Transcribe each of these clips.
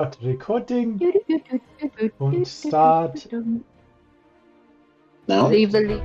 Start recording und start. Now? Leave the lead.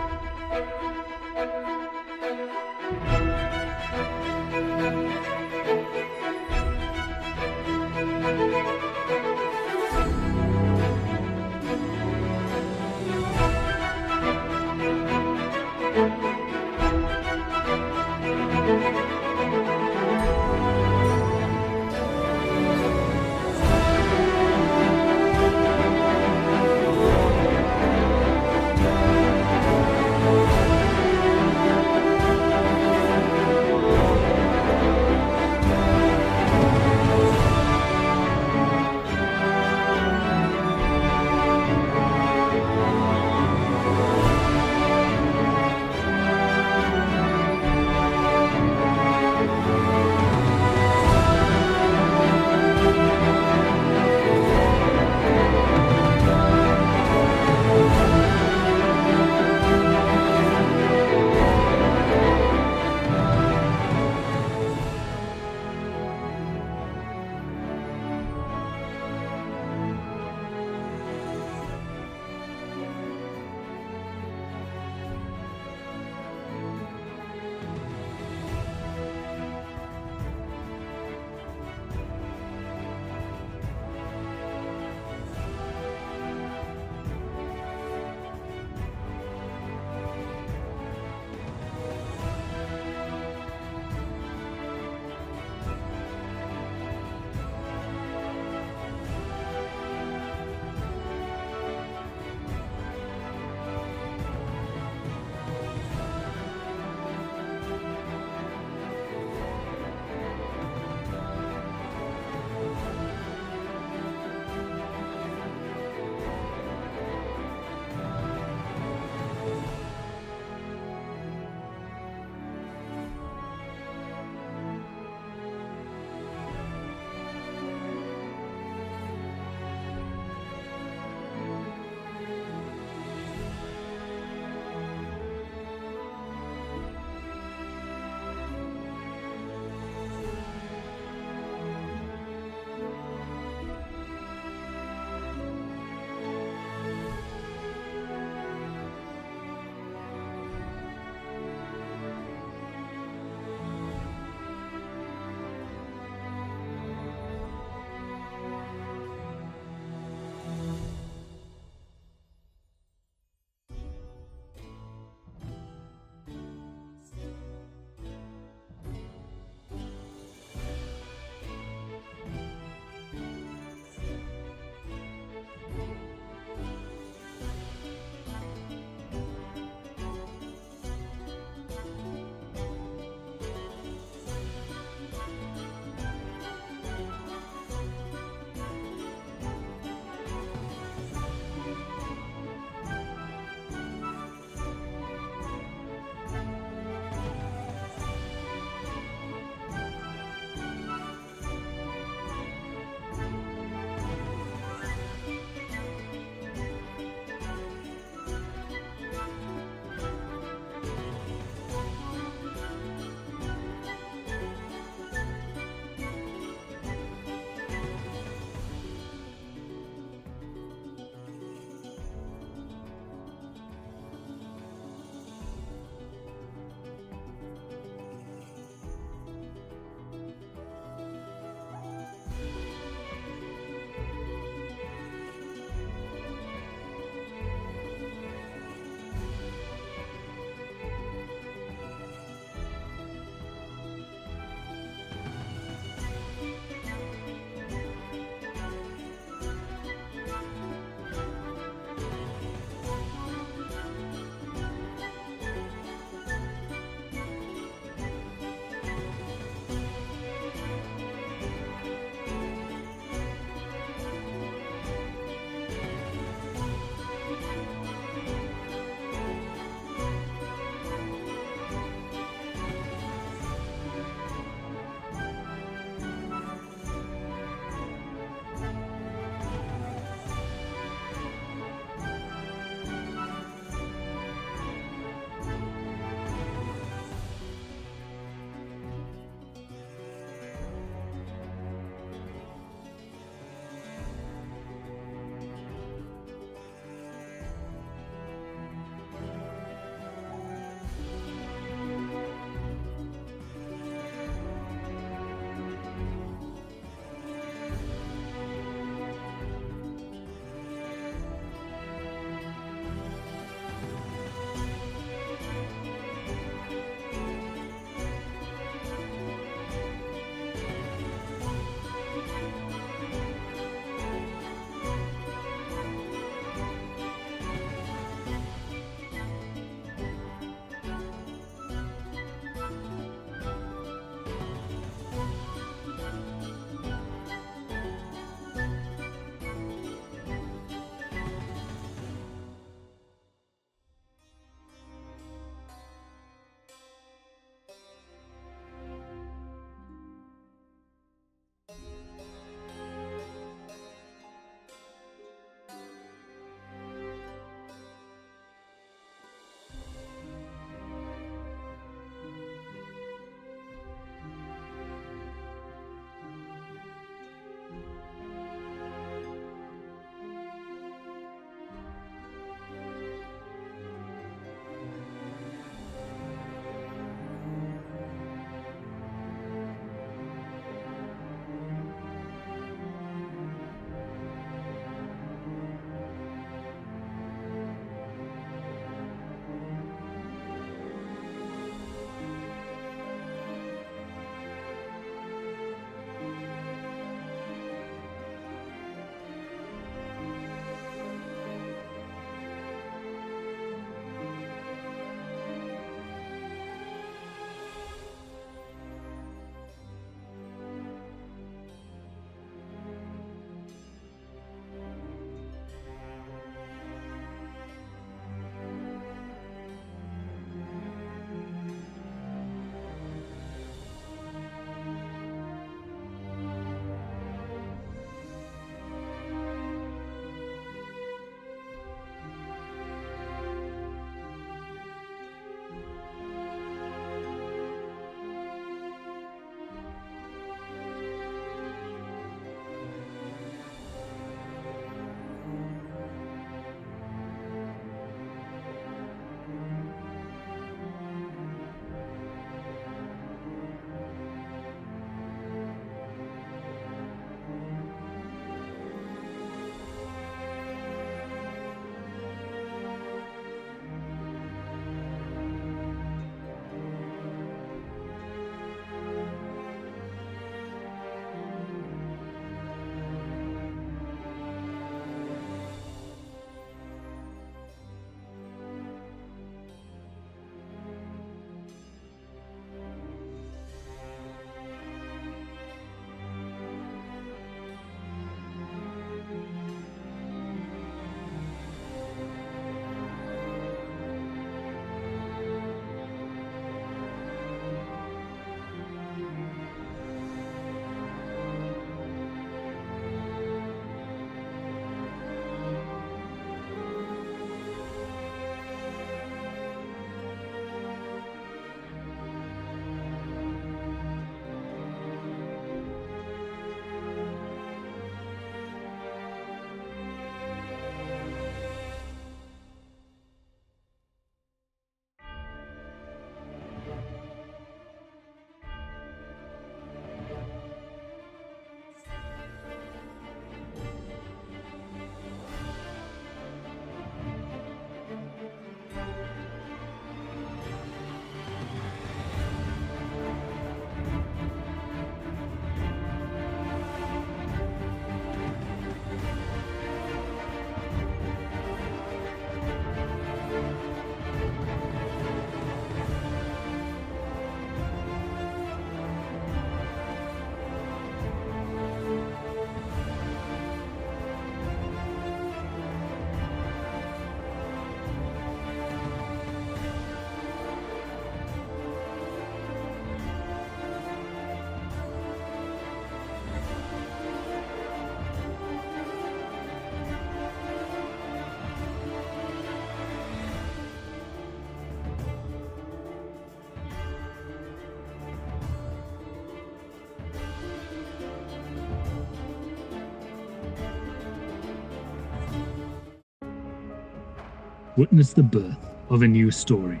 witness the birth of a new story.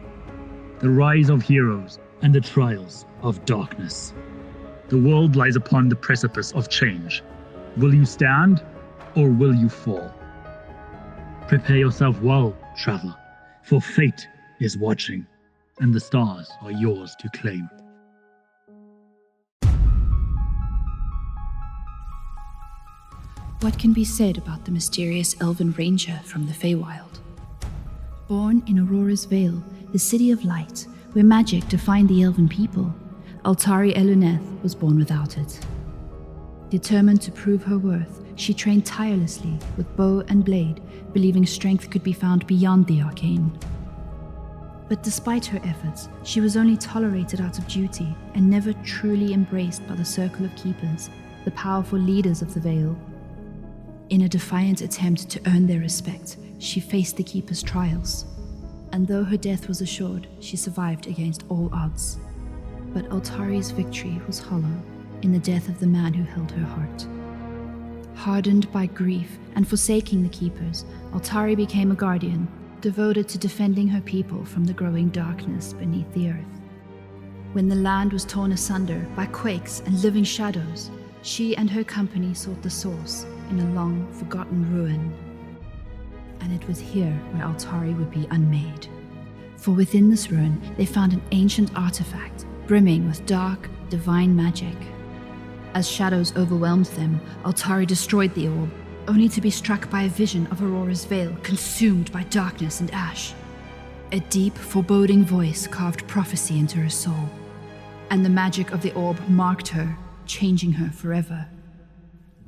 The rise of heroes and the trials of darkness. The world lies upon the precipice of change. Will you stand or will you fall? Prepare yourself well, traveler, for fate is watching, and the stars are yours to claim. What can be said about the mysterious elven ranger from the Feywild? Born in Aurora's Vale, the city of light, where magic defined the elven people, Altari Elunéth was born without it. Determined to prove her worth, she trained tirelessly with bow and blade, believing strength could be found beyond the arcane. But despite her efforts, she was only tolerated out of duty and never truly embraced by the Circle of Keepers, the powerful leaders of the Vale. In a defiant attempt to earn their respect, she faced the Keeper's trials. And though her death was assured, she survived against all odds. But Altari's victory was hollow in the death of the man who held her heart. Hardened by grief and forsaking the Keepers, Altari became a guardian, devoted to defending her people from the growing darkness beneath the earth. When the land was torn asunder by quakes and living shadows, she and her company sought the source in a long forgotten ruin. And it was here where Altari would be unmade. For within this ruin, they found an ancient artifact, brimming with dark, divine magic. As shadows overwhelmed them, Altari destroyed the orb, only to be struck by a vision of Aurora's Vale consumed by darkness and ash. A deep, foreboding voice carved prophecy into her soul, and the magic of the orb marked her, changing her forever.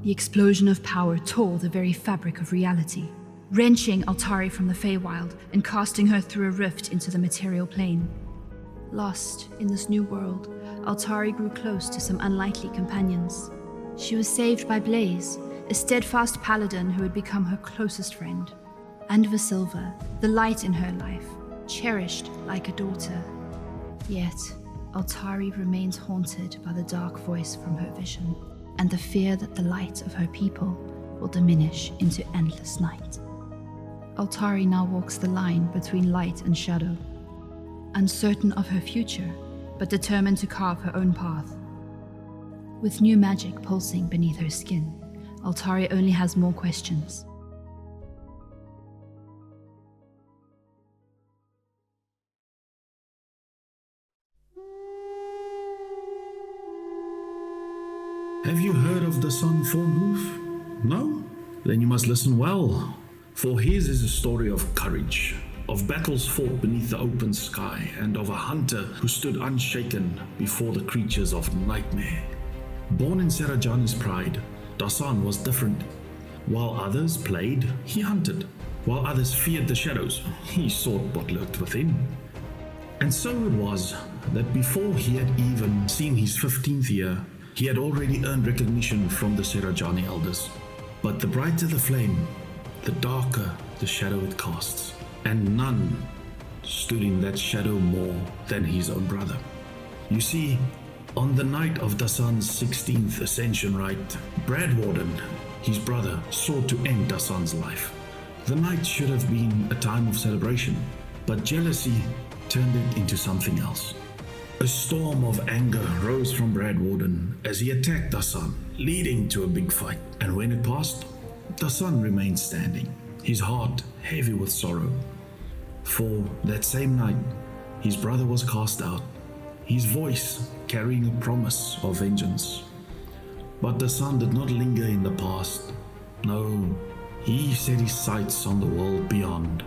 The explosion of power tore the very fabric of reality, wrenching Altari from the Feywild and casting her through a rift into the material plane. Lost in this new world, Altari grew close to some unlikely companions. She was saved by Blaze, a steadfast paladin who had become her closest friend, and Visilva, the light in her life, cherished like a daughter. Yet, Altari remains haunted by the dark voice from her vision, and the fear that the light of her people will diminish into endless night. Altari now walks the line between light and shadow, uncertain of her future, but determined to carve her own path. With new magic pulsing beneath her skin, Altari only has more questions. Have you heard of Dasan Thornhoof? No? Then you must listen well, for his is a story of courage, of battles fought beneath the open sky, and of a hunter who stood unshaken before the creatures of nightmare. Born in Serajani's pride, Dasan was different. While others played, he hunted. While others feared the shadows, he sought what lurked within. And so it was that before he had even seen his 15th year, he had already earned recognition from the Serajani elders. But the brighter the flame, the darker the shadow it casts. And none stood in that shadow more than his own brother. You see, on the night of Dasan's 16th ascension rite, Bradwarden, his brother, sought to end Dasan's life. The night should have been a time of celebration, but jealousy turned it into something else. A storm of anger rose from Bradwarden as he attacked Dasan, leading to a big fight. And when it passed, Dasan remained standing, his heart heavy with sorrow. For that same night, his brother was cast out, his voice carrying a promise of vengeance. But Dasan did not linger in the past. No, he set his sights on the world beyond,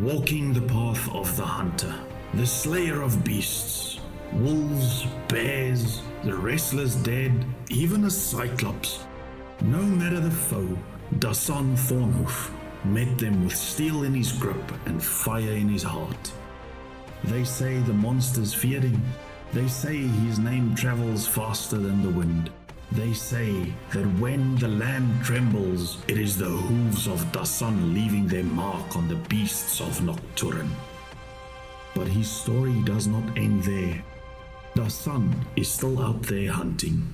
walking the path of the hunter, the slayer of beasts. Wolves, bears, the restless dead, even a cyclops. No matter the foe, Dasan Thornhoof met them with steel in his grip and fire in his heart. They say the monsters feared him. They say his name travels faster than the wind. They say that when the land trembles, it is the hooves of Dasan leaving their mark on the beasts of Nocturne. But his story does not end there. Dasan is still out there hunting.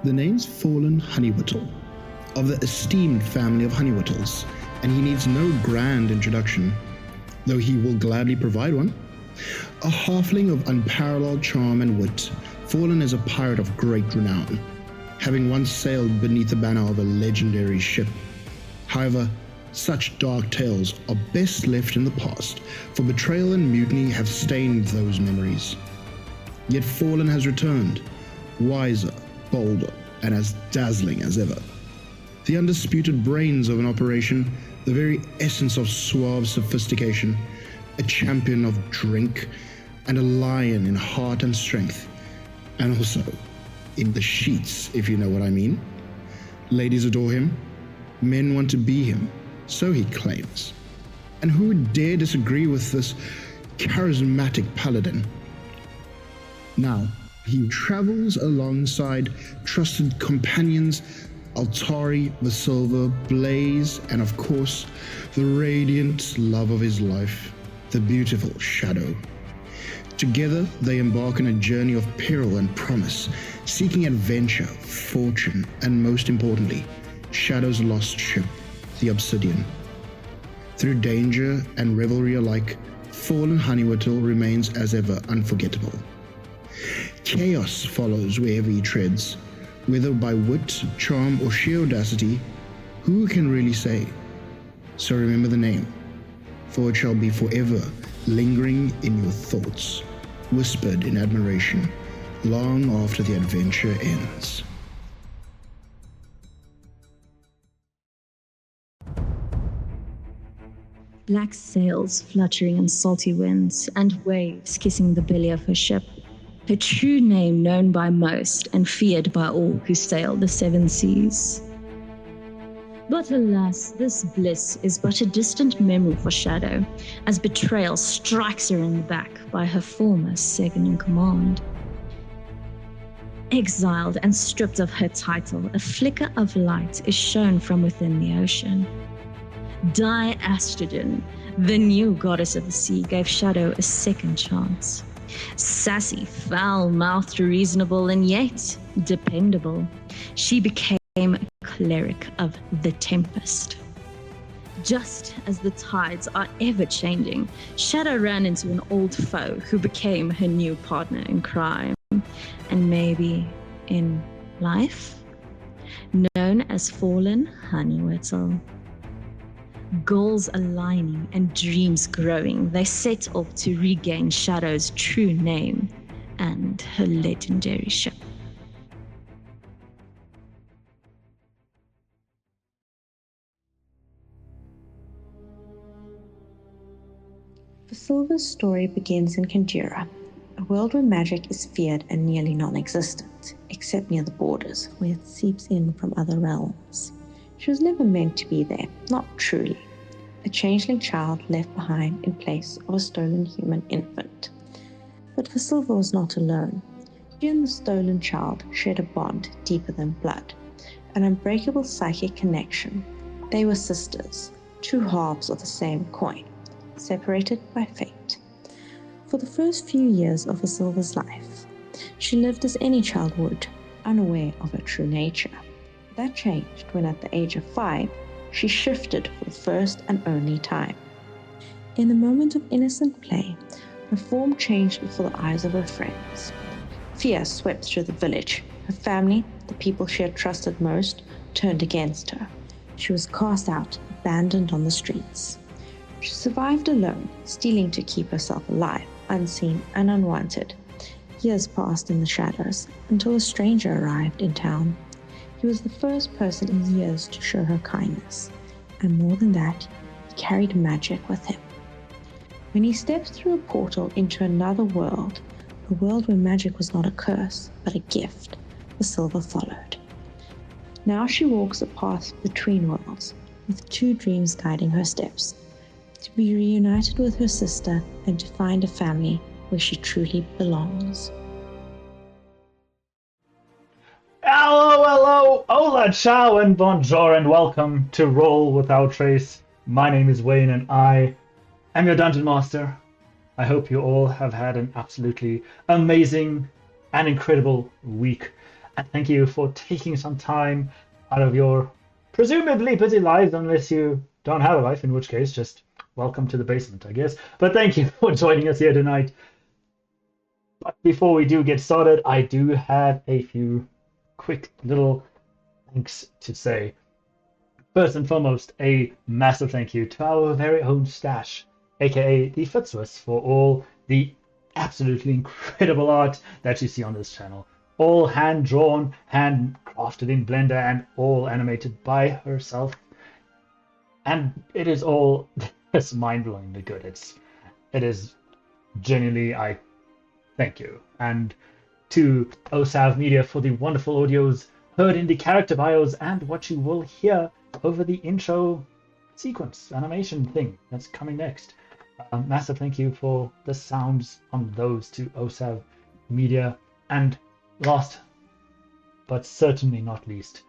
The name's Forlan Honeywittle, of the esteemed family of Honeywittles, and he needs no grand introduction, though he will gladly provide one. A halfling of unparalleled charm and wit, Forlan is a pirate of great renown, having once sailed beneath the banner of a legendary ship. However, such dark tales are best left in the past, for betrayal and mutiny have stained those memories. Yet Forlan has returned, wiser, bolder, and as dazzling as ever. The undisputed brains of an operation, the very essence of suave sophistication, a champion of drink, and a lion in heart and strength, and also in the sheets, if you know what I mean. Ladies adore him, men want to be him, so he claims. And who would dare disagree with this charismatic paladin? Now, he travels alongside trusted companions Altari, Visilva, Blaze, and of course, the radiant love of his life, the beautiful Shadow. Together, they embark on a journey of peril and promise, seeking adventure, fortune, and most importantly, Shadow's lost ship, the Obsidian. Through danger and revelry alike, Forlan Honeywittle remains as ever unforgettable. Chaos follows wherever he treads, whether by wit, charm, or sheer audacity, who can really say? So remember the name, for it shall be forever lingering in your thoughts, whispered in admiration, long after the adventure ends. Black sails fluttering in salty winds, and waves kissing the belly of her ship. Her true name known by most and feared by all who sail the seven seas. But alas, this bliss is but a distant memory for Shadow, as betrayal strikes her in the back by her former second-in-command. Exiled and stripped of her title, a flicker of light is shown from within the ocean. Astridon, the new goddess of the sea, gave Shadow a second chance. Sassy, foul-mouthed, reasonable, and yet dependable, she became cleric of the Tempest. Just as the tides are ever-changing, Shadow ran into an old foe who became her new partner in crime, and maybe in life, known as Forlan Honeywittle. Goals aligning and dreams growing, they set off to regain Shadow's true name and her legendary ship. Visilva's story begins in Kandura, a world where magic is feared and nearly non-existent, except near the borders, where it seeps in from other realms. She was never meant to be there, not truly. A changeling child left behind in place of a stolen human infant. But Visilva was not alone. She and the stolen child shared a bond deeper than blood, an unbreakable psychic connection. They were sisters, two halves of the same coin, separated by fate. For the first few years of Visilva's life, she lived as any child would, unaware of her true nature. That changed when at the age of 5, she shifted for the first and only time. In the moment of innocent play, her form changed before the eyes of her friends. Fear swept through the village. Her family, the people she had trusted most, turned against her. She was cast out, abandoned on the streets. She survived alone, stealing to keep herself alive, unseen and unwanted. Years passed in the shadows, until a stranger arrived in town. He was the first person in years to show her kindness, and more than that, he carried magic with him. When he stepped through a portal into another world, a world where magic was not a curse, but a gift, Visilva followed. Now she walks a path between worlds, with 2 dreams guiding her steps: to be reunited with her sister and to find a family where she truly belongs. Hello, hola, ciao, and bonjour, and welcome to Roll Without Trace. My name is Wayne, and I am your Dungeon Master. I hope you all have had an absolutely amazing and incredible week. And thank you for taking some time out of your presumably busy lives, unless you don't have a life, in which case, just welcome to the basement, I guess. But thank you for joining us here tonight. But before we do get started, I do have a few quick little thanks to say. First and foremost, a massive thank you to our very own Stash, aka the Fitzwis, for all the absolutely incredible art that you see on this channel. All hand-drawn, hand-crafted in Blender, and all animated by herself. And it is all just mind-blowingly good. It is genuinely, I thank you. And to OSAV Media for the wonderful audios heard in the character bios and what you will hear over the intro sequence animation thing that's coming next. Massive thank you for the sounds on those to OSAV Media. And last, but certainly not least,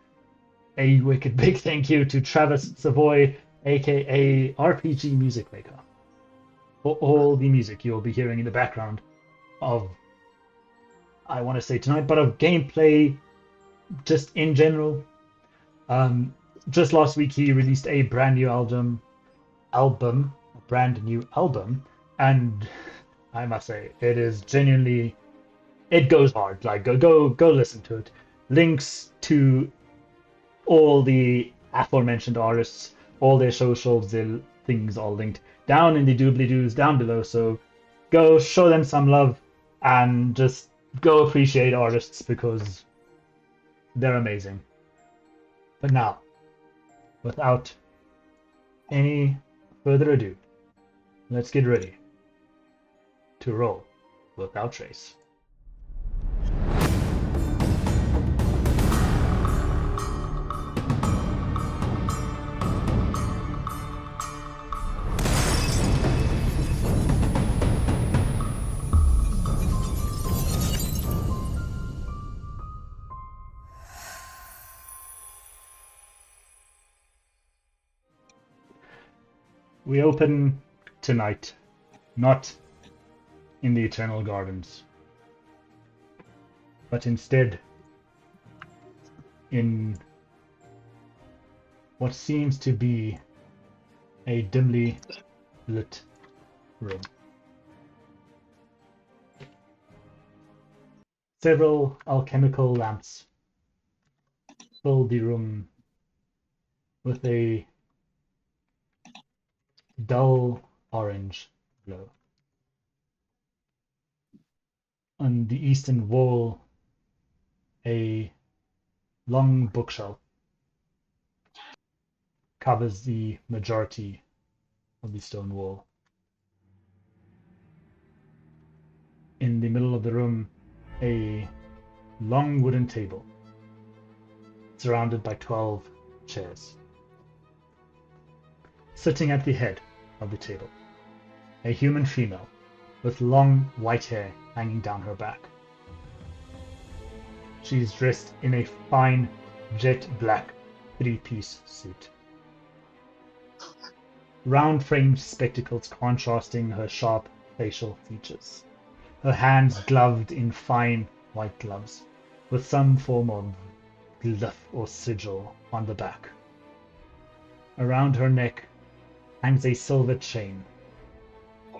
a wicked big thank you to Travis Savoy, aka RPG Music Maker, for all the music you'll be hearing in the background of, I want to say tonight, but of gameplay just in general. Just last week he released a brand new album, and I must say it is genuinely, it goes hard. Like go listen to it. Links to all the aforementioned artists, all their socials, their things all linked down in the doobly-doos down below. So go show them some love and just go appreciate artists because they're amazing. But now, without any further ado, let's get ready to roll without trace. We open tonight, not in the Eternal Gardens, but instead in what seems to be a dimly lit room. Several alchemical lamps fill the room with a dull orange glow. On the eastern wall, a long bookshelf covers the majority of the stone wall. In the middle of the room, a long wooden table surrounded by 12 chairs. Sitting at the head of the table, a human female with long white hair hanging down her back. She is dressed in a fine jet black three-piece suit. Round-framed spectacles contrasting her sharp facial features. Her hands gloved in fine white gloves, with some form of glyph or sigil on the back. Around her neck hangs a silver chain,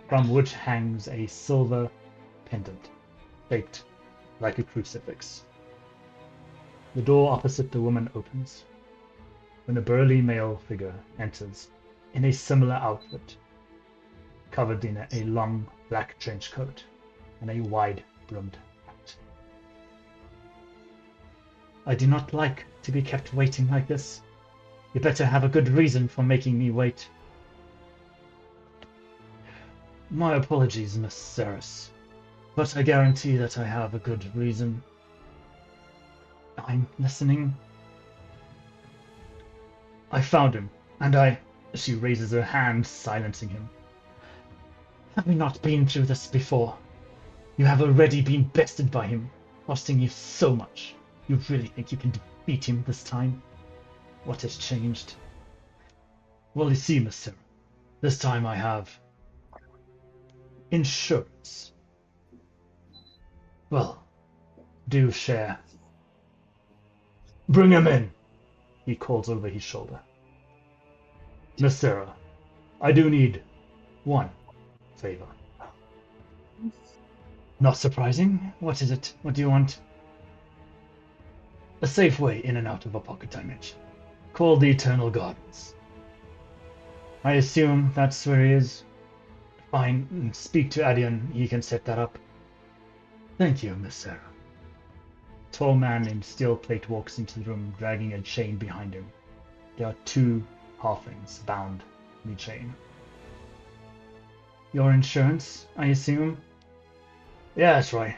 from which hangs a silver pendant, shaped like a crucifix. The door opposite the woman opens, when a burly male figure enters in a similar outfit, covered in a long black trench coat and a wide-brimmed hat. I do not like to be kept waiting like this. You better have a good reason for making me wait. My apologies, Miss Saris, but I guarantee that I have a good reason. I'm listening. I found him, and she raises her hand, silencing him. Have we not been through this before? You have already been bested by him, costing you so much. You really think you can defeat him this time? What has changed? Well, you see, Miss Sarah, this time I have insurance. Well, do share Bring him in, he calls over his shoulder. Miss Sarah, I do need one favor. Not surprising. What is it? What do you want? A safe way in and out of a pocket dimension, called the Eternal Gardens. I assume that's where he is. Fine, speak to Adian, he can set that up. Thank you, Miss Sarah. Tall man in steel plate walks into the room, dragging a chain behind him. There are 2 halflings bound in the chain. Your insurance, I assume? Yeah, that's right.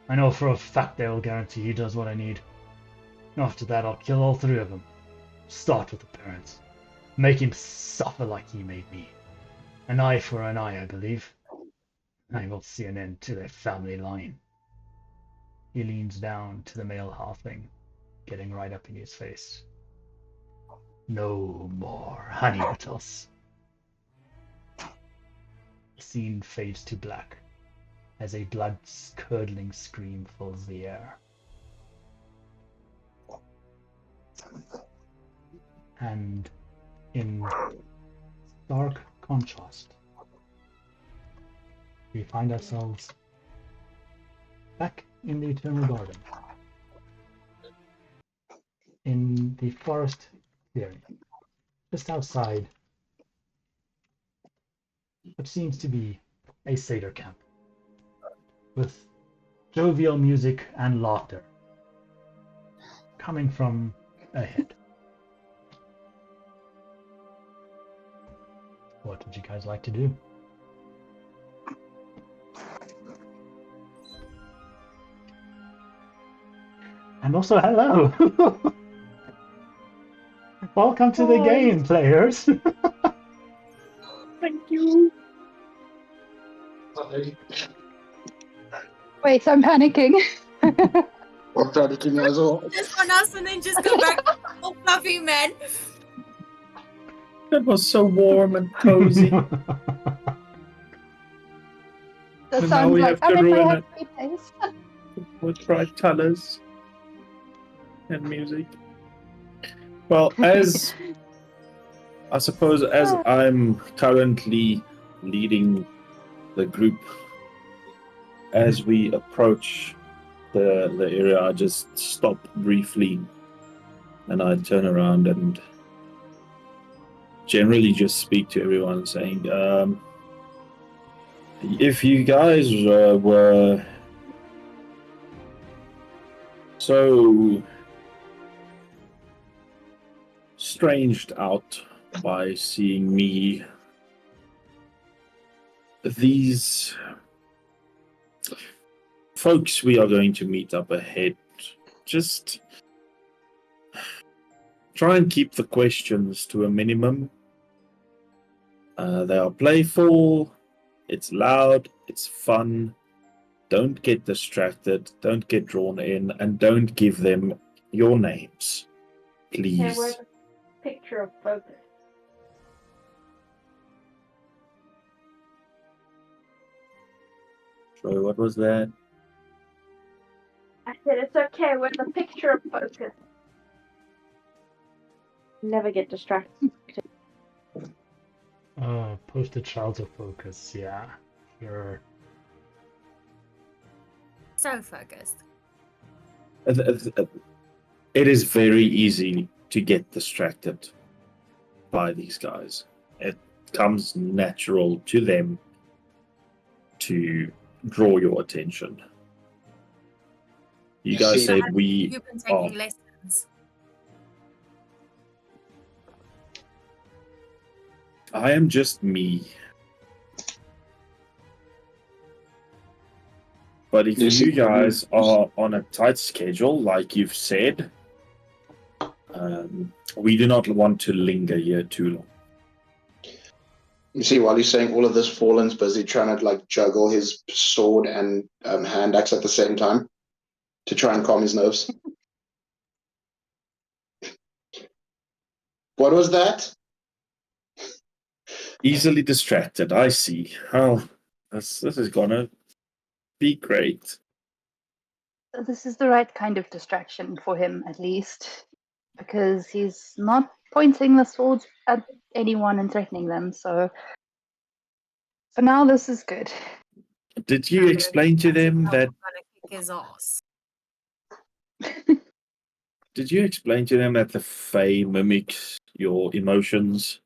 I know for a fact they will guarantee he does what I need. After that, I'll kill all 3 of them. Start with the parents. Make him suffer like he made me. An eye for an eye, I believe. I will see an end to their family line. He leans down to the male halfling, getting right up in his face. No more Honeywittles. The scene fades to black as a blood-curdling scream fills the air. And in stark contrast, we find ourselves back in the Eternal Garden, in the forest clearing, just outside what seems to be a satyr camp, with jovial music and laughter coming from ahead. What would you guys like to do? And also, hello! Welcome to the game, players! Thank you. Wait, I'm panicking. I'm panicking as well. Just on us and then just go back to all fluffy men. It was so warm and cozy. That And now sounds we like have to I'm in my ruin happy place. With bright colors and music. Well, as I suppose, as I'm currently leading the group, as we approach the area, I just stop briefly and I turn around and generally just speak to everyone, saying, if you guys were so stranged out by seeing me, these folks we are going to meet up ahead, just try and keep the questions to a minimum. They are playful, it's loud, it's fun. Don't get distracted, don't get drawn in, and don't give them your names, please. Okay, where's the picture of focus? Sorry, what was that? I said it's okay, where's the picture of focus? Never get distracted. Posted child of focus, yeah. Sure. So focused. It is very easy to get distracted by these guys. It comes natural to them to draw your attention. You guys said we You've been taking are. lessons. I am just me. But if you guys are on a tight schedule, like you've said, we do not want to linger here too long. You see, while he's saying all of this, Forlan's busy trying to juggle his sword and hand axe at the same time to try and calm his nerves. What was that? Easily distracted, I see. Oh, this is gonna be great. this is the right kind of distraction for him, at least, because he's not pointing the sword at anyone and threatening them. So for now, this is good. Did you explain to them that? Gonna kick his ass. Did you explain to them that the Fae mimics your emotions?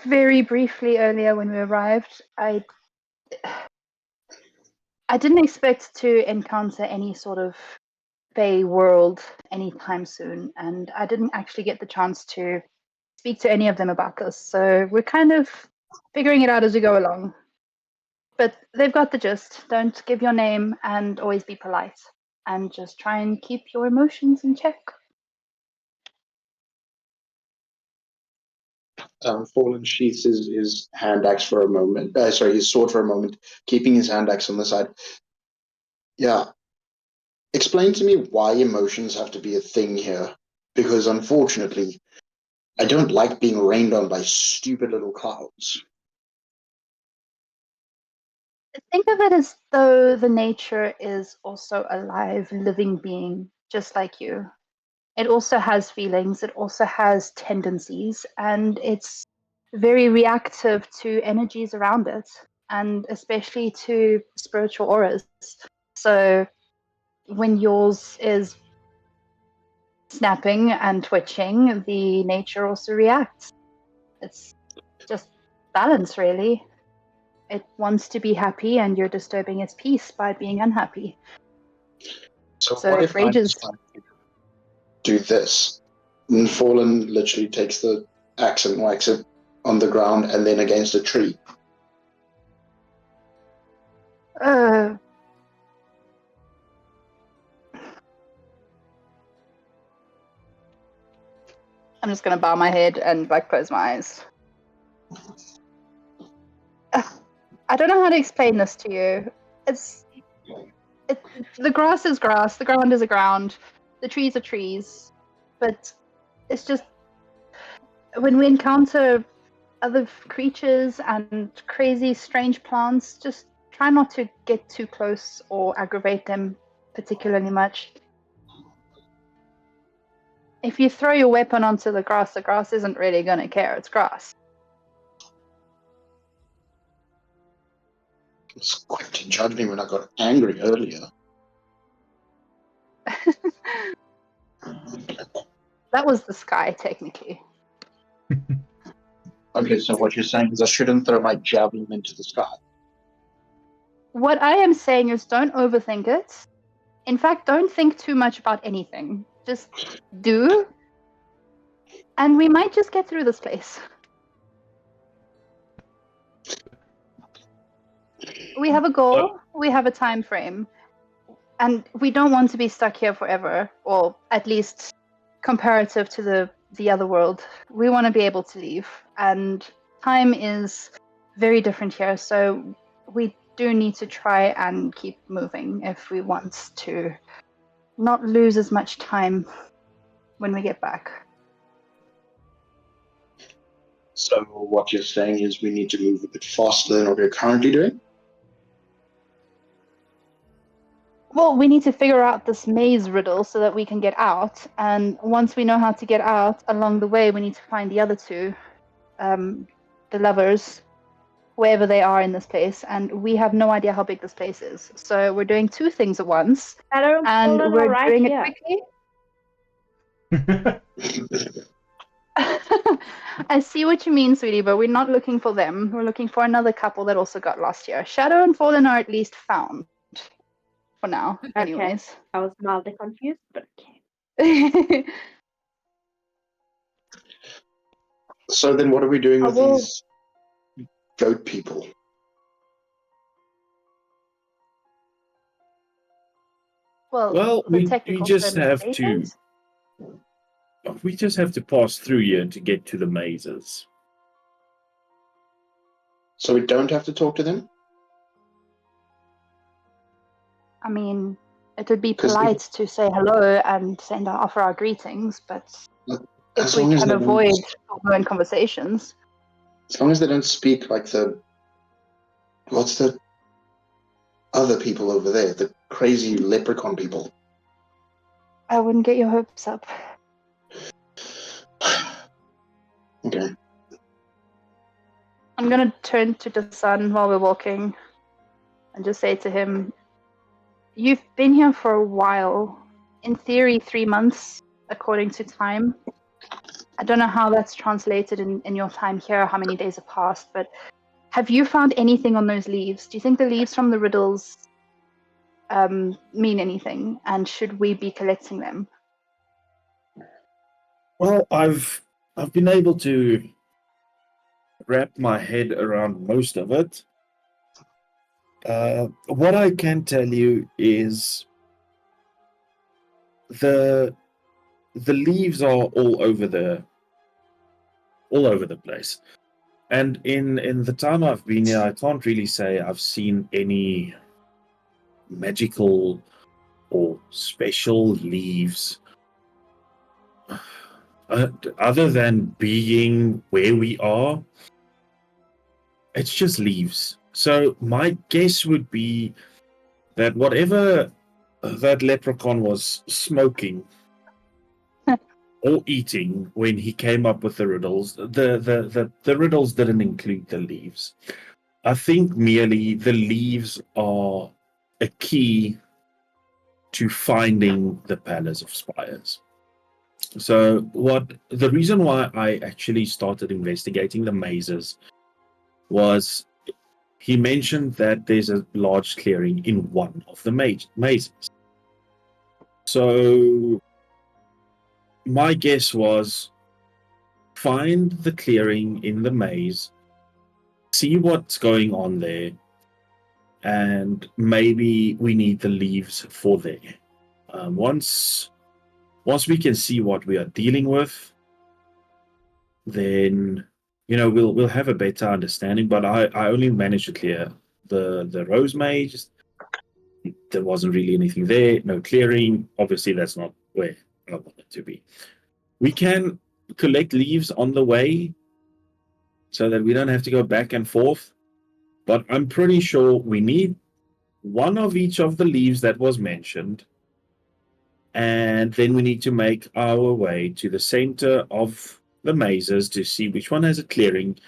Very briefly earlier when we arrived, I didn't expect to encounter any sort of Fae world anytime soon, and I didn't actually get the chance to speak to any of them about this. So we're kind of figuring it out as we go along. But they've got the gist. Don't give your name and always be polite. And just try and keep your emotions in check. Forlan sheaths his hand axe for a moment. His sword for a moment, keeping his hand axe on the side. Yeah. Explain to me why emotions have to be a thing here. Because unfortunately, I don't like being rained on by stupid little clouds. Think of it as though the nature is also a live, living being, just like you. It also has feelings, it also has tendencies, and it's very reactive to energies around it, and especially to spiritual auras. So when yours is snapping and twitching, the nature also reacts. It's just balance, really. It wants to be happy, and you're disturbing its peace by being unhappy. So So what if if rages... I do this? And Forlan literally takes the axe and whacks it on the ground and then against a tree. I'm just going to bow my head and close my eyes. I don't know how to explain this to you. The grass is grass, the ground is a ground, the trees are trees, but it's just when we encounter other creatures and crazy, strange plants, just try not to get too close or aggravate them particularly much. If you throw your weapon onto the grass isn't really going to care. It's grass. It's quick to judge me when I got angry earlier. That was the sky, technically. Okay, so what you're saying is I shouldn't throw my javelin into the sky. What I am saying is don't overthink it. In fact, don't think too much about anything. Just do. And we might just get through this place. We have a goal, we have a time frame, and we don't want to be stuck here forever, or at least comparative to the other world. We want to be able to leave, and time is very different here, so we do need to try and keep moving if we want to not lose as much time when we get back. So what you're saying is we need to move a bit faster than what we're currently doing? Well, we need to figure out this maze riddle so that we can get out. And once we know how to get out, along the way, we need to find the other two, the lovers, wherever they are in this place. And we have no idea how big this place is. So we're doing two things at once. And we're doing it quickly. I see what you mean, sweetie, but we're not looking for them. We're looking for another couple that also got lost here. Shadow and Forlan are at least found. For now, anyways. I was mildly confused, but okay. So then what are we doing with these goat people? Well, we just have to. We just have to pass through here to get to the mazes. So we don't have to talk to them? I mean, it would be polite to say hello and offer our greetings, but if we can avoid ongoing conversations. As long as they don't speak like the... What's the other people over there, the crazy leprechaun people. I wouldn't get your hopes up. Okay. I'm gonna turn to Dasan while we're walking and just say to him, you've been here for a while. In theory, 3 months, according to time. I don't know how that's translated in your time here, how many days have passed, but have you found anything on those leaves? Do you think the leaves from the riddles mean anything? And should we be collecting them? Well, I've been able to wrap my head around most of it. What I can tell you is the leaves are all over the place. And in the time I've been here, I can't really say I've seen any magical or special leaves other than being where we are. It's just leaves. So my guess would be that whatever that leprechaun was smoking or eating when he came up with the riddles, the riddles didn't include the leaves. I think merely the leaves are a key to finding the Palace of Spires. So the reason why I actually started investigating the mazes was he mentioned that there's a large clearing in one of the mazes. So my guess was find the clearing in the maze, see what's going on there, and maybe we need the leaves for there. Once we can see what we are dealing with, then we'll have a better understanding. But I only managed to clear the rose maze. There wasn't really anything there, no clearing. Obviously, that's not where I want it to be. We can collect leaves on the way so that we don't have to go back and forth. But I'm pretty sure we need one of each of the leaves that was mentioned. And then we need to make our way to the center of the mazes to see which one has a clearing.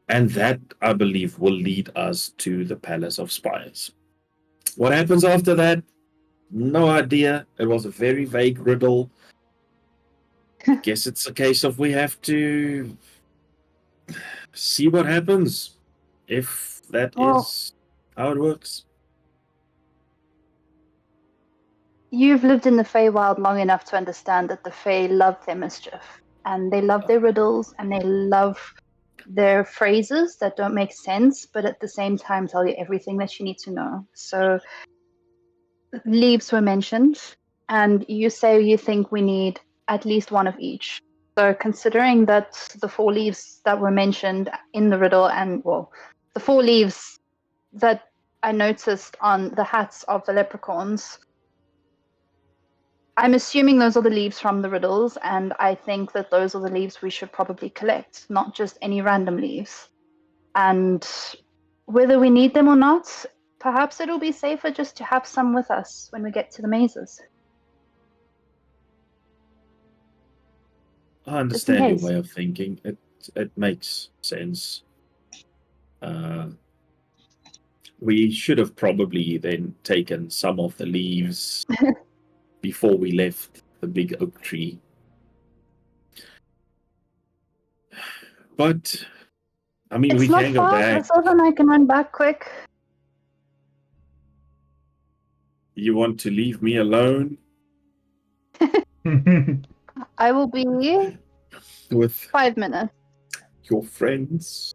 And that, I believe, will lead us to the Palace of Spires. What happens after that? No idea. It was a very vague riddle. I guess it's a case of we have to see what happens, if that is how it works. You've lived in the Feywild long enough to understand that the Fey love their mischief, and they love their riddles, and they love their phrases that don't make sense, but at the same time tell you everything that you need to know. So leaves were mentioned, and you say you think we need at least one of each. So considering that the 4 leaves that were mentioned in the riddle, and the 4 leaves that I noticed on the hats of the leprechauns, I'm assuming those are the leaves from the riddles, and I think that those are the leaves we should probably collect, not just any random leaves. And whether we need them or not, perhaps it'll be safer just to have some with us when we get to the mazes. I understand your way of thinking. It makes sense. We should have probably then taken some of the leaves before we left the big oak tree. But, I mean, we can go back. It's and I can run back quick. You want to leave me alone? I will be with 5 minutes. Your friends?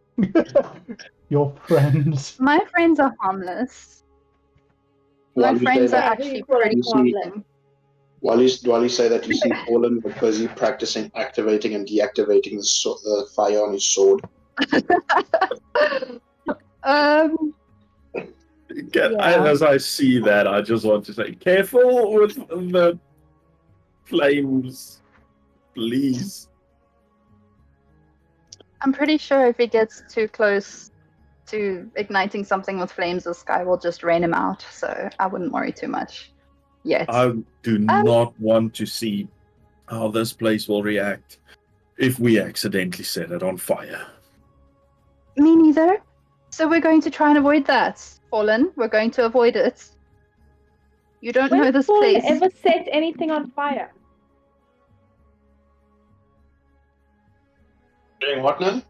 Your friends? My friends are harmless. My friends are actually pretty harmless. While you say that, you see Forlan busy practicing activating and deactivating the fire on his sword. As I see that, I just want to say, careful with the flames, please. I'm pretty sure if he gets too close to igniting something with flames, the sky will just rain him out. So I wouldn't worry too much yet. I do not want to see how this place will react if we accidentally set it on fire. Me neither. So we're going to try and avoid that, Forlan. We're going to avoid it. You don't know this Paul place. ever set anything on fire? Doing what now?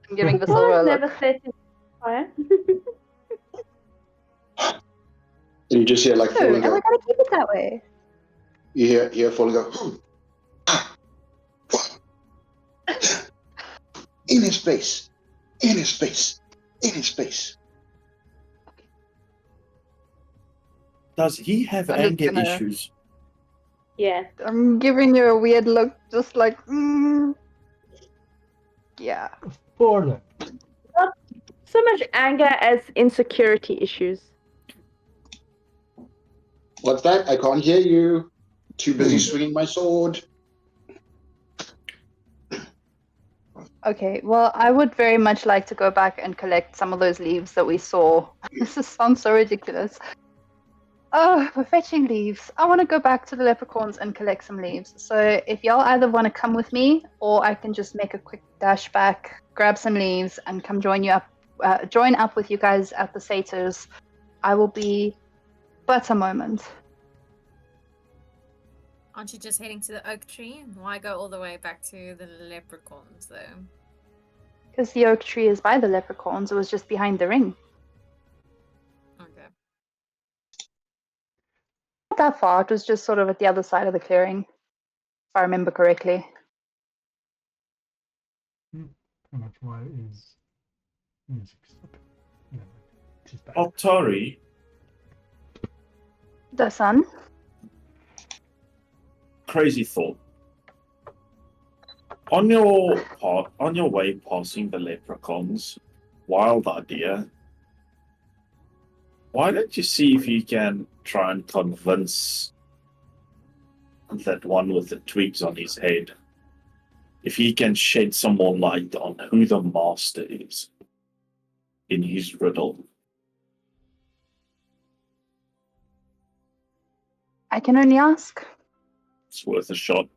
I'm giving Paul Visilva a has look. never set anything on fire. And you just hear like No, Fallen and go. we're going to keep it that way. You hear Fallen go. In his face. In his face. In his face. Does he have I'm just anger gonna- issues? Yeah. I'm giving you a weird look, just like, yeah. Forlan. Not so much anger as insecurity issues. What's that? I can't hear you. Too busy swinging my sword. Okay, well, I would very much like to go back and collect some of those leaves that we saw. This sounds so ridiculous. Oh, we're fetching leaves. I want to go back to the leprechauns and collect some leaves. So if y'all either want to come with me, or I can just make a quick dash back, grab some leaves, and come join up with you guys at the satyrs, I will be but a moment. Aren't you just heading to the oak tree? Why go all the way back to the leprechauns, though? Because the oak tree is by the leprechauns, it was just behind the ring. Okay. Not that far, it was just sort of at the other side of the clearing, if I remember correctly. How much why is music stopping? No, she's back. Altari, Dasan? crazy thought. On your way passing the leprechauns, wild idea. Why don't you see if you can try and convince that one with the twigs on his head, if he can shed some more light on who the master is in his riddle. I can only ask. It's worth a shot.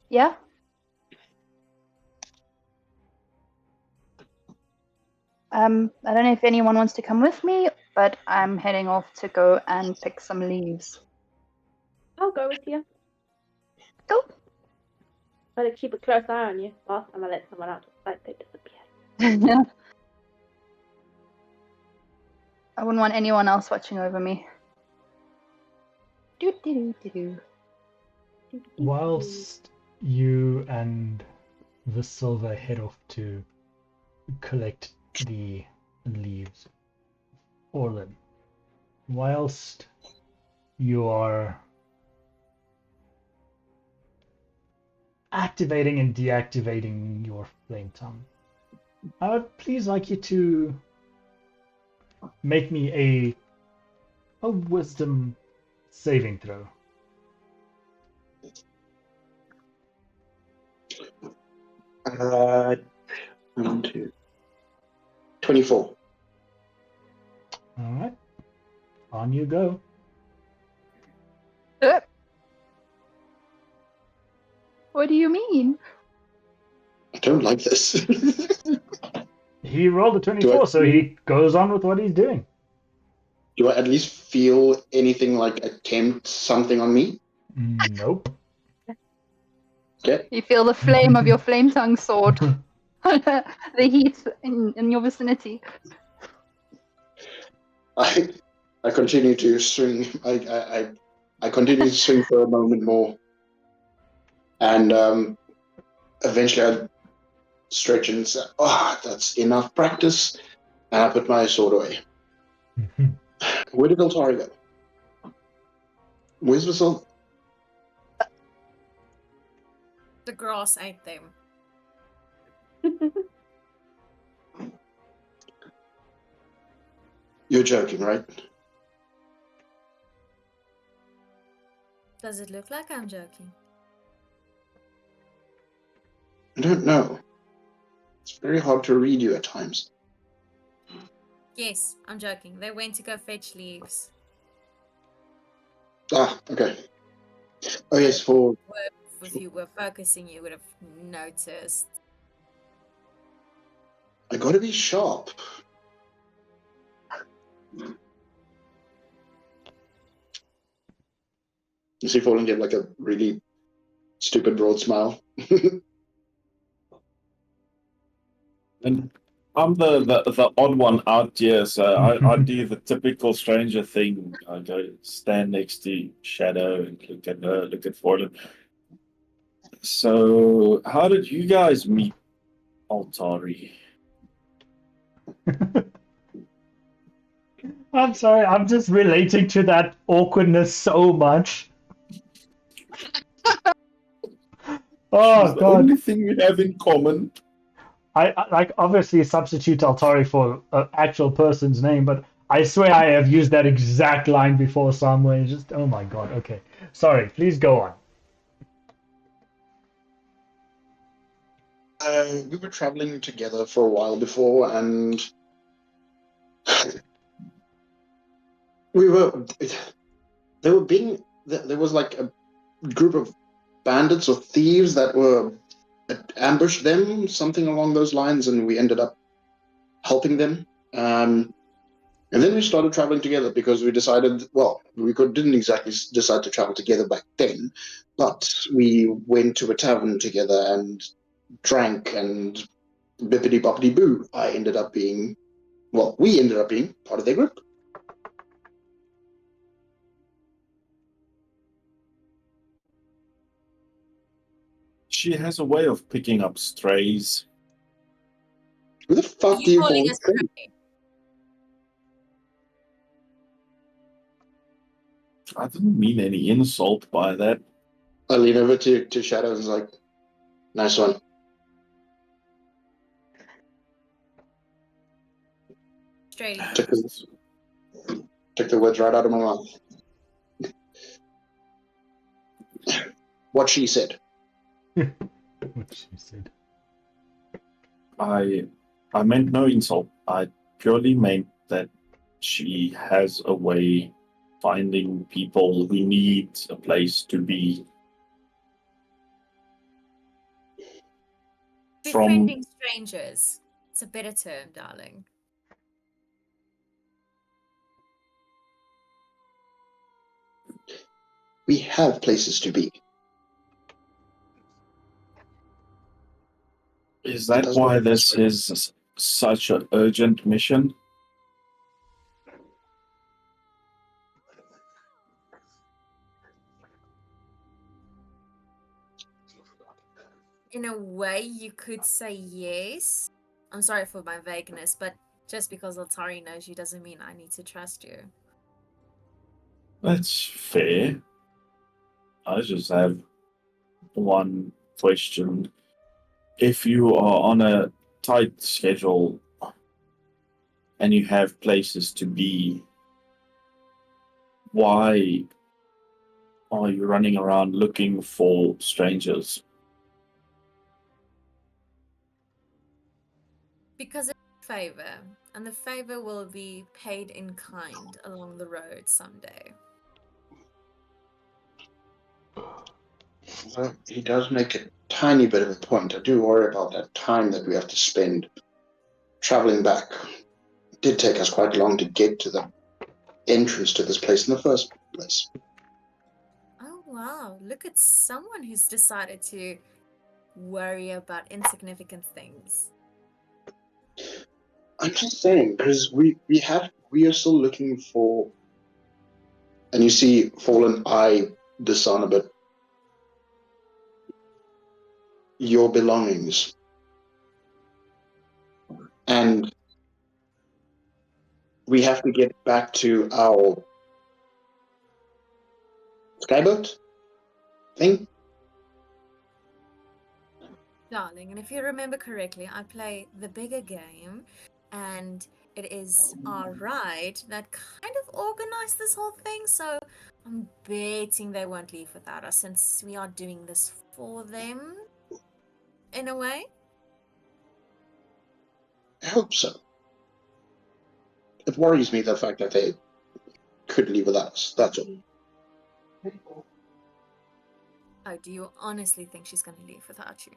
Yeah? I don't know if anyone wants to come with me, but I'm heading off to go and pick some leaves. I'll go with you. Go. Better keep a close eye on you. Last time I let someone out, like they disappeared. I wouldn't want anyone else watching over me. Do-do-do-do-do. Whilst you and Visilva head off to collect the leaves, Forlan, whilst you are activating and deactivating your flame tongue, I would please like you to make me a wisdom saving throw. Uh, 1, 2. 24. All right, on you go. What do you mean? I don't like this. He rolled a 24, so he goes on with what he's doing. Do I at least feel anything like attempt something on me? Nope. Okay. You feel the flame of your flame tongue sword. The heat in your vicinity. I continue to swing. I continue to swing for a moment more, and eventually I stretch and say, "Oh, that's enough practice," and I put my sword away. Where did Altari go? Where's Visilva? The grass ate them. You're joking, right? Does it look like I'm joking? I don't know. very hard to read you at times. Yes, I'm joking. They went to go fetch leaves. Ah, okay. Oh yes, for If you were focusing, you would have noticed. I gotta be sharp. You see Forlan get like a really stupid broad smile. And I'm the odd one out here, so I do the typical stranger thing. I go stand next to Shadow and look at Forlan. So, how did you guys meet Altari? I'm sorry, I'm just relating to that awkwardness so much. Oh She's the god. only thing we have in common. I like obviously substitute Altari for an actual person's name, but I swear I have used that exact line before somewhere. Just oh my god. Okay, sorry. Please go on. We were traveling together for a while before, and there was like a group of bandits or thieves that were ambushed them, something along those lines, and we ended up helping them. And then we started traveling together because we decided, well, didn't exactly decide to travel together back then, but we went to a tavern together and drank and bippity boppity boo. We ended up being part of their group. She has a way of picking up strays. Who the fuck do you call calling it? us crazy? I didn't mean any insult by that. I lean over to Shadow and is like, nice one. Straight. Took the words right out of my mouth. What she said. What she said. I meant no insult. I purely meant that she has a way finding people who need a place to be. Befriending strangers. It's a better term, darling. We have places to be. Is that why this is such an urgent mission? In a way, you could say yes. I'm sorry for my vagueness, but just because Altari knows you doesn't mean I need to trust you. That's fair. I just have one question. If you are on a tight schedule and you have places to be, why are you running around looking for strangers? Because it's a favor, and the favor will be paid in kind along the road someday. Well, he does make a tiny bit of a point. I do worry about that time that we have to spend traveling back. It did take us quite long to get to the entrance to this place in the first place. Oh wow, look at someone who's decided to worry about insignificant things. I'm just saying, because we are still looking for, and you see Fallen eye Dasan a bit, your belongings. And we have to get back to our skyboat thing. Darling, and if you remember correctly, I play the bigger game, and it is our ride that kind of organized this whole thing, so I'm betting they won't leave without us since we are doing this for them, in a way. hope so. It worries me the fact that they could leave without us. That's all. Oh, do you honestly think she's going to leave without you?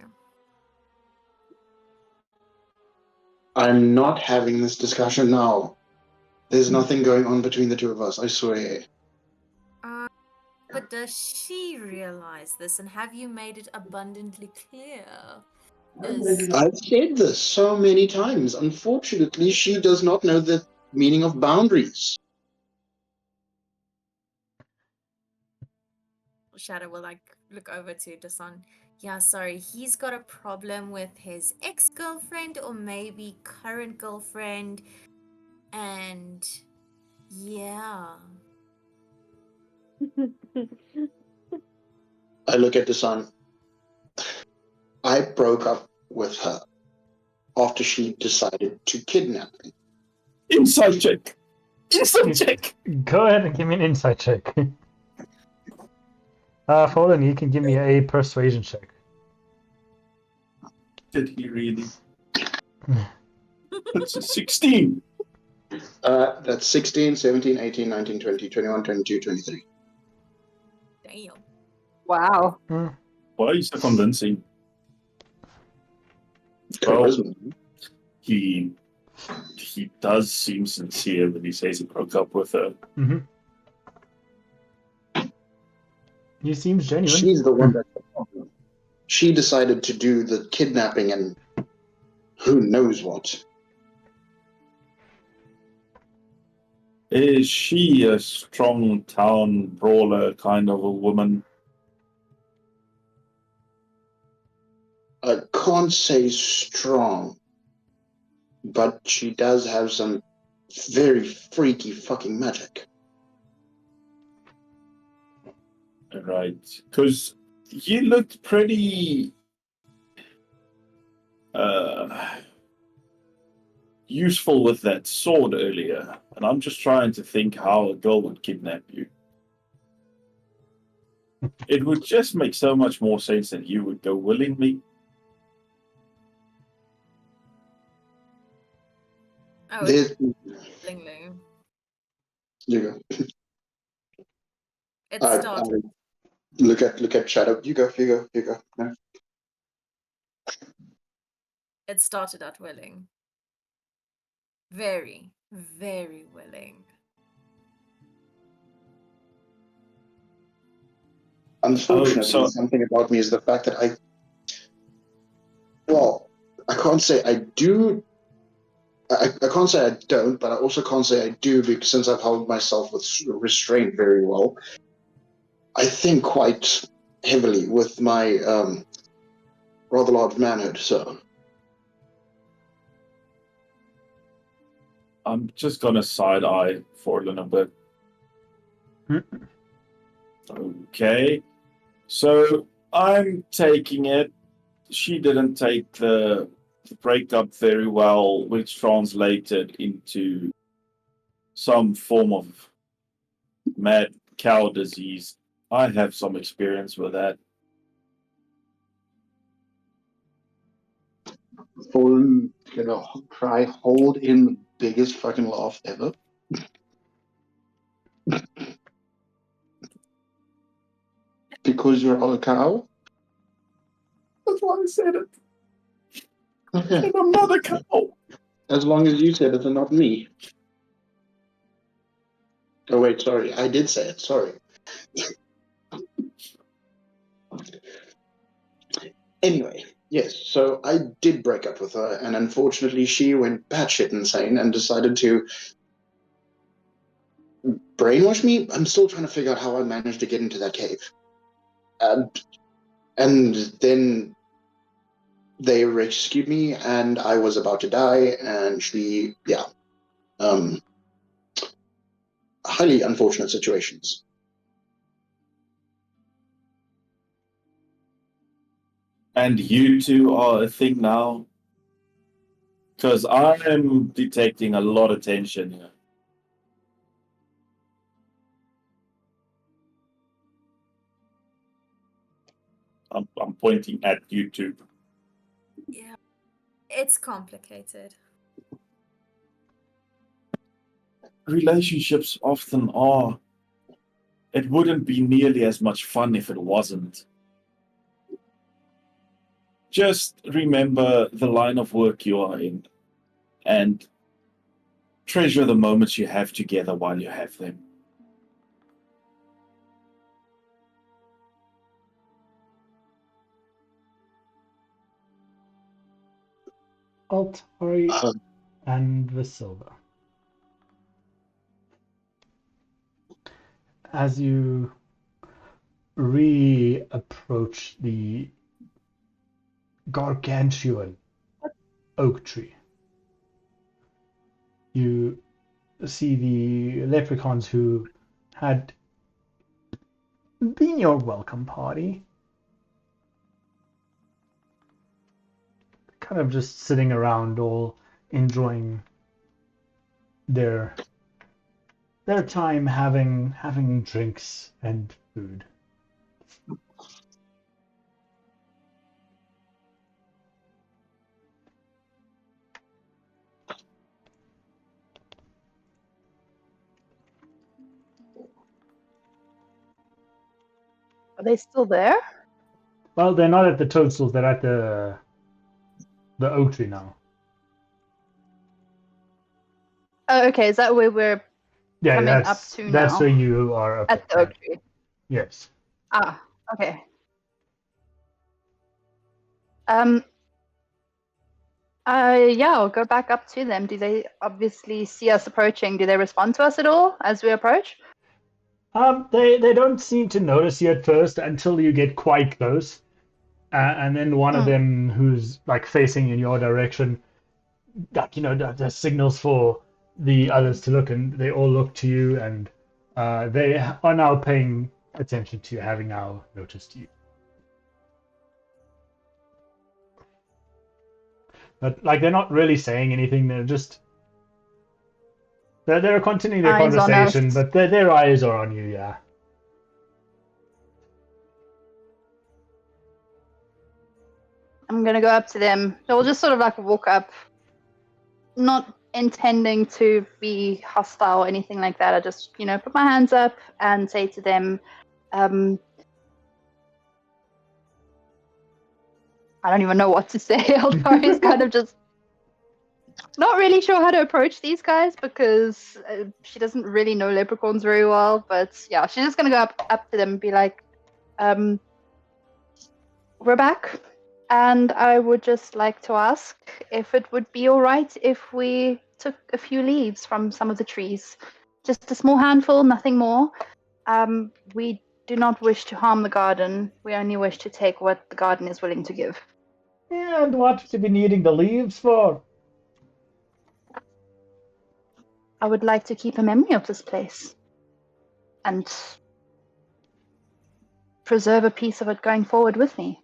I'm not having this discussion now. There's nothing going on between the two of us, I swear. But does she realize this, and have you made it abundantly clear? I've said this so many times. Unfortunately, she does not know the meaning of boundaries. Shadow will look over to Dasan. Yeah, sorry, he's got a problem with his ex-girlfriend or maybe current girlfriend, and yeah. I look at the sun. I broke up with her after she decided to kidnap me. Insight check. Insight check. Go ahead and give me an insight check. Forlan, you can give me a persuasion check. Did he really? That's a 16. That's 16, 17, 18, 19, 20, 21, 22, 23. Damn. Wow. Why are you so convincing? Charisma. Well, he does seem sincere when he says he broke up with her. Mm-hmm. He seems genuine. She's the one that's the problem. She decided to do the kidnapping and who knows what. Is she a strong town brawler kind of a woman? I can't say strong, but she does have some very freaky fucking magic. Right, because you looked pretty useful with that sword earlier, and I'm just trying to think how a girl would kidnap you. It would just make so much more sense that you would go willingly. Oh, There's, willingly. you go. It started. Look at Shadow. You go. No. It started out willing. Very, very willing. Unfortunately, something about me is the fact that I can't say I do. I can't say I don't, but I also can't say I do because since I've held myself with restraint very well, I think quite heavily with my rather large manhood. So I'm just gonna side eye Forlan a bit. Okay, so I'm taking it. She didn't take the breakup very well, which translated into some form of mad cow disease. I have some experience with that. Fallen gonna try hold in the biggest fucking laugh ever. Because you're a cow? That's why I said it. Okay. And I'm not a cow. As long as you said it and not me. Oh wait, sorry. I did say it. Sorry. Anyway, yes, so I did break up with her, and unfortunately she went batshit insane and decided to brainwash me. I'm still trying to figure out how I managed to get into that cave. And then they rescued me, and I was about to die, and she, highly unfortunate situations. And you two are a thing now? Because I am detecting a lot of tension here. I'm pointing at you two. Yeah, it's complicated. relationships often are. It wouldn't be nearly as much fun if it wasn't. Just remember the line of work you are in and treasure the moments you have together while you have them. Altari and Visilva. As you reapproach the gargantuan oak tree, you see the leprechauns who had been your welcome party kind of just sitting around, all enjoying their time having drinks and food. Are they still there? Well, they're not at the toadstools, they're at the oak tree now. Oh, okay. Is that where we're Yeah, coming up that's to that's now? where you are up At the oak tree. Yes. Ah, okay. Yeah, I'll go back up to them. Do they obviously see us approaching? Do they respond to us at all as we approach? They don't seem to notice you at first until you get quite close, and then one of them who's like facing in your direction, like the signals for the others to look, and they all look to you, and they are now paying attention to you, having now noticed you. But like they're not really saying anything. They're continuing their Eyes on conversation, us. but their eyes are on you. Yeah. I'm gonna go up to them. So we'll just sort of like walk up, not intending to be hostile or anything like that. I just, put my hands up and say to them, I don't even know what to say. Altari's kind of just not really sure how to approach these guys because she doesn't really know leprechauns very well. But yeah, she's just gonna go up to them and be like, we're back. And I would just like to ask if it would be all right if we took a few leaves from some of the trees. Just a small handful, nothing more. We do not wish to harm the garden. We only wish to take what the garden is willing to give. And what would you be needing the leaves for? I would like to keep a memory of this place and preserve a piece of it going forward with me.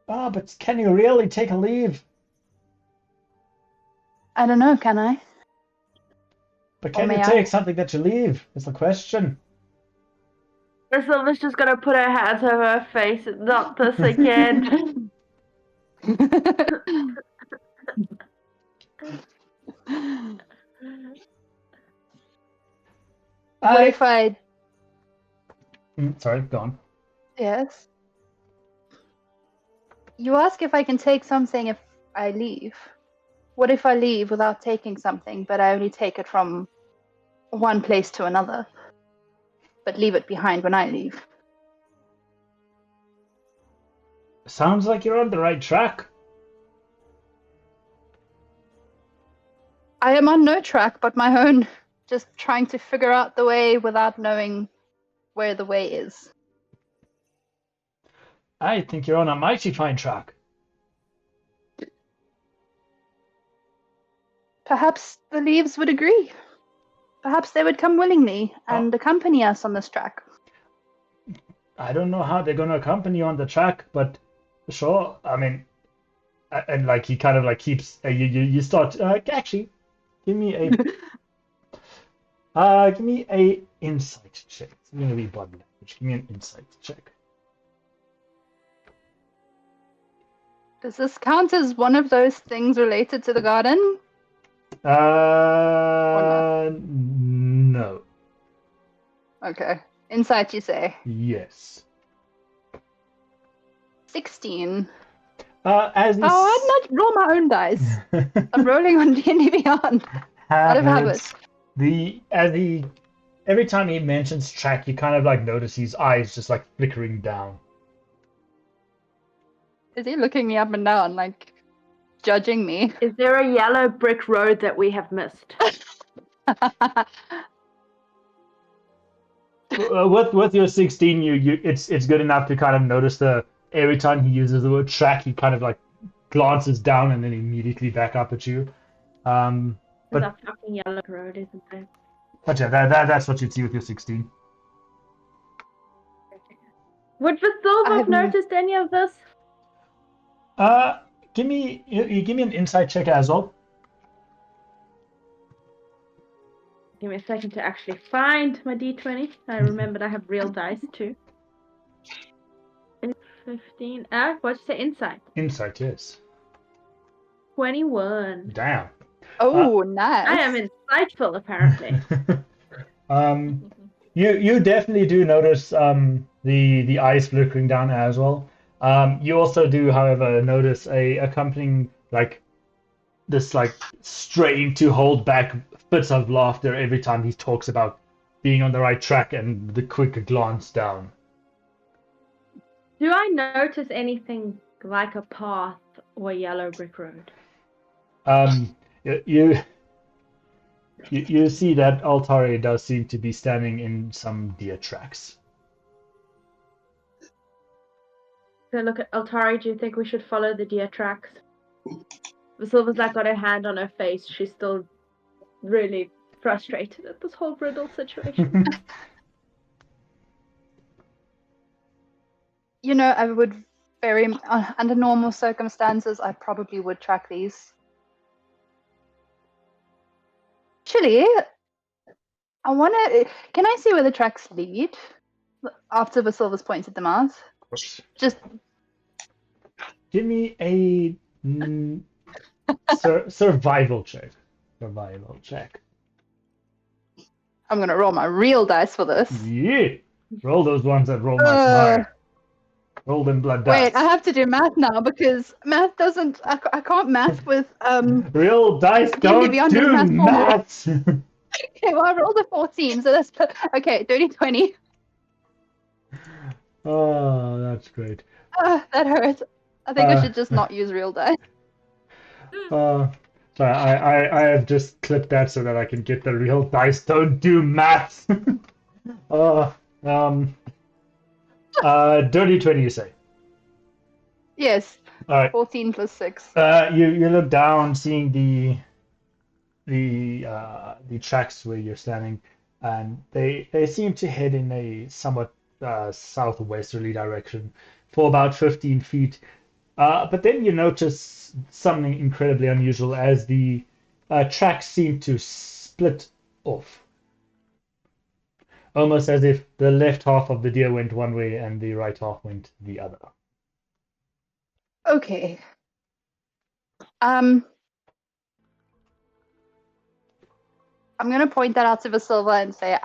Ah, but can you really take a leave? I don't know, can I? But can you take something that you leave? Is the question. Visilva's just gonna put her hands over her face and not this again. What if I... Sorry, go on. Yes? You ask if I can take something if I leave. What if I leave without taking something, but I only take it from one place to another, but leave it behind when I leave? Sounds like you're on the right track. I am on no track but my own, just trying to figure out the way without knowing where the way is. I think you're on a mighty fine track. Perhaps the leaves would agree. Perhaps they would come willingly and accompany us on this track. I don't know how they're going to accompany you on the track, but sure. I mean, and like he kind of like keeps you start actually give me a insight check. It's going to be body language. Give me an insight check. Does this count as one of those things related to the garden? No. Okay. Insight, you say? Yes. 16. As he Oh, I'd not roll my own dice. I'm rolling on D&D Beyond. Out of habit. Every time he mentions track, you kind of like notice his eyes just like flickering down. Is he looking me up and down, like judging me? Is there a yellow brick road that we have missed? With your 16, it's good enough to kind of notice every time he uses the word track, he kind of like glances down and then immediately back up at you. But a fucking yellow road, isn't it? But yeah, that's what you'd see with your 16. Would Visilva have noticed any of this? Give me an insight check as well. Give me a second to actually find my d20. I remembered I have real dice too. 15. What'd you say? Insight. Insight, yes. 21. Damn. Oh, nice. I am insightful, apparently. You definitely do notice the eyes flickering down as well. You also do, however, notice a accompanying like this like strain to hold back fits of laughter every time he talks about being on the right track and the quick glance down. Do I notice anything like a path or a yellow brick road? You see that Altari does seem to be standing in some deer tracks. So look at Altari, do you think we should follow the deer tracks? Visilva's like got her hand on her face. She's still really frustrated at this whole riddle situation. You know, I would under normal circumstances, I probably would track these. Actually, can I see where the tracks lead? After Visilva's pointed them out? Just give me a survival check. Survival check. I'm gonna roll my real dice for this. Yeah. Roll those ones that roll much higher. Roll them blood dice. Wait, I have to do math now because math doesn't. I can't math with real dice don't do math. Okay, well I rolled a 14, so that's okay. 30-20. Oh, that's great. That hurts. I think I should just not use real dice. Sorry, I have just clipped that so that I can get the real dice don't do math. Dirty 20, you say? Yes. All right. 14 plus 6. You look down, seeing the tracks where you're standing, and they seem to head in a somewhat southwesterly direction for about 15 feet. But then you notice something incredibly unusual as the tracks seem to split off. Almost as if the left half of the deer went one way and the right half went the other. Okay. I'm going to point that out to Visilva and say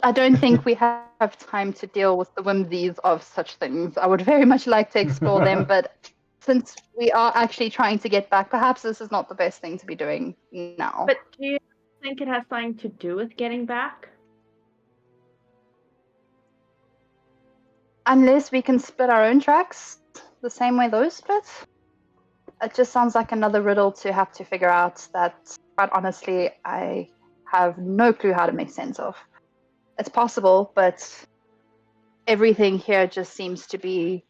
I don't think we have time to deal with the whimsies of such things. I would very much like to explore them, but since we are actually trying to get back, perhaps this is not the best thing to be doing now. But do you think it has something to do with getting back? Unless we can split our own tracks the same way those split. It just sounds like another riddle to have to figure out that, quite honestly, I have no clue how to make sense of. It's possible, but everything here just seems to be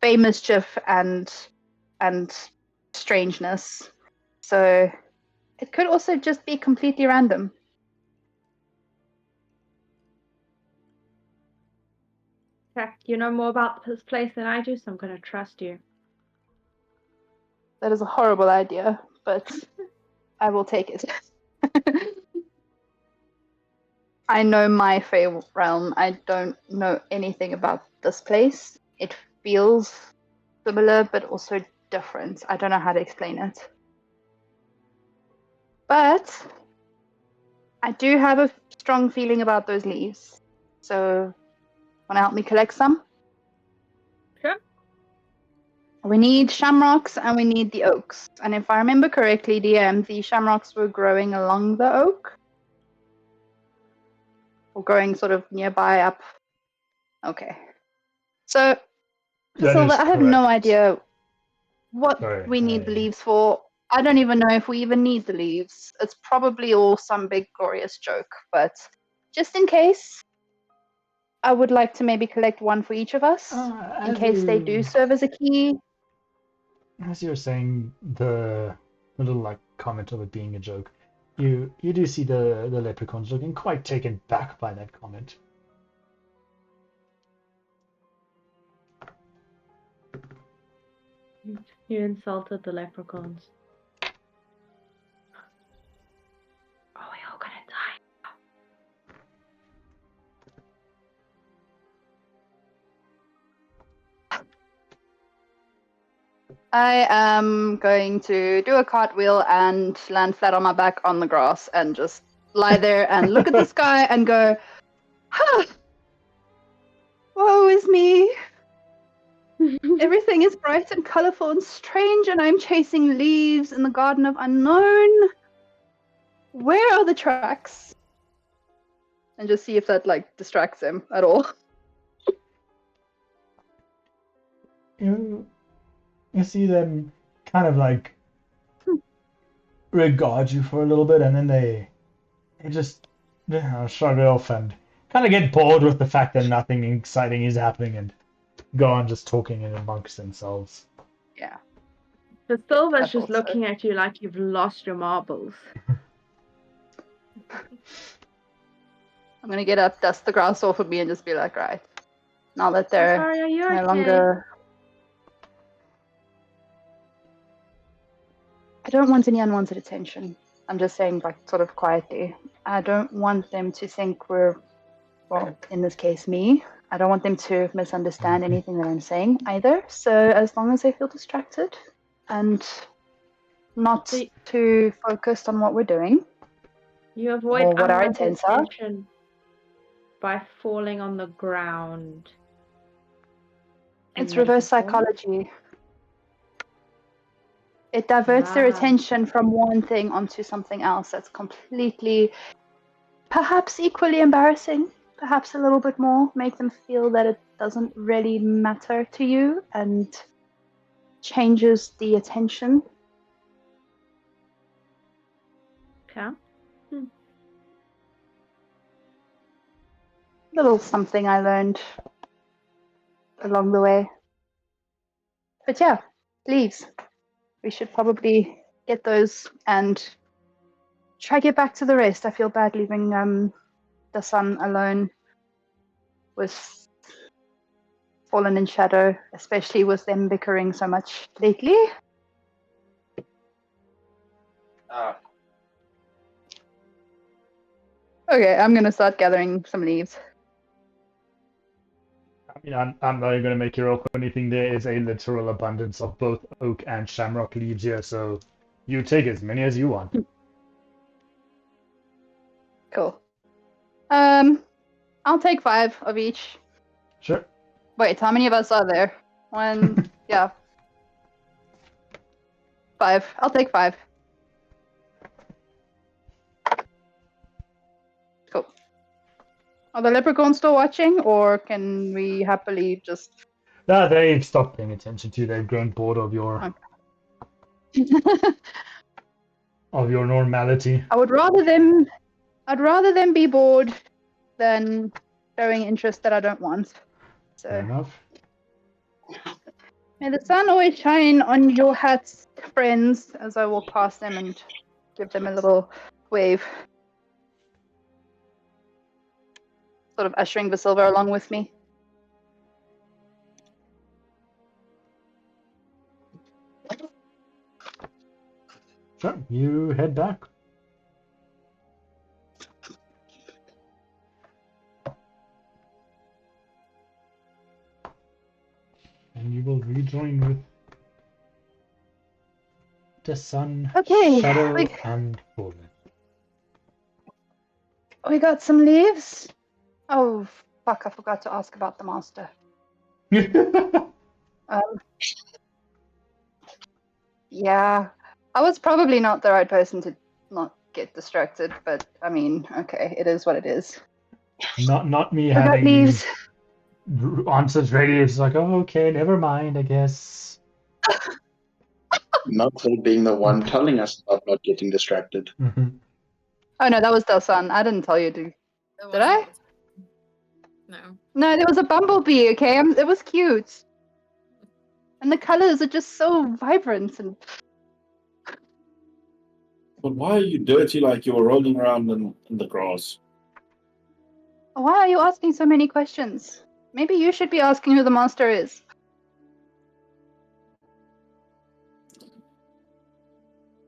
mischief and strangeness. So it could also just be completely random. You know more about this place than I do, so I'm going to trust you. That is a horrible idea, but I will take it. I know my Fae realm. I don't know anything about this place. It feels similar, but also different. I don't know how to explain it. But I do have a strong feeling about those leaves. So, want to help me collect some? Sure. We need shamrocks and we need the oaks. And if I remember correctly, DM, the shamrocks were growing along the oak? Or growing sort of nearby up? Okay. So, Visilva, I have no idea what we need the leaves for. I don't even know if we even need the leaves. It's probably all some big glorious joke, but just in case, I would like to maybe collect one for each of us, in case they do serve as a key. As you're saying the little like comment of it being a joke, you do see the leprechauns looking quite taken back by that comment. You insulted the leprechauns. Are we all gonna die? I am going to do a cartwheel and land flat on my back on the grass and just lie there and look at the sky and go, huh, woe is me. Everything is bright and colorful and strange, and I'm chasing leaves in the garden of unknown. Where are the tracks? And just see if that like distracts him at all. You see them kind of like regard you for a little bit, and then they just shrug it off and kind of get bored with the fact that nothing exciting is happening and go on just talking amongst themselves. Yeah. The Silver's just looking at you like you've lost your marbles. I'm gonna get up, dust the grass off of me, and just be like, right, now that they're Sorry, are you no okay? longer. I don't want any unwanted attention. I'm just saying, like, sort of quietly. I don't want them to think we're, well, in this case, me. I don't want them to misunderstand anything that I'm saying either. So as long as they feel distracted and not too focused on what we're doing, You avoid or what our unwanted intents are. attention by falling on the ground. It's reverse psychology. It diverts their attention from one thing onto something else that's completely, perhaps equally embarrassing, perhaps a little bit more, make them feel that it doesn't really matter to you and changes the attention. Okay. Little something I learned along the way. But yeah, leaves. We should probably get those and try get back to the rest. I feel bad leaving Dasan alone with Fallen in Shadow, especially with them bickering so much lately. Okay, I'm gonna start gathering some leaves. I mean, I'm not even going to make you roll for anything. There is a literal abundance of both oak and shamrock leaves here, so you take as many as you want. Cool. I'll take 5 of each. Sure. Wait, how many of us are there? 1, yeah. 5. I'll take 5. Cool. Are the leprechauns still watching, or can we happily just... No, they've stopped paying attention to you. They've grown bored of your of your normality. I'd rather them be bored than showing interest that I don't want. So Fair enough. May the sun always shine on your hats, friends, as I walk past them and give them a little wave. Sort of ushering Visilva along with me. Sure, you head back. And you will rejoin with Dasan, Okay, Shadow, we- and Forlan. We got some leaves. Oh, fuck, I forgot to ask about the master. Yeah, I was probably not the right person to not get distracted, but I mean, okay, it is what it is. Not me We got having leaves. answers ready. It's like, oh, okay, never mind, I guess. Not for being the one telling us about not getting distracted. Mhm. Oh no, that was Dasan. I didn't tell you to. That Did I? wasn't- No. No, there was a bumblebee. Okay, it was cute, and the colors are just so vibrant and. But why are you dirty like you were rolling around in the grass? Why are you asking so many questions? Maybe you should be asking who the master is.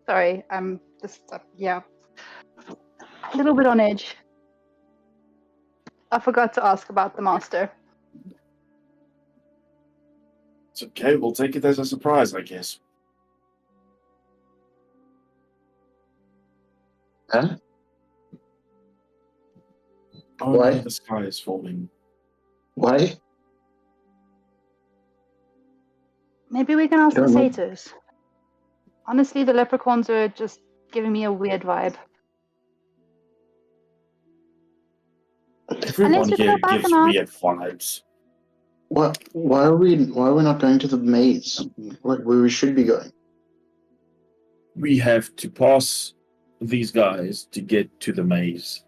Sorry, I'm just yeah, a little bit on edge. I forgot to ask about the master. It's okay, we'll take it as a surprise, I guess. Huh? Oh, Why? no, the sky is falling. Why? Maybe we can ask the Don't know. satyrs. Honestly, the leprechauns are just giving me a weird vibe. Everyone you here go back gives and weird vibes. Why are we not going to the maze? Like where we should be going? We have to pass these guys to get to the maze.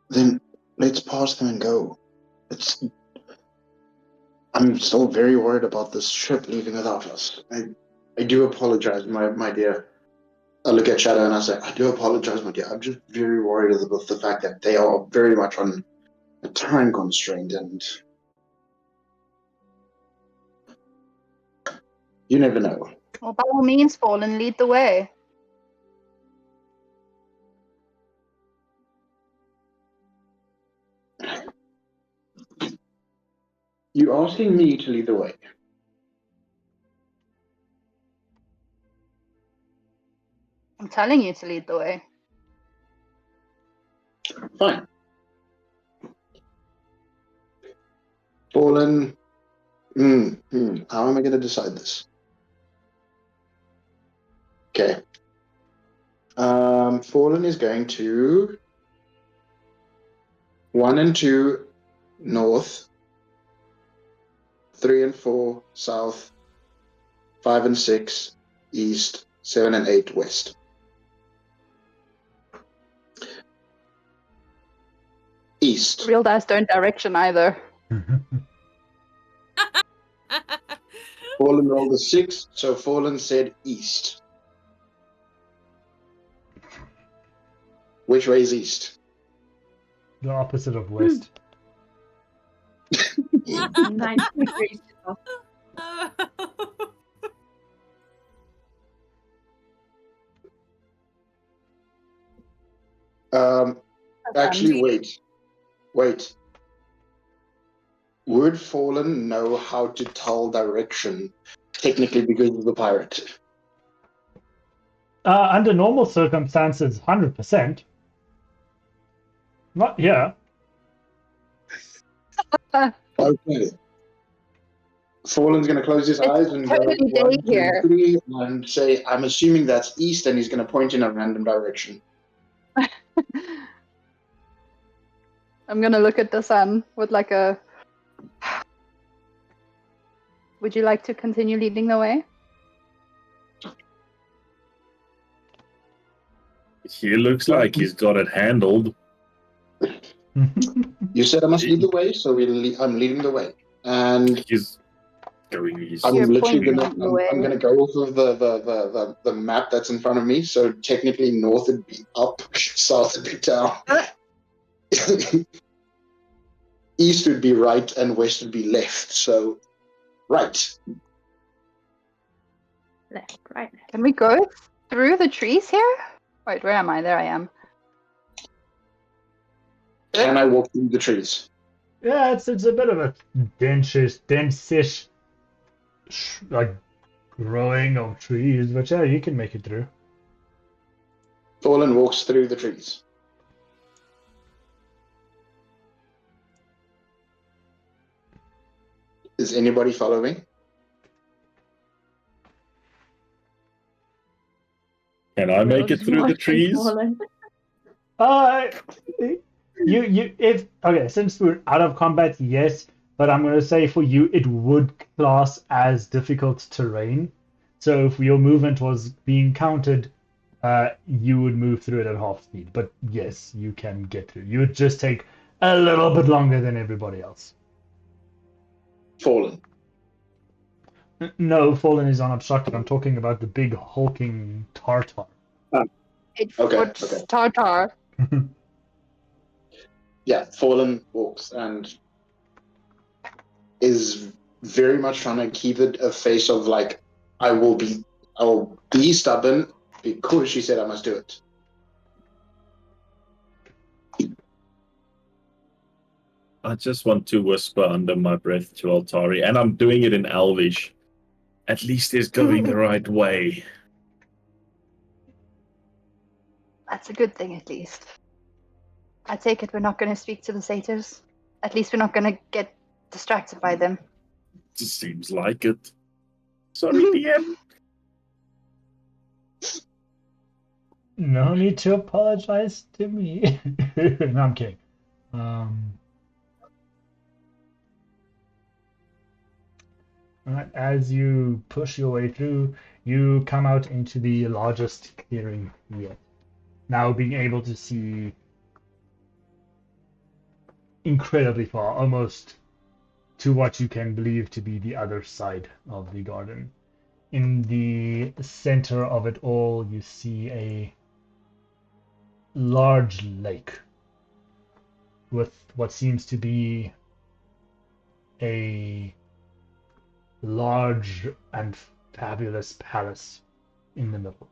Then let's pass them and go. I'm still very worried about this ship leaving without us. I do apologize, my dear. I look at Shadow and I say, I do apologize, my dear. I'm just very worried about the fact that they are very much on a time constraint, and you never know. Well, by all means, Fallen, lead the way. You're asking me to lead the way. I'm telling you to lead the way. Fine. Fallen. How am I going to decide this? Okay. Fallen is going to 1 and 2 north, 3 and 4 south, 5 and 6 east, 7 and 8 west. East. Real dice don't direction either. Fallen rolled a 6, so Fallen said east. Which way is east? The opposite of west. 90 degrees off. Actually, wait. Would Fallen know how to tell direction, technically because of the pirate? Under normal circumstances, 100%. Not here. Okay. Fallen's going to close his eyes and go totally 1, day 2, here. 3, and say, I'm assuming that's east, and he's going to point in a random direction. I'm gonna look at the sun with like a. Would you like to continue leading the way? He looks like he's got it handled. You said I must lead the way, so I'm leading the way. And He's going east. I'm You're literally pointing gonna the way. I'm gonna go off of the map that's in front of me. So technically north would be up, south would be down. East would be right and west would be left. So right. Left, right. Can we go through the trees here? Wait, where am I? There I am. Can I walk through the trees? Yeah, it's a bit of a dense-ish, like growing of trees, but yeah, you can make it through. Forlan walks through the trees. Is anybody following? Can I make it through the trees? Since we're out of combat, yes, but I'm gonna say for you it would class as difficult terrain. So if your movement was being counted, you would move through it at half speed. But yes, you can get through. You would just take a little bit longer than everybody else. Forlan. No, Fallen is unobstructed. I'm talking about the big hulking Tartar. 8-foot Tartar. Yeah, Forlan walks and is very much trying to keep it a face of like, I'll be stubborn because she said I must do it. I just want to whisper under my breath to Altari, and I'm doing it in Elvish. At least he's going the right way. That's a good thing, at least. I take it we're not going to speak to the satyrs. At least we're not going to get distracted by them. Just seems like it. Sorry, DM. No need to apologize to me. No, I'm kidding. Right, as you push your way through, you come out into the largest clearing yet. Now being able to see incredibly far, almost to what you can believe to be the other side of the garden. In the center of it all, you see a large lake with what seems to be a large and fabulous palace in the middle.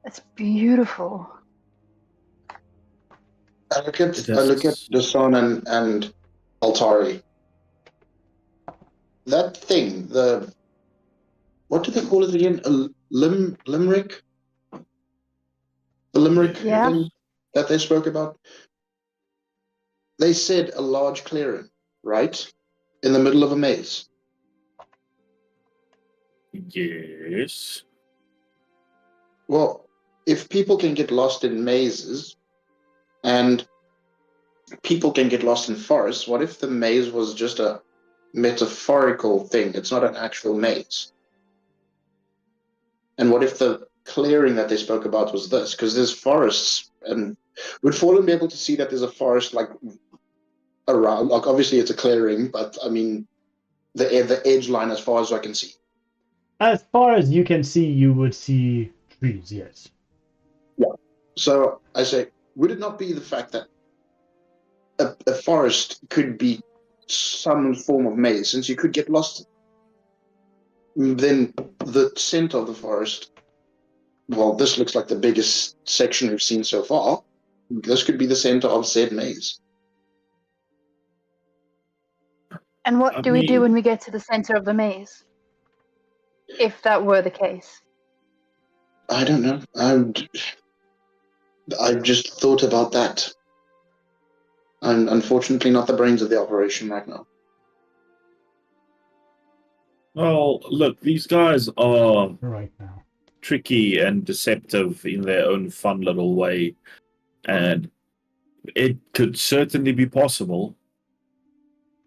It's beautiful. I look at Dasan and Altari. That thing, what do they call it again? A limerick? The limerick thing that they spoke about? They said a large clearing, right? In the middle of a maze. Yes. Well, if people can get lost in mazes and people can get lost in forests, what if the maze was just a metaphorical thing? It's not an actual maze. And what if the clearing that they spoke about was this? Because there's forests, and would Fallen be able to see that there's a forest like around? Like obviously it's a clearing, but I mean the edge line as far as I can see. As far as you can see, you would see trees, yes. Yeah. So I say, would it not be the fact that a forest could be some form of maze, since you could get lost? Then the center of the forest, well, this looks like the biggest section we've seen so far. This could be the center of said maze. And what do we do when we get to the center of the maze? If that were the case. I don't know. I've just thought about that. I'm unfortunately not the brains of the operation right now. Well, look, these guys are right now tricky and deceptive in their own fun little way, and it could certainly be possible.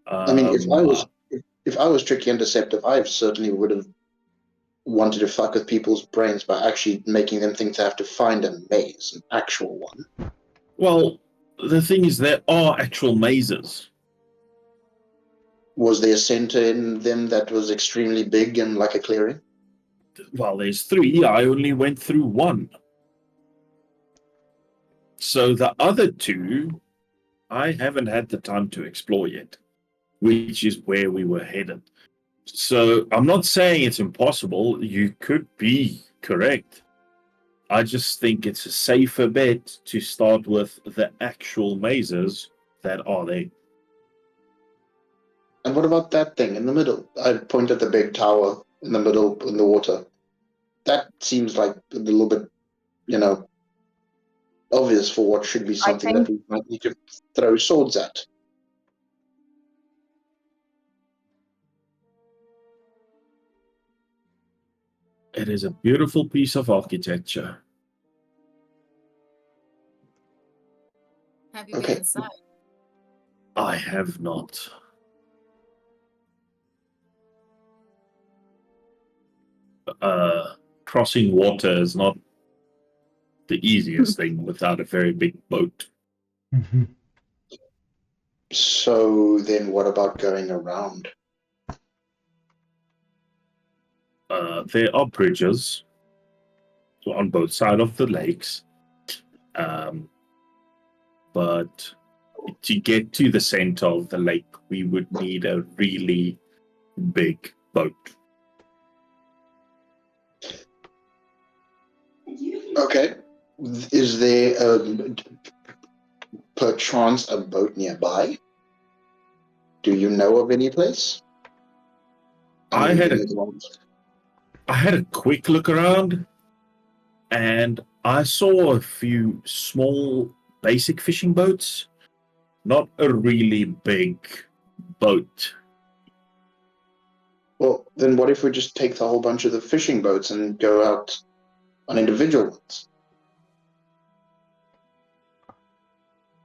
I mean, if I was tricky and deceptive, I certainly would have wanted to fuck with people's brains by actually making them think they have to find a maze, an actual one. Well, the thing is, there are actual mazes. Was there a center in them that was extremely big and like a clearing? Well, there's 3. I only went through 1. So the other 2, I haven't had the time to explore yet, which is where we were headed. So I'm not saying it's impossible. You could be correct. I just think it's a safer bet to start with the actual mazes that are there. And what about that thing in the middle? I point at the big tower in the middle in the water. That seems like a little bit, obvious for what should be something that we might need to throw swords at. It is a beautiful piece of architecture. Have you Okay. been inside? I have not. Crossing water is not the easiest thing without a very big boat. Mhm. So then what about going around? There are bridges on both sides of the lakes. But to get to the center of the lake, we would need a really big boat. Okay. Is there perchance a boat nearby? Do you know of any place? I had a quick look around, and I saw a few small basic fishing boats, not a really big boat. Well, then what if we just take the whole bunch of the fishing boats and go out on individual ones?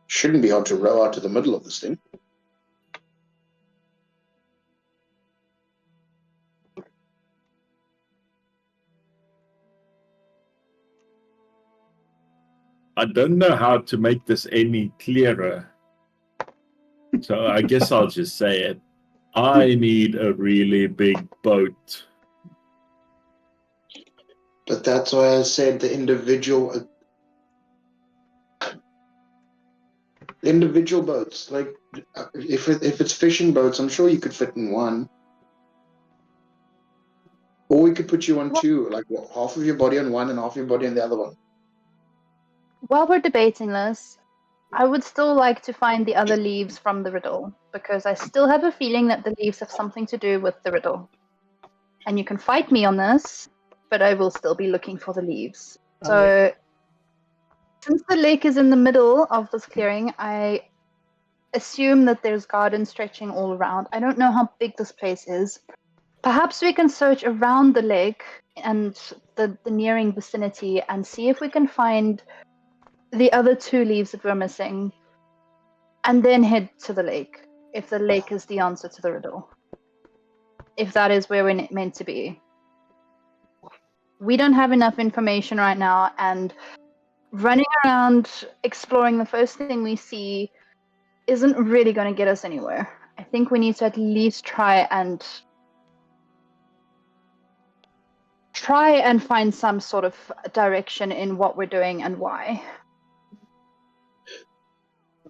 Shouldn't be hard to row out to the middle of this thing. I don't know how to make this any clearer, so I guess I'll just say it. I need a really big boat. But that's why I said the individual boats. Like, if it's fishing boats, I'm sure you could fit in one. Or we could put you on two, like half of your body on one and half your body on the other one. While we're debating this, I would still like to find the other leaves from the riddle, because I still have a feeling that the leaves have something to do with the riddle. And you can fight me on this, but I will still be looking for the leaves. So, since the lake is in the middle of this clearing, I assume that there's gardens stretching all around. I don't know how big this place is. Perhaps we can search around the lake and the nearing vicinity and see if we can find the other two leaves that we're missing, and then head to the lake, if the lake is the answer to the riddle. If that is where we're meant to be. We don't have enough information right now, and running around exploring the first thing we see isn't really going to get us anywhere. I think we need to at least try and find some sort of direction in what we're doing and why.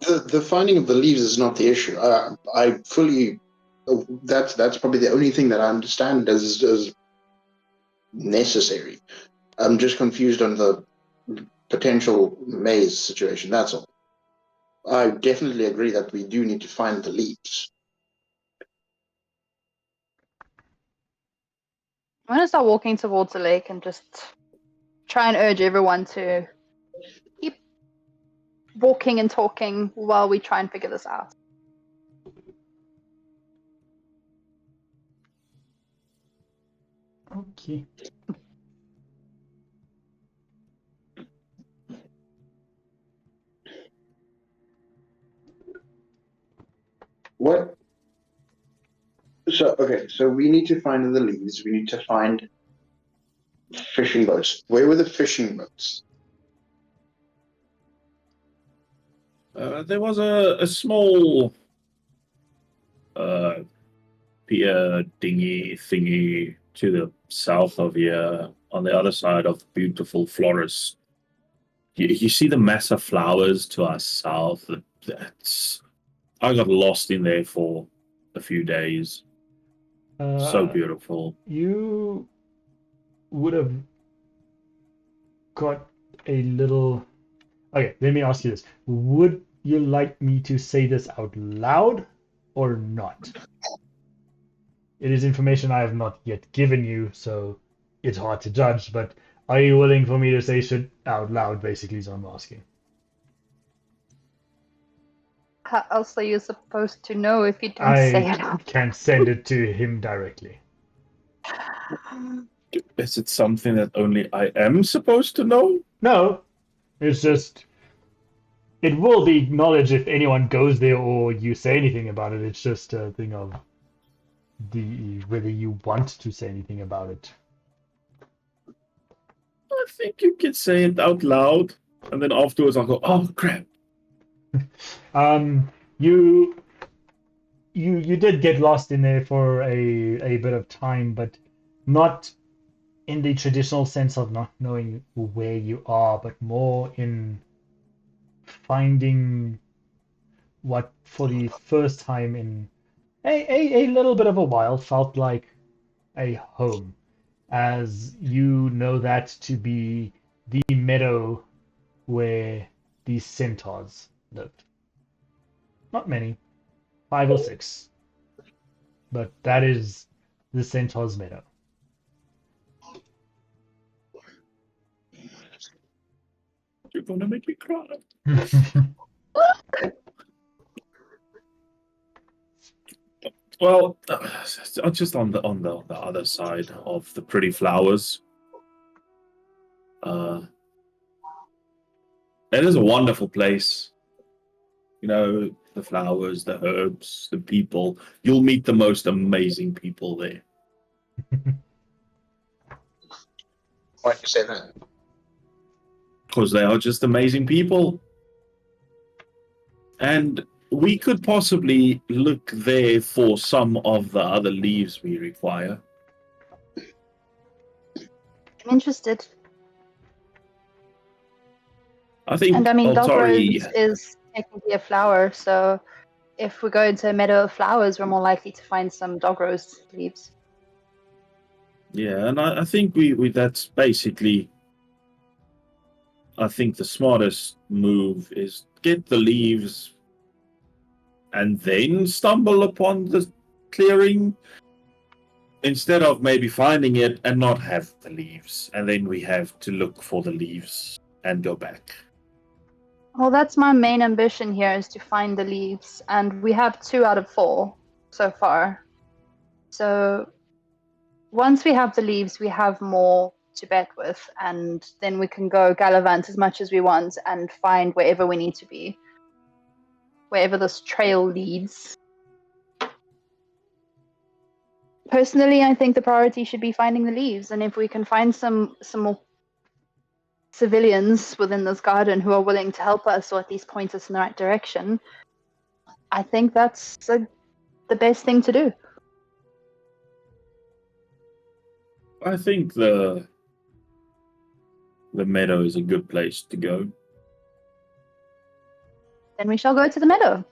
The finding of the leaves is not the issue. I fully. That's probably the only thing that I understand as necessary. I'm just confused on the potential maze situation. That's all. I definitely agree that we do need to find the leaves. I'm going to start walking towards the lake and just try and urge everyone to keep walking and talking while we try and figure this out. Okay. What? So we need to find the leaves. We need to find fishing boats. Where were the fishing boats? There was a small pier dinghy thingy to the south of here, on the other side of beautiful forest. You see the massive flowers to our south. I got lost in there for a few days. So beautiful. You would have got a little. Okay, let me ask you this. Would you like me to say this out loud or not? it is information I have not yet given you, so it's hard to judge, but are you willing for me to say shit out loud, basically, is what I'm asking. How else are you supposed to know if you don't say it I out? can send it to him directly. Is it something that only I am supposed to know? No, it's just it will be acknowledged if anyone goes there or you say anything about it. It's just a thing of whether you want to say anything about it. I think you could say it out loud, and then afterwards I'll go, oh crap. You did get lost in there for a bit of time, but not in the traditional sense of not knowing where you are, but more in finding what for the first time in a little bit of a while felt like a home, as you know that to be the meadow where these centaurs lived. Not many, 5 or 6, but that is the centaur's meadow. You're gonna make me cry. Well, just on the other side of the pretty flowers, it is a wonderful place. You know, the flowers, the herbs, the people. You'll meet the most amazing people there. Why do you say that? Because they are just amazing people. And we could possibly look there for some of the other leaves we require. I'm interested. I think And I mean, Altari... dogrose is technically a flower, so if we go into a meadow of flowers, we're more likely to find some dogrose leaves. Yeah, and I think we that's basically... I think the smartest move is get the leaves and then stumble upon the clearing, instead of maybe finding it and not have the leaves, and then we have to look for the leaves and go back. Well, that's my main ambition here, is to find the leaves, and we have 2 out of 4 so far. So once we have the leaves, we have more to bet with, and then we can go gallivant as much as we want and find wherever we need to be, wherever this trail leads. Personally, I think the priority should be finding the leaves, and if we can find some more civilians within this garden who are willing to help us, or at least point us in the right direction, I think that's the best thing to do. I think the meadow is a good place to go. Then we shall go to the meadow.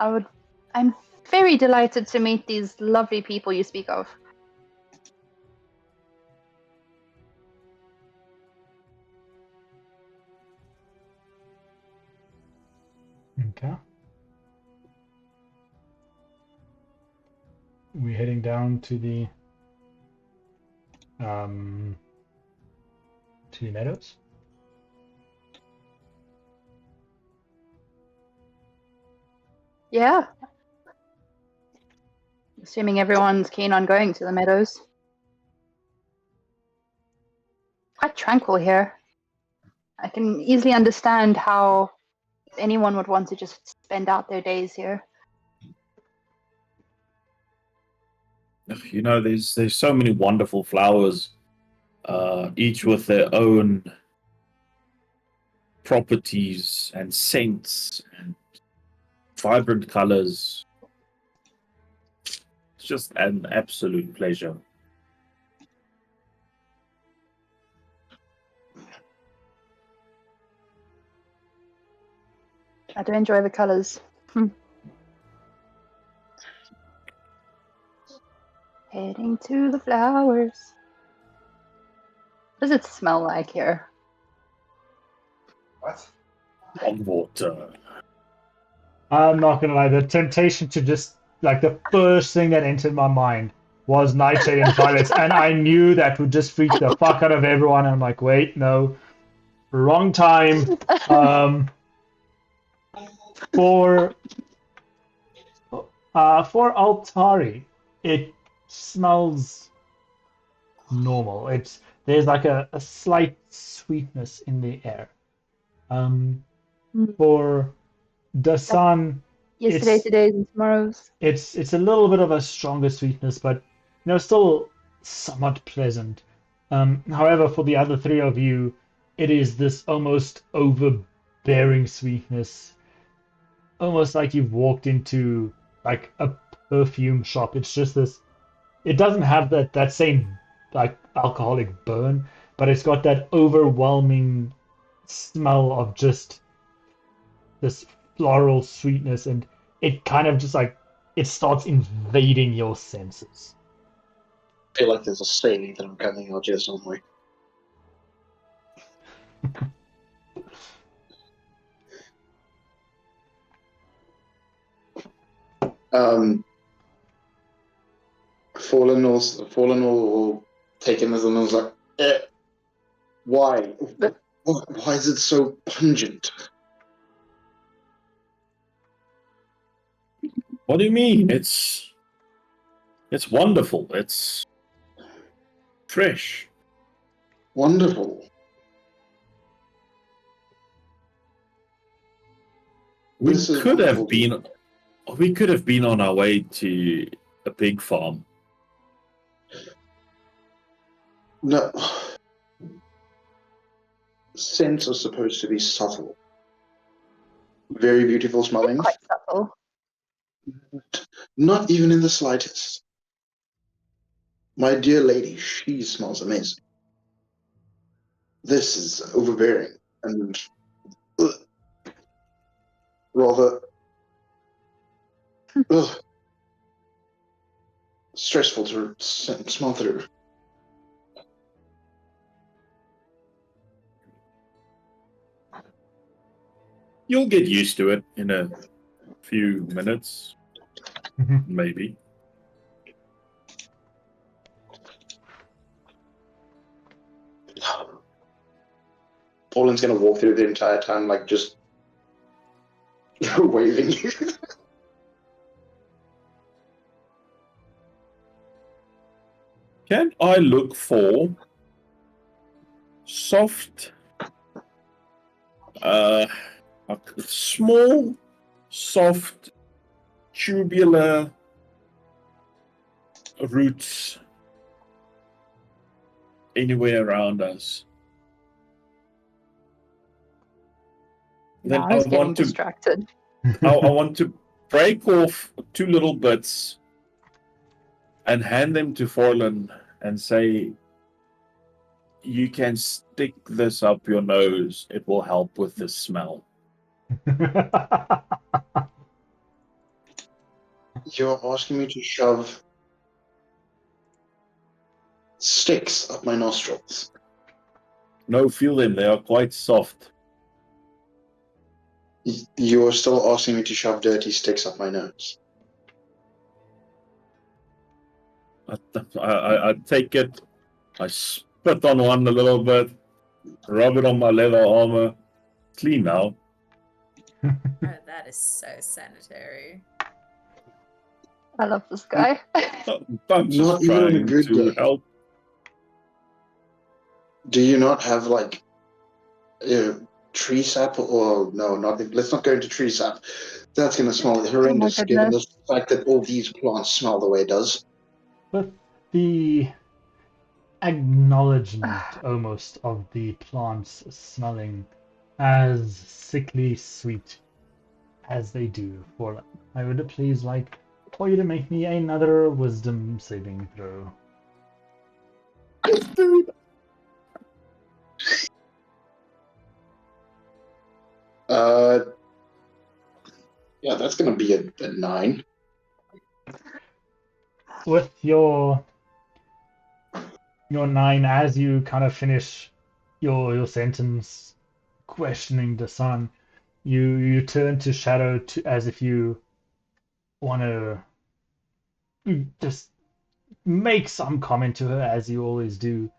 I'm very delighted to meet these lovely people you speak of. Okay. We're heading down to the meadows. Yeah. Assuming everyone's keen on going to the meadows. Quite tranquil here. I can easily understand how anyone would want to just spend out their days here. You know, there's so many wonderful flowers, each with their own properties and scents and vibrant colors. It's just an absolute pleasure. I do enjoy the colors. Heading to the flowers. What does it smell like here? What? On water. I'm not gonna lie, the temptation to just like the first thing that entered my mind was Nightshade and Toilets, and I knew that would just freak the fuck out of everyone. I'm like, wait, no, wrong time. For Altari, it smells normal. There's like a slight sweetness in the air. For Dasan, Yesterday, today's, and tomorrow's. it's a little bit of a stronger sweetness, but still somewhat pleasant. However, for the other three of you, it is this almost overbearing sweetness, almost like you've walked into like a perfume shop. It's just this. It doesn't have that same like alcoholic burn, but it's got that overwhelming smell of just this floral sweetness, and it kind of just like it starts invading your senses. I feel like there's a saying that I'm coming out here somewhere. Fallen will take him as and was like, why? Why is it so pungent? What do you mean? It's wonderful. It's fresh. Wonderful. We could have been on our way to a pig farm. No. Scents are supposed to be subtle. Very beautiful smelling. Quite subtle. Not even in the slightest. My dear lady, she smells amazing. This is overbearing and rather stressful to smell through. You'll get used to it in a few minutes, maybe. Poland's gonna walk through the entire time like just waving. Can I look for soft, small, soft, tubular roots anywhere around us? Then I was getting distracted. I want to break off 2 little bits and hand them to Forlan and say, you can stick this up your nose. It will help with the smell. You're asking me to shove sticks up my nostrils. No, feel them. They are quite soft. You're still asking me to shove dirty sticks up my nose. I take it, I spit on one a little bit, rub it on my leather armor. Clean now. Oh, that is so sanitary. I love this guy. I'm just trying to help. Do you not have like tree sap or no? Let's not go into tree sap. That's going to smell horrendous given the fact that all these plants smell the way it does. But the acknowledgement almost of the plants smelling as sickly sweet as they do, for I would please like for you to make me another wisdom saving throw. Yeah, that's going to be a 9. With your 9, as you kind of finish your sentence, questioning Dasan, you turn to Shadow as if you want to You just make some comment to her as you always do,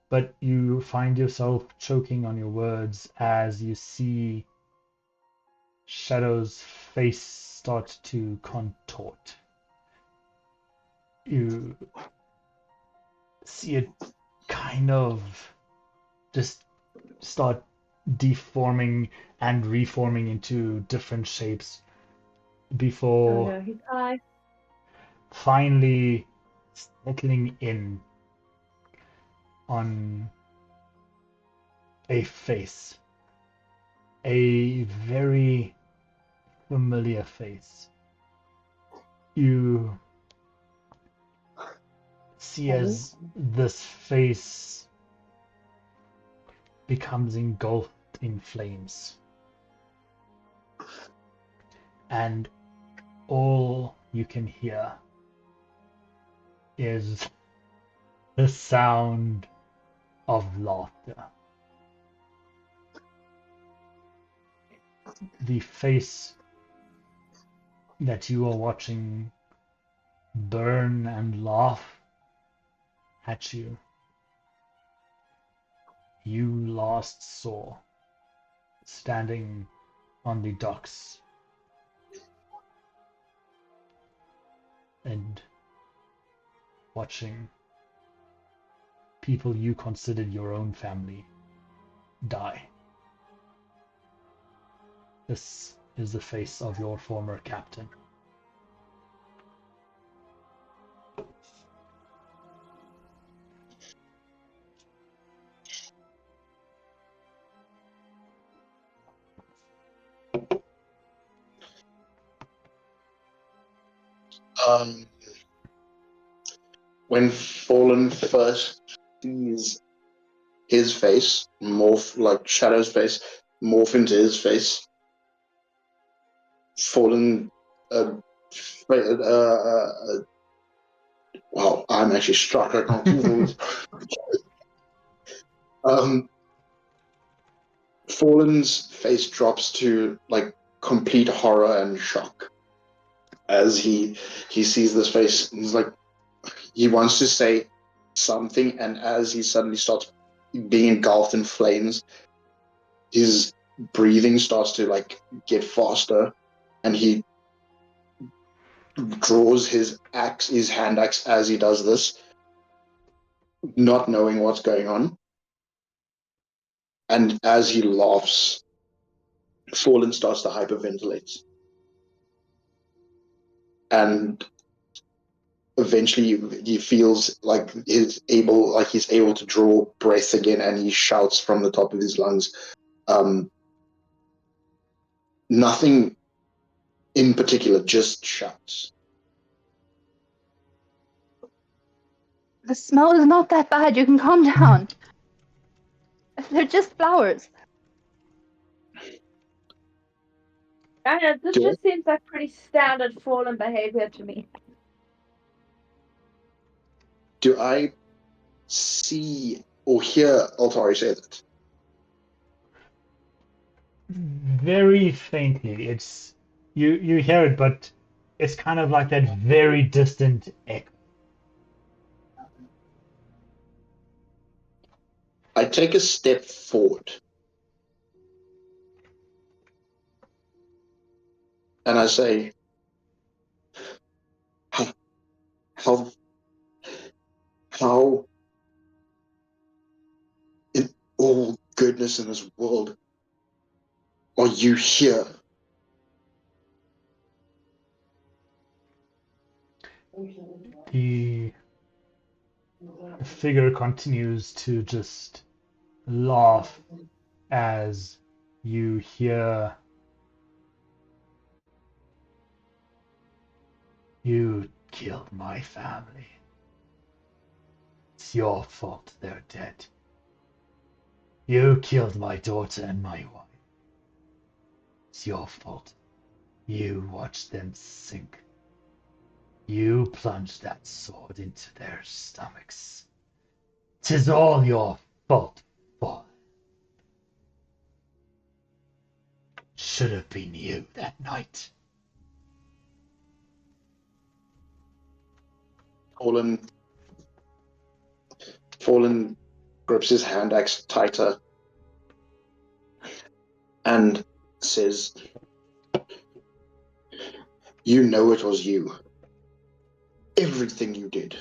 but you find yourself choking on your words as you see Shadow's face start to contort. You see it kind of just start deforming and reforming into different shapes Oh before no, he's high. finally settling in on a face, a very familiar face. You see as this face becomes engulfed in flames, and all you can hear is the sound of laughter. The face that you are watching burn and laugh at you, you last saw standing on the docks and watching people you considered your own family die. This is the face of your former captain. When Fallen first sees his face morph, like Shadow's face, morph into his face, Fallen. Wow, I'm actually struck. I can't keep things. Fallen's face drops to like complete horror and shock as he sees this face. He's like, he wants to say something, and as he suddenly starts being engulfed in flames, his breathing starts to like get faster, and he draws his hand axe as he does this, not knowing what's going on. And as he laughs, Fallen starts to hyperventilate, and eventually he feels like he's able to draw breath again, and he shouts from the top of his lungs. Nothing in particular, just shouts. The smell is not that bad. You can calm down. They're just flowers. I know, this just seems like pretty standard Fallen behavior to me. Do I see or hear Altari say that? Very faintly. It's you hear it, but it's kind of like that very distant echo. I take a step forward and I say, how in all goodness in this world are you here? The figure continues to just laugh as you hear, "You killed my family. It's your fault they're dead. You killed my daughter and my wife. It's your fault. You watched them sink. You plunged that sword into their stomachs. 'Tis all your fault, Fallen. Should have been you that night." Forlan grips his hand axe tighter and says, "You know it was you. Everything you did.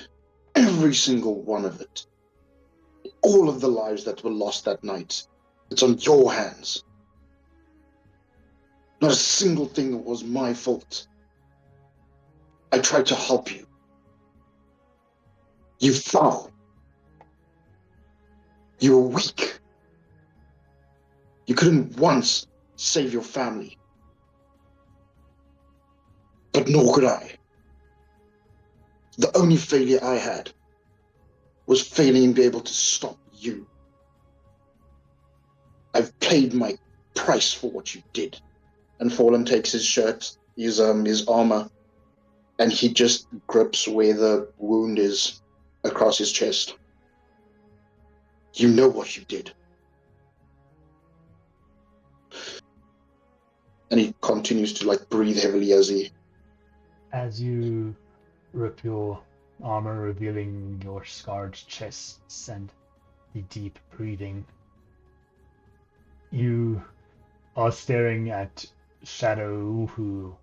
Every single one of it. All of the lives that were lost that night. It's on your hands. Not a single thing was my fault. I tried to help you. You fell. You were weak. You couldn't once save your family. But nor could I. The only failure I had was failing to be able to stop you. I've paid my price for what you did." And Forlan takes his shirt, his armor, and he just grips where the wound is across his chest. "You know what you did." And he continues to breathe heavily as you rip your armor, revealing your scarred chests and the deep breathing. You are staring at Shadow, who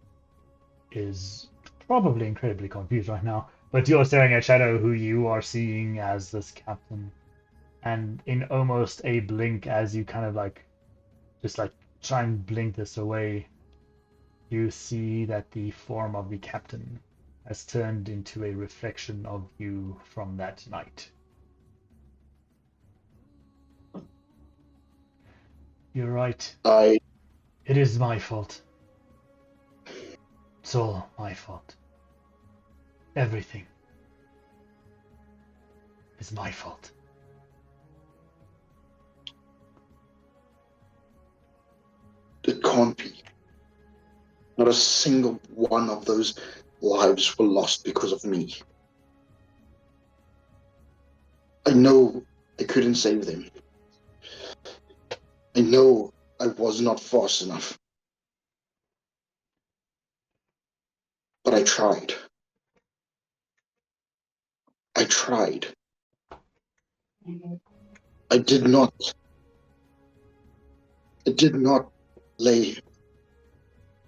is probably incredibly confused right now, but you're staring at Shadow, who you are seeing as this captain. And in almost a blink, as you kind of just try and blink this away, you see that the form of the captain has turned into a reflection of you from that night. You're right. It is my fault. It's all my fault. Everything is my fault. It can't be. Not a single one of those lives were lost because of me. I know I couldn't save them. I know I was not fast enough. But I tried. I tried. I did not lay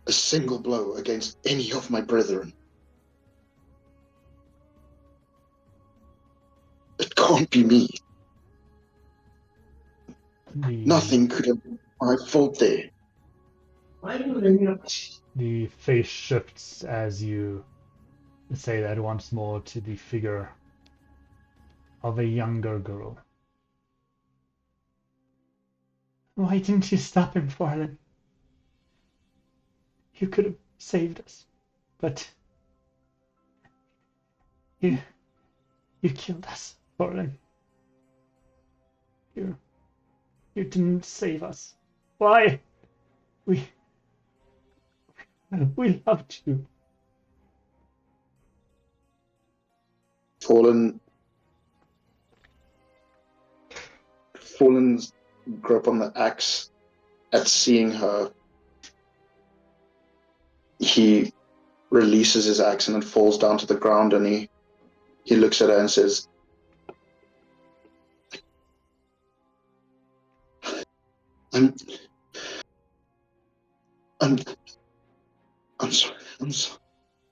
a single blow against any of my brethren. It can't be me. Nothing could have been my fault there. The face shifts as you say that once more to the figure of a younger girl. Why didn't you stop him, Farlan? You could have saved us, but you killed us, Farlan. You didn't save us. Why? We loved you. Forlan's grip on the axe at seeing her. He releases his axe and it falls down to the ground, and he looks at her and says, I'm sorry.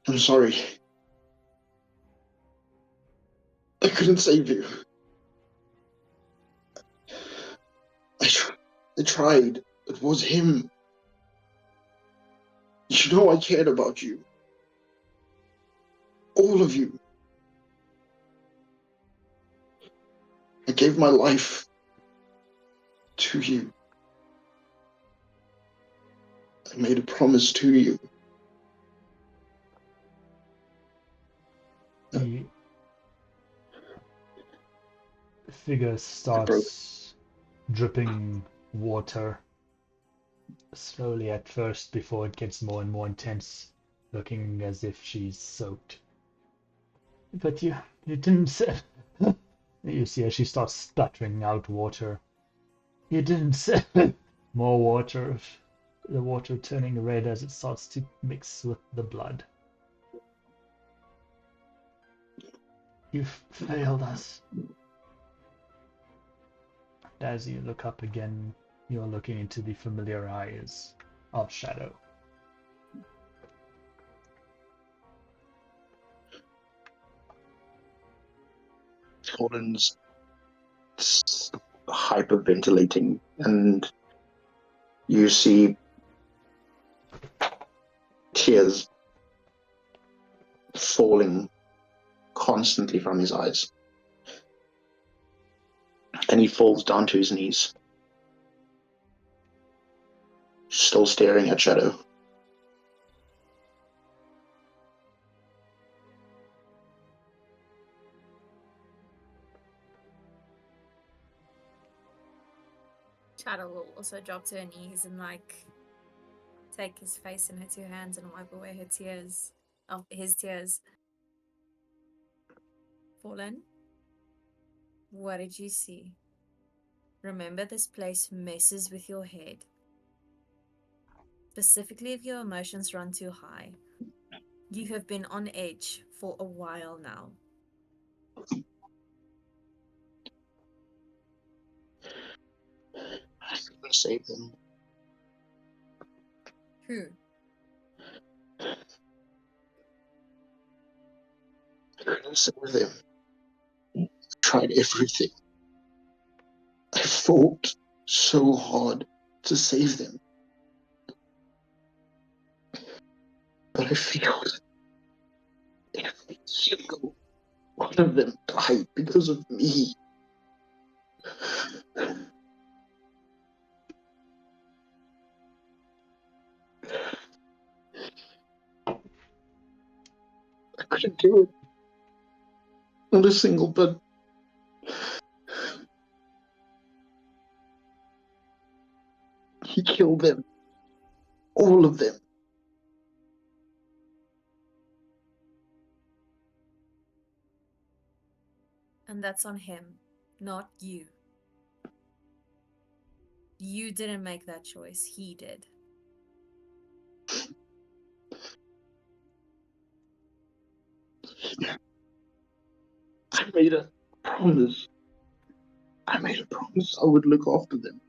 I'm sorry. I couldn't save you. I tried. It was him. You know I cared about you. All of you. I gave my life to you. I made a promise to you. The figure starts dripping water slowly at first before it gets more and more intense, looking as if she's soaked. But you didn't say... You see as she starts sputtering out water. You didn't say... More water, the water turning red as it starts to mix with the blood. You've failed us. As you look up again, you're looking into the familiar eyes of Shadow. Thorn's hyperventilating, and you see tears falling constantly from his eyes. And he falls down to his knees, still staring at Shadow. Shadow will also drop to her knees and take his face in her two hands and wipe away her tears. Oh, his tears. Forlan, what did you see? Remember, this place messes with your head. Specifically if your emotions run too high. You have been on edge for a while now. I couldn't save them. Who? I couldn't save them. I tried everything. I fought so hard to save them. But I failed. Every single one of them died because of me. I couldn't do it. Not a single bit. He killed them. All of them. And that's on him, not you. You didn't make that choice, he did. I made a promise. I made a promise I would look after them.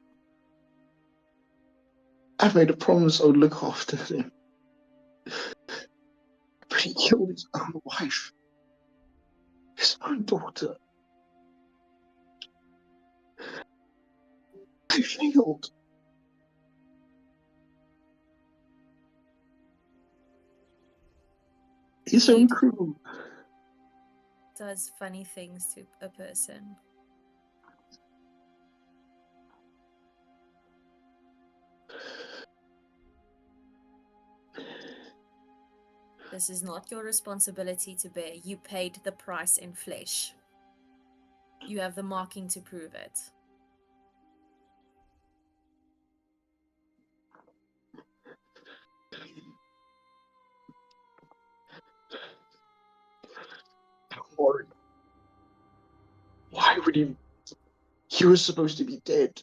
I made a promise I would look after them. But he killed his own wife. His own daughter. I failed. His own crew. Does funny things to a person. This is not your responsibility to bear. You paid the price in flesh. You have the marking to prove it. Don't worry. Why would he? He was supposed to be dead.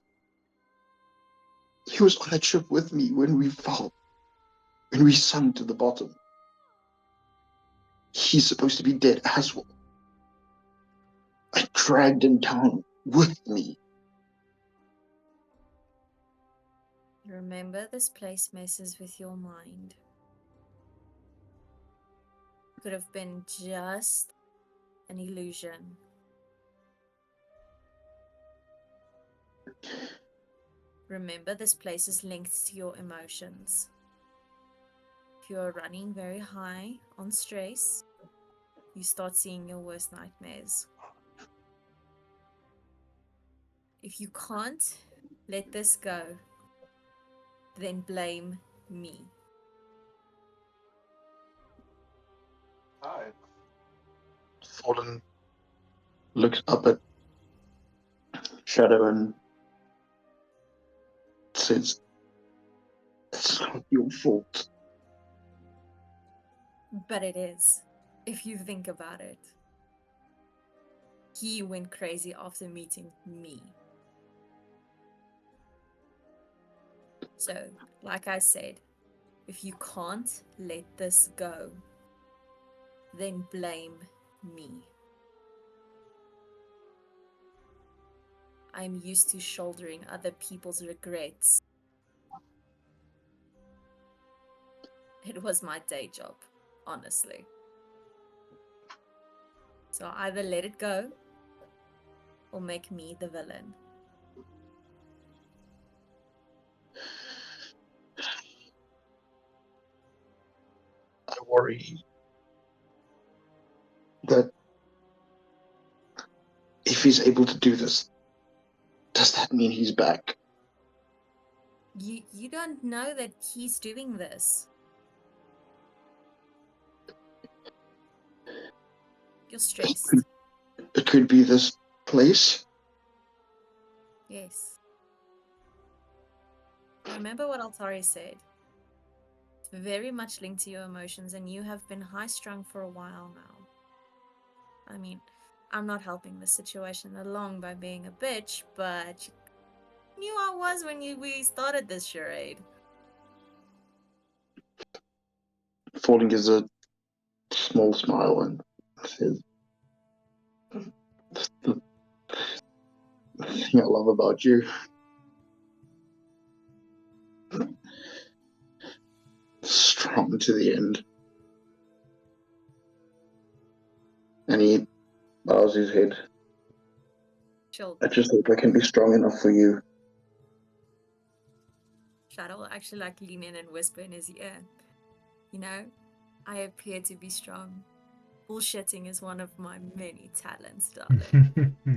He was on that ship with me when we fell. When we sunk to the bottom. He's supposed to be dead as well. I dragged him down with me. Remember, this place messes with your mind. Could have been just an illusion. Remember, this place is linked to your emotions. If you're running very high on stress, you start seeing your worst nightmares. If you can't let this go, then blame me. Fallen looks up at Shadow and says, "It's not your fault." But it is, if you think about it. He went crazy after meeting me. So, like I said, if you can't let this go, then blame me. I'm used to shouldering other people's regrets. It was my day job, honestly. So either let it go or make me the villain. I worry that if he's able to do this, does that mean he's back? You don't know that he's doing this. You're stressed. It could be this place. Yes. Remember what Altari said. It's very much linked to your emotions, and you have been high-strung for a while now. I mean, I'm not helping the situation along by being a bitch, but you knew I was when we started this charade. Forlan gives a small smile and says, "The thing I love about you, strong to the end." And he bows his head. Chill. I just hope I can be strong enough for you. Shadow will actually lean in and whisper in his ear. You know, I appear to be strong. Bullshitting is one of my many talents, darling.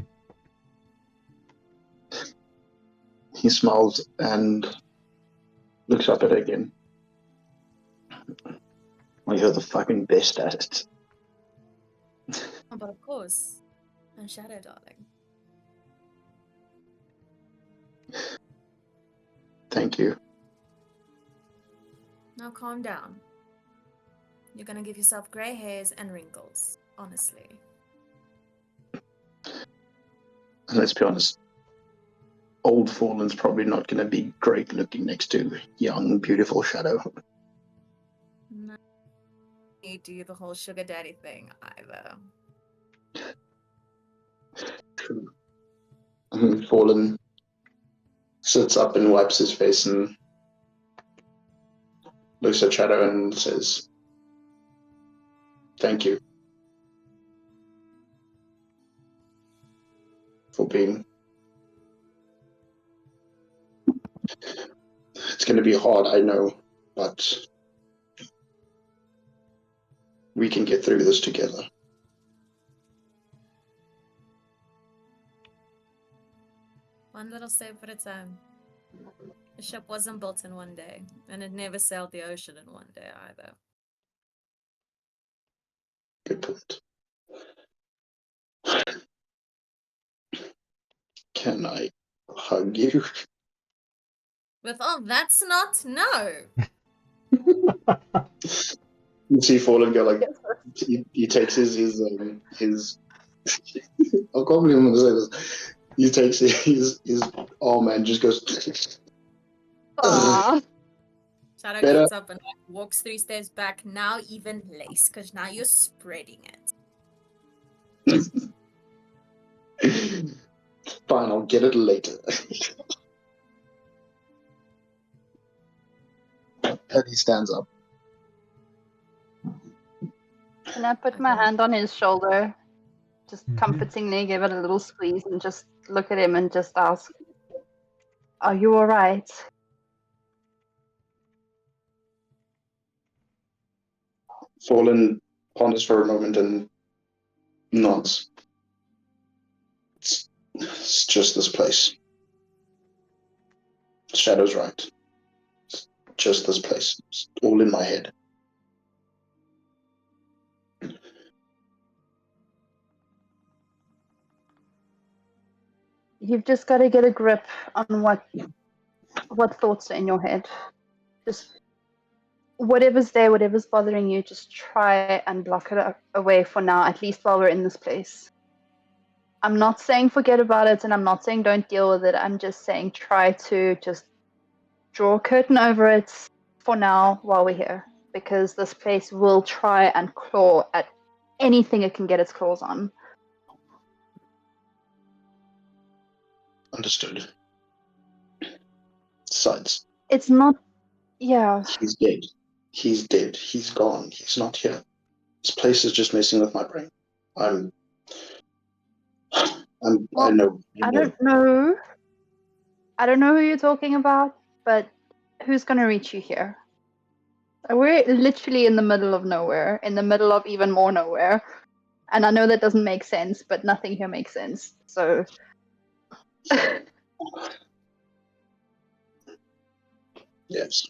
He smiles and looks up at her again. Well, you're the fucking best at it. Oh, but of course, I'm Shadow, darling. Thank you. Now calm down. You're gonna give yourself grey hairs and wrinkles, honestly. And let's be honest, old Forlan's probably not going to be great looking next to young, beautiful Shadow. No, you do the whole sugar daddy thing either. True. Forlan sits up and wipes his face and looks at Shadow and says, "Thank you for being." It's going to be hard, I know, but we can get through this together. One little step at a time. The ship wasn't built in one day, and it never sailed the ocean in one day either. Good point. Can I hug you? With all that's not, no. You see Forlan go like, he takes his I can't believe I'm going to say this. He takes his arm and just goes, Aww. Shadow Better. gets up and walks 3 steps back, now even less, because now you're spreading it. "Fine, I'll get it later." And he stands up. Can I put my hand on his shoulder? Just Mhm. comfortingly give it a little squeeze and just look at him and just ask, "Are you alright?" Forlan ponders for a moment and nods. It's just this place. Shadow's right. It's just this place. It's all in my head. You've just got to get a grip on what thoughts are in your head. Just whatever's there, whatever's bothering you, just try and block it away for now, at least while we're in this place. I'm not saying forget about it, and I'm not saying don't deal with it. I'm just saying try to just draw a curtain over it for now while we're here, because this place will try and claw at anything it can get its claws on. Understood. Besides, It's not. Yeah. he's dead. He's dead. He's gone. He's not here. This place is just messing with my brain. I Well, know. I don't know. I don't know who you're talking about, but who's gonna reach you here? We're literally in the middle of nowhere, in the middle of even more nowhere. And I know that doesn't make sense, but nothing here makes sense. So Yes.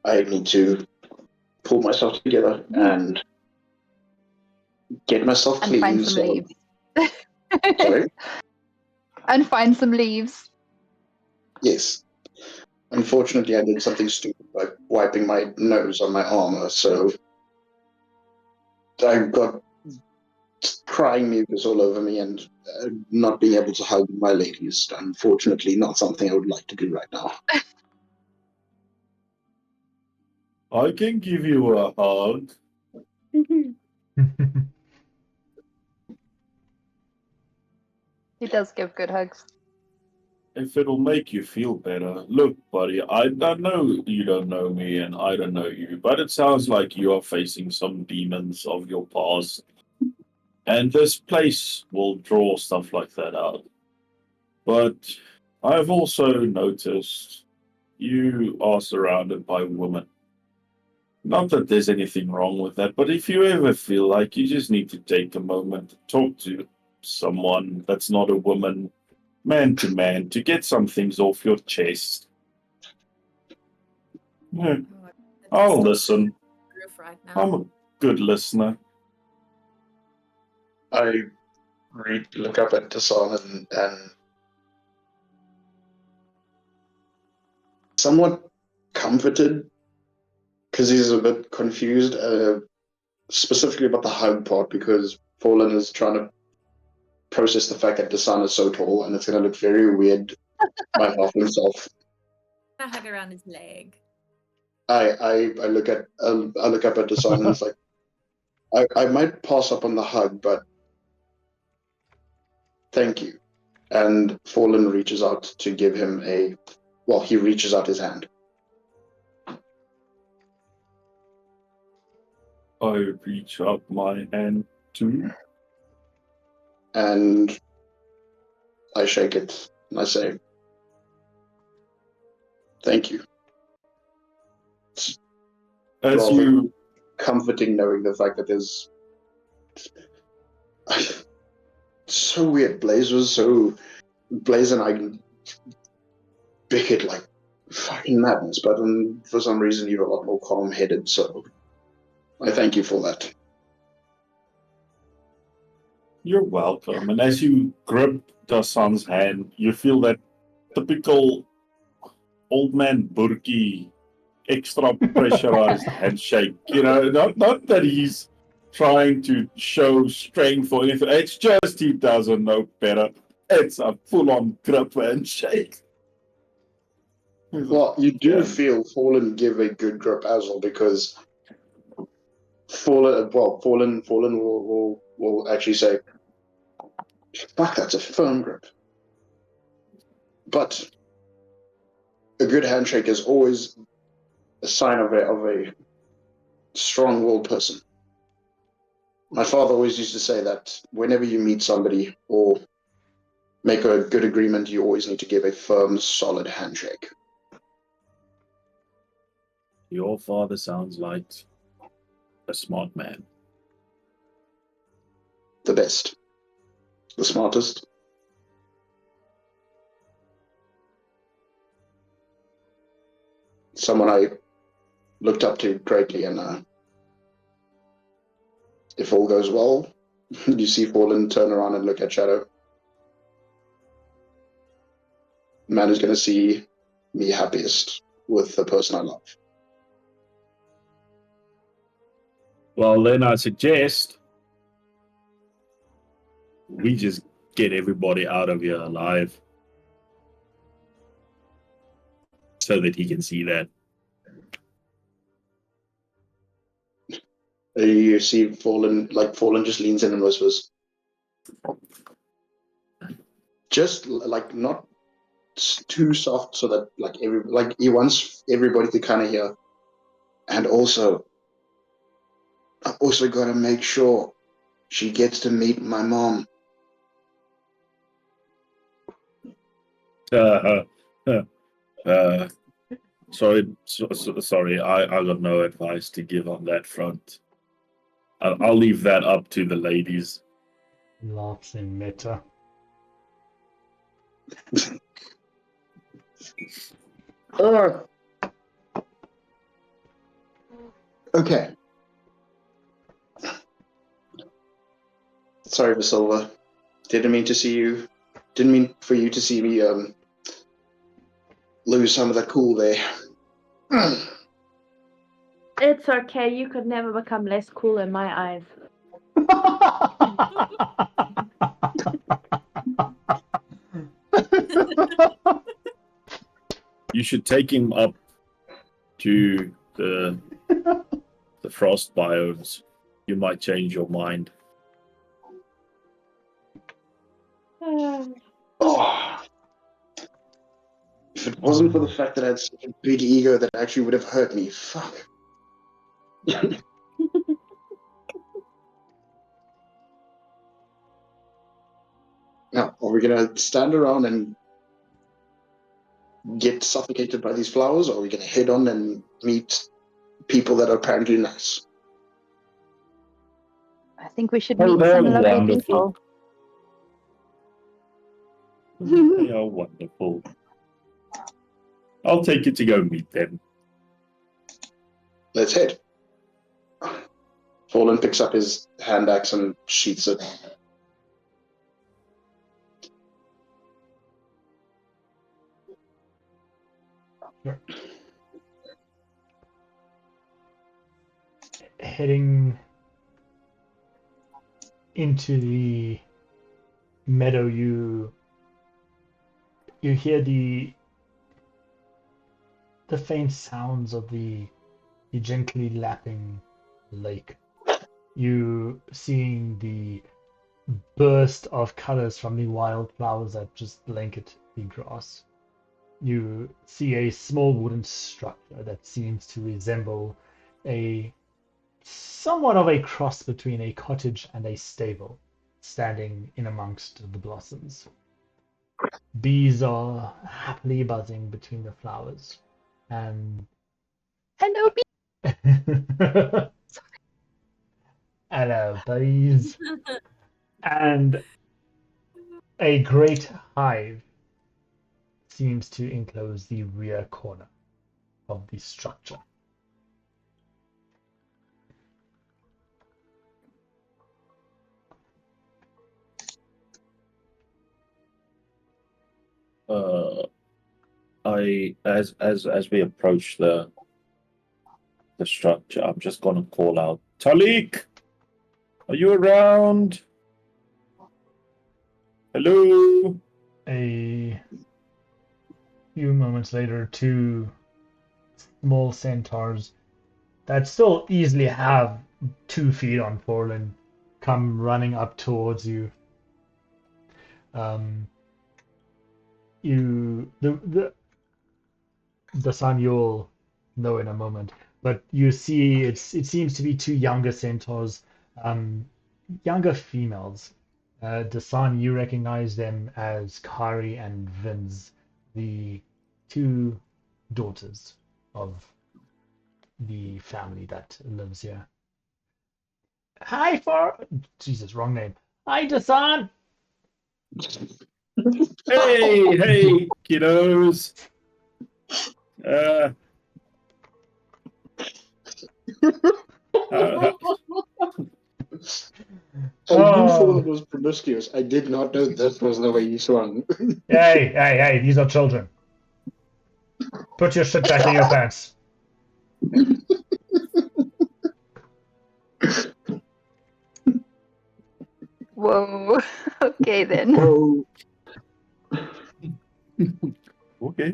I need to pull myself together and get myself and clean. find some leaves. Sorry? And find some leaves. Yes. Unfortunately, I did something stupid by wiping my nose on my armor, so I got crying mucus all over me, and not being able to hug my leg is unfortunately not something I would like to do right now. I can give you a hug. He does give good hugs. If it'll make you feel better. Look, buddy, I know you don't know me and I don't know you, but it sounds like you are facing some demons of your past. And this place will draw stuff like that out. But I've also noticed you are surrounded by women. Not that there's anything wrong with that, but if you ever feel like you just need to take a moment to talk to someone that's not a woman, man to man, to get some things off your chest. Yeah, I'll listen. Right now. I'm a good listener. I look up at Dasan and somewhat comforted, because he's a bit confused, specifically about the hug part, because Forlan is trying to process the fact that Dasan is so tall, and it's going to look very weird by half himself. I hug around his leg. I look up at Dasan and it's like, I might pass up on the hug, but thank you. And Forlan reaches out to give him he reaches out his hand. I reach out my hand too. And I shake it and I say, thank you. It's As you comforting knowing the fact that there's so weird. Blaze and I bickered like fucking madness, but for some reason you're a lot more calm-headed, so I thank you for that. You're welcome. And as you grip Dasan's hand, you feel that typical old man Burki extra pressurized handshake. You know, not that he's trying to show strength or anything. It's just he doesn't know better. It's a full-on grip handshake. Well, you do feel Forlan give a good grip as well, because Forlan will actually say, fuck, that's a firm grip. But a good handshake is always a sign of a strong-willed person. My father always used to say that whenever you meet somebody or make a good agreement, you always need to give a firm, solid handshake. Your father sounds like a smart man. The best. The smartest. Someone I looked up to greatly, and if all goes well, you see Forlan turn around and look at Shadow. Man is going to see me happiest with the person I love. Well, then I suggest we just get everybody out of here alive so that he can see that. You see Forlan just leans in and whispers, just like not too soft, so that like he wants everybody to kind of hear. And also, I've also got to make sure she gets to meet my mom. Sorry, I got no advice to give on that front. I'll leave that up to the ladies. Laughs in meta. Okay. Sorry, Visilva. Didn't mean for you to see me lose some of the cool there. It's okay. You could never become less cool in my eyes. You should take him up to the frost biomes. You might change your mind. Oh. If it wasn't for the fact that I had such a big ego that actually would have hurt me, fuck. Now, are we gonna stand around and get suffocated by these flowers, or are we gonna head on and meet people that are apparently nice? I think we should Oh, meet they're some lovely wonderful. people. They are wonderful. I'll take you to go meet them. Let's head. Forlan picks up his hand axe and sheaths it. Sure. Heading into the meadow, you hear the faint sounds of the gently lapping lake. You seeing the burst of colors from the wildflowers that just blanket the grass. You see a small wooden structure that seems to resemble somewhat of a cross between a cottage and a stable, standing in amongst the blossoms. Bees are happily buzzing between the flowers, and Hello, bee. hello, buddies. And a great hive seems to enclose the rear corner of the structure. As we approach the structure, I'm just gonna call out, Talik, are you around? Hello. A few moments later, two small centaurs that still easily have 2 feet on Forlan come running up towards you. Dasan, you'll know in a moment, but you see it seems to be 2 younger centaurs, younger females. Dasan, you recognize them as Kari and Vinz, the 2 daughters of the family that lives here. Hi, Jesus, wrong name. Hi, Dasan. Hey, kiddos. I knew Forlan was promiscuous. I did not know this was the way you swung. Hey, these are children. Put your shit back in your pants. Whoa. Okay then. Oh. Okay.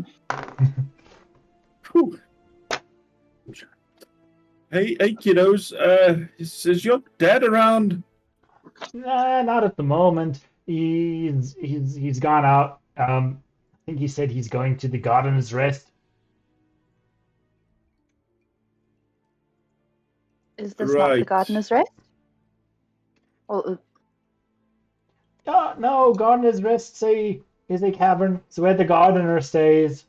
Hey, kiddos. Is your dad around? Nah, not at the moment. He's gone out. I think he said he's going to the Gardener's Rest. Is this not the Right. Gardener's Rest? Oh, No, Gardener's Rest is a cavern. It's where the gardener stays.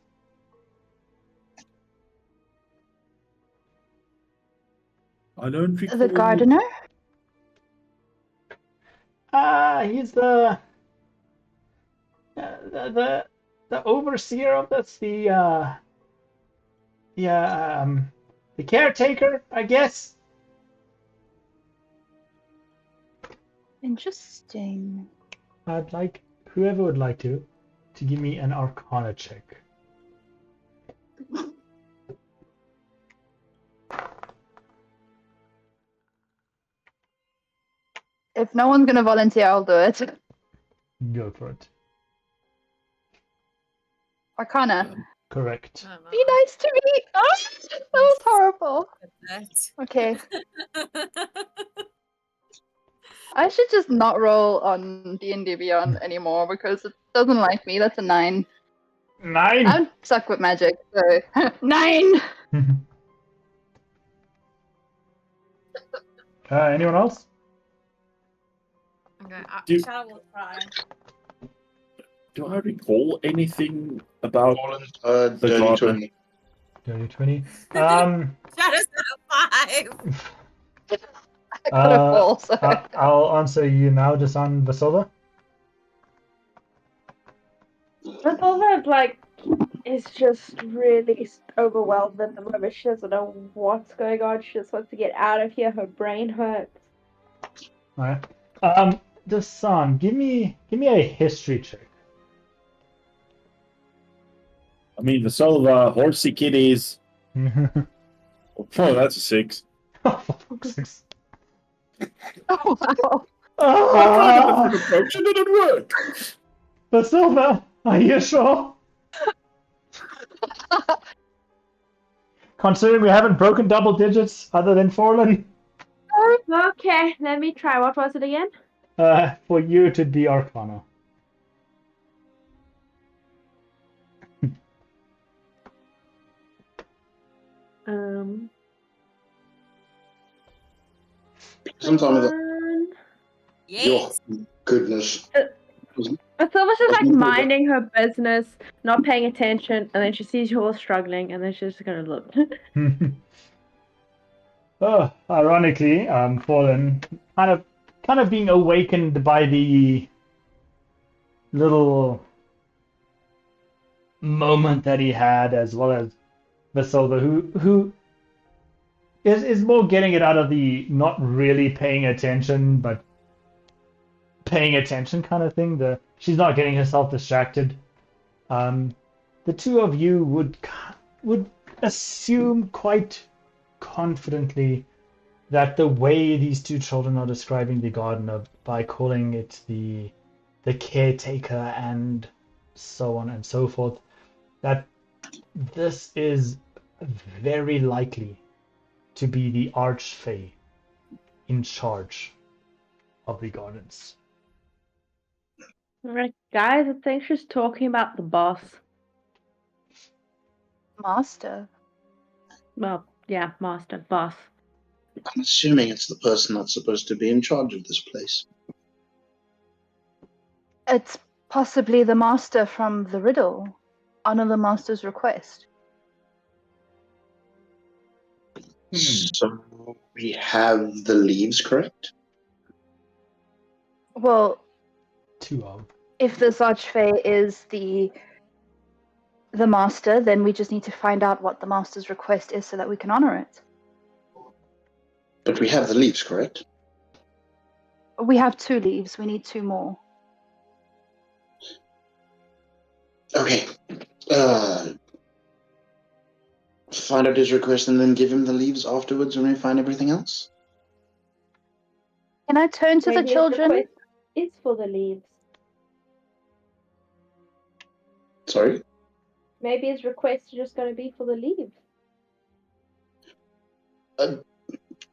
I don't recall. the gardener? He's the overseer of this. The caretaker, I guess. Interesting. I'd like whoever would like to give me an Arcana check. If no one's gonna volunteer, I'll do it. Go for it. Arcana. Correct. Be nice to me. Oh, that was horrible. Okay. I should just not roll on D&D Beyond anymore because it doesn't like me. That's a 9. 9. I'm stuck with magic. So 9. Anyone else? Okay, Shadow will try. Do I recall anything about the Dirty garden? 20. Dirty 20. Shadow's got a 5. I got a 4, so. I'll answer you now, Dasan Visilva. Visilva, is just really overwhelmed at the moment. She doesn't know what's going on. She just wants to get out of here. Her brain hurts. Alright. Dasan, give me a history check. I mean, the Visilva, horsey kitties. Oh, that's a 6. Oh, for fuck's sakes. Oh, wow. I tried a different approach and it didn't work. Visilva, are you sure? Considering we haven't broken double digits other than Forlan. Okay, let me try. What was it again? For you to be Arcana. Sometimes Yes. your goodness. Visilva's just minding her business, not paying attention, and then she sees you all struggling, and then she's just gonna look. Ironically, Fallen kind of being awakened by the little moment that he had, as well as Visilva, who is more getting it out of the not really paying attention, but paying attention kind of thing. She's not getting herself distracted. The two of you would assume quite confidently that the way these two children are describing the gardener, by calling it the caretaker and so on and so forth, that this is very likely to be the archfey in charge of the gardens. Alright, guys, I think she's talking about the boss. Master. Well, yeah, master, boss. I'm assuming it's the person that's supposed to be in charge of this place. It's possibly the master from the riddle. Honor the master's request. So we have the leaves, correct? Well, Two of. if this archfey is the master, then we just need to find out what the master's request is so that we can honor it. But we have the leaves, correct? We have 2 leaves. We need 2 more. Okay. Find out his request and then give him the leaves afterwards when we find everything else? Can I turn to the children? It's for the leaves. Sorry? Maybe his request is just going to be for the leaves.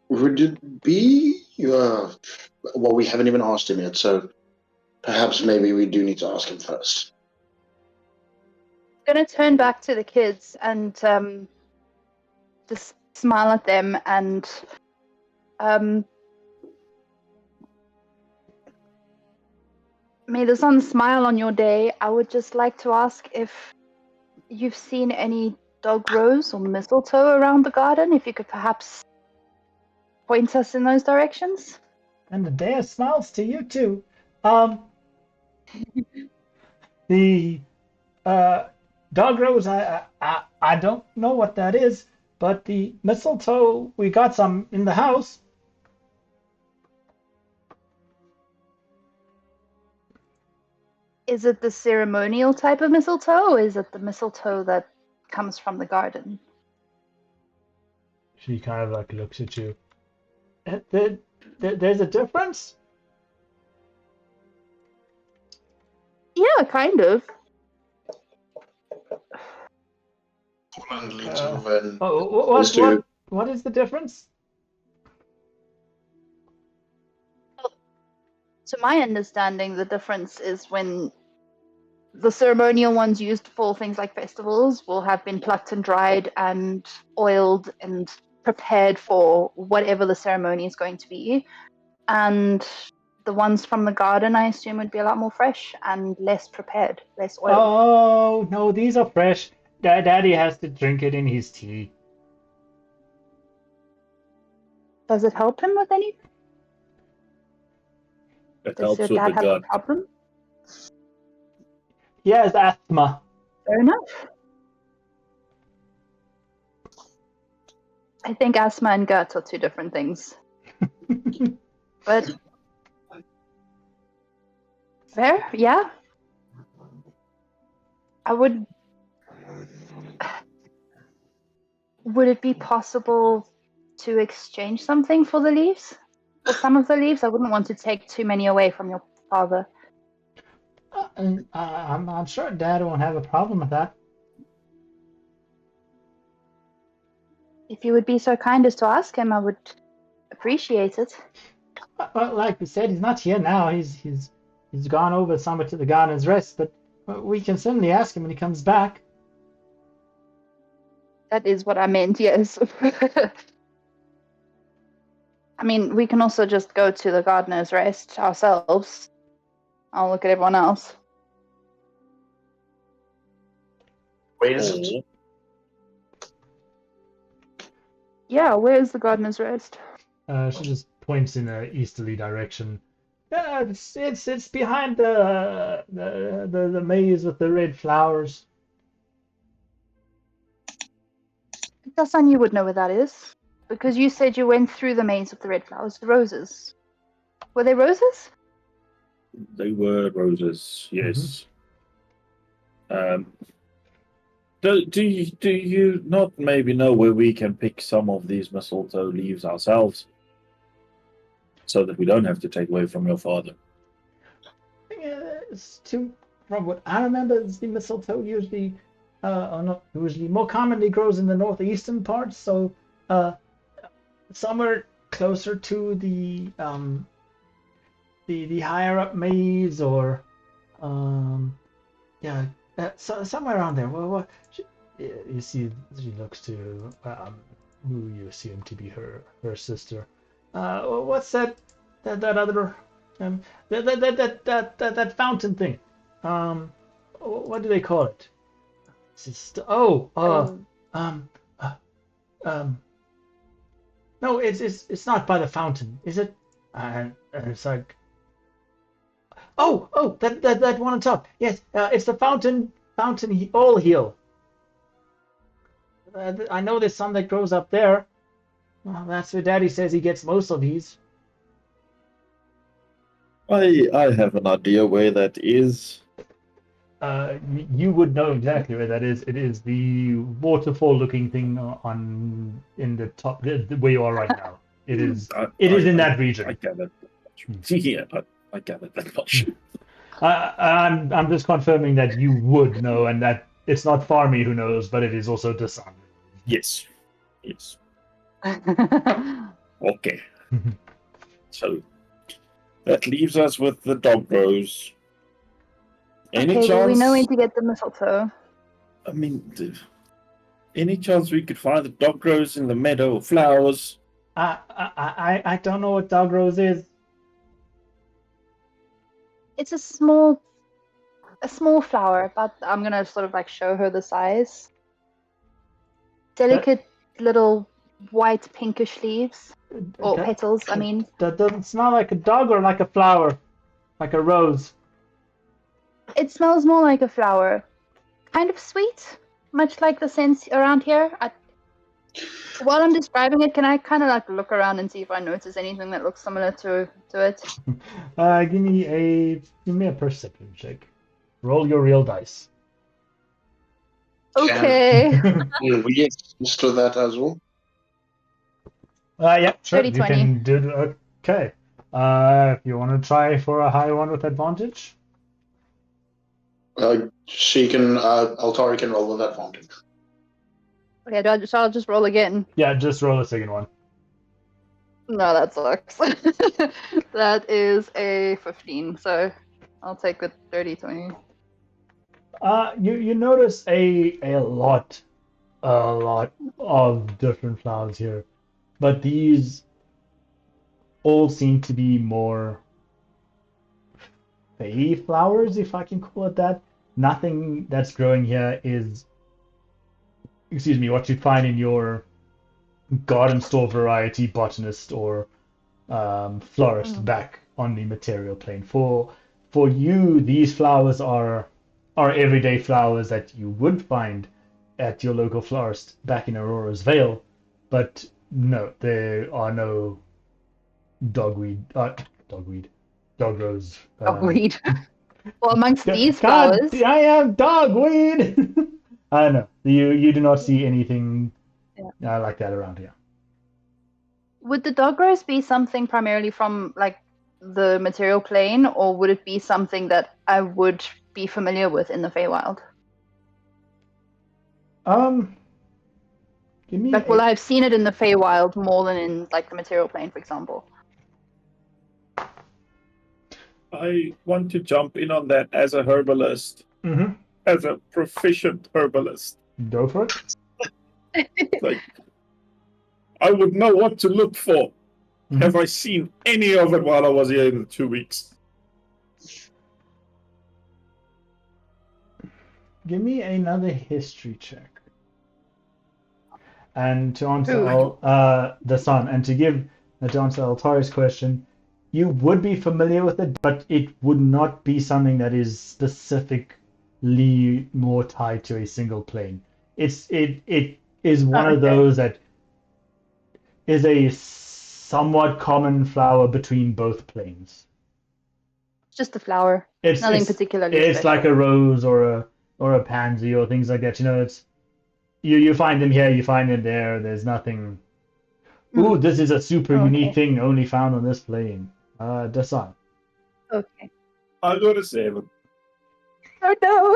Would it be? Well, we haven't even asked him yet, so Perhaps maybe we do need to ask him first. I'm going to turn back to the kids and just smile at them and may the sun smile on your day. I would just like to ask if you've seen any dog rose or mistletoe around the garden, if you could perhaps point us in those directions. And the day of smiles to you too. The dog rose, I don't know what that is, but the mistletoe, we got some in the house. Is it the ceremonial type of mistletoe, or is it the mistletoe that comes from the garden? She kind of like looks at you. There's a difference? Yeah, kind of. Forlan leans over and What is the difference? To my understanding, the difference is when the ceremonial ones used for things like festivals will have been plucked and dried and oiled and prepared for whatever the ceremony is going to be. And the ones from the garden, I assume, would be a lot more fresh and less prepared, less oiled. Oh, no, these are fresh. Daddy has to drink it in his tea. Does it help him with anything? It Does helps your with dad the have a gut. problem? He has asthma. Fair enough. I think asthma and gut are two different things. But fair, yeah. Would it be possible to exchange something for the leaves? For some of the leaves? I wouldn't want to take too many away from your father. I'm sure Dad won't have a problem with that. If you would be so kind as to ask him, I would appreciate it. Well, like we said, he's not here now. He's gone over somewhere to the Gardener's Rest, but we can certainly ask him when he comes back. That is what I meant, yes. I mean, we can also just go to the Gardener's Rest ourselves. I'll look at everyone else. Where is it? Yeah, where's the Gardener's Rest? She just points in an easterly direction. It's behind the maze with the red flowers. Dasan, you would know where that is. Because you said you went through the maze with the red flowers, the roses. Were they roses? They were roses, yes. Do you not maybe know where we can pick some of these mistletoe leaves ourselves, so that we don't have to take away from your father? From what I remember, the mistletoe usually, or not usually, more commonly grows in the northeastern parts. So, somewhere closer to the higher up maze, or so somewhere around there. Well, you see, she looks to who you assume to be her sister. What's that other that fountain thing? What do they call it? No, it's not by the fountain, is it? It's like that one on top. Yes, it's the fountain all heal. I know there's some that grows up there. Well, that's where Daddy says he gets most of these. I have an idea where that is. You would know exactly where that is. It is the waterfall-looking thing in the top, where you are right now. It is. It is in that region. I gathered. Yeah, I gathered that much. I'm just confirming that you would know, and that it's not Farmy who knows, but it is also Dasan. Yes. Okay. So that leaves us with the dog rose Any Okay, chance? well, we know where to get the mistletoe. I mean, any chance we could find the dog rose in the meadow of flowers? I don't know what dog rose is. It's a small flower, but I'm gonna sort of like show her the size. Delicate little white pinkish leaves or petals. I mean, That doesn't smell like a dog or like a flower, like a rose. it smells more like a flower, kind of sweet, much like the scents around here. While I'm describing it, can I kind of like look around and see if I notice anything that looks similar to it? Give me a perception check. Roll your real dice. Okay. Can we assist with that as well? Yeah, sure. 30, You can do. Okay. If you want to try for a high one with advantage. She can. Altari can roll with advantage. Okay, I'll just roll again? Yeah, just roll a second one. No, that sucks. That is a 15, so I'll take the 30, 20. You notice a lot of different flowers here, but these all seem to be more fey flowers, if I can call it that. Nothing that's growing here is, excuse me, what you'd find in your garden store variety botanist or florist back on the material plane. For you, these flowers are everyday flowers that you would find at your local florist back in Aurora's Vale, but no, there are no dog rose. Dogweed. Well, amongst these flowers. I am dogweed. I know you do not see anything like that around here. Would the dog rose be something primarily from like the material plane, or would it be something that I would be familiar with in the Feywild? Give me like, will I have seen it in the Feywild more than in like the material plane, for example? I want to jump in on that as a herbalist, as a proficient herbalist. Go for it. Like, I would know what to look for. Have I seen any of it while I was here in the 2 weeks? Give me another history check. And to answer Dasan, and to answer Altari's question, you would be familiar with it, but it would not be something that is specifically more tied to a single plane. It is one of those that is a somewhat common flower between both planes. It's just a flower. Nothing particularly It's special. like a rose or a pansy or things like that. You know, it's you find them here, you find them there. There's nothing. Ooh, this is a super unique thing only found on this plane. Dasan. Okay. I'll go to 7. Oh no.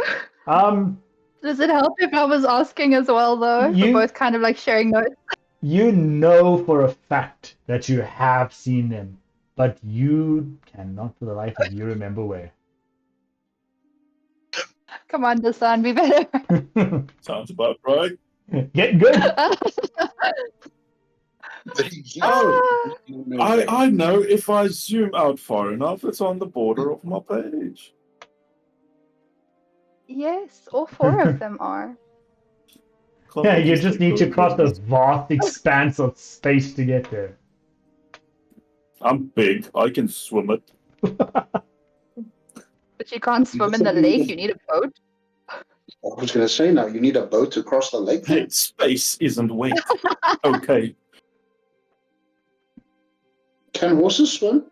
Does it help if I was asking as well, though? We're both kind of like sharing notes. You know for a fact that you have seen them, but you cannot for the life of you remember where. Come on, Dasan, be better. Sounds about right. Get good. I know if I zoom out far enough, it's on the border of my page. Yes, all 4 of them are. Yeah, you just need to cross the vast expanse of space to get there. I'm big. I can swim it. But you can't swim in the lake. You need a boat. I was going to say now, you need a boat to cross the lake. Hey, space isn't weight. Okay. Can horses swim?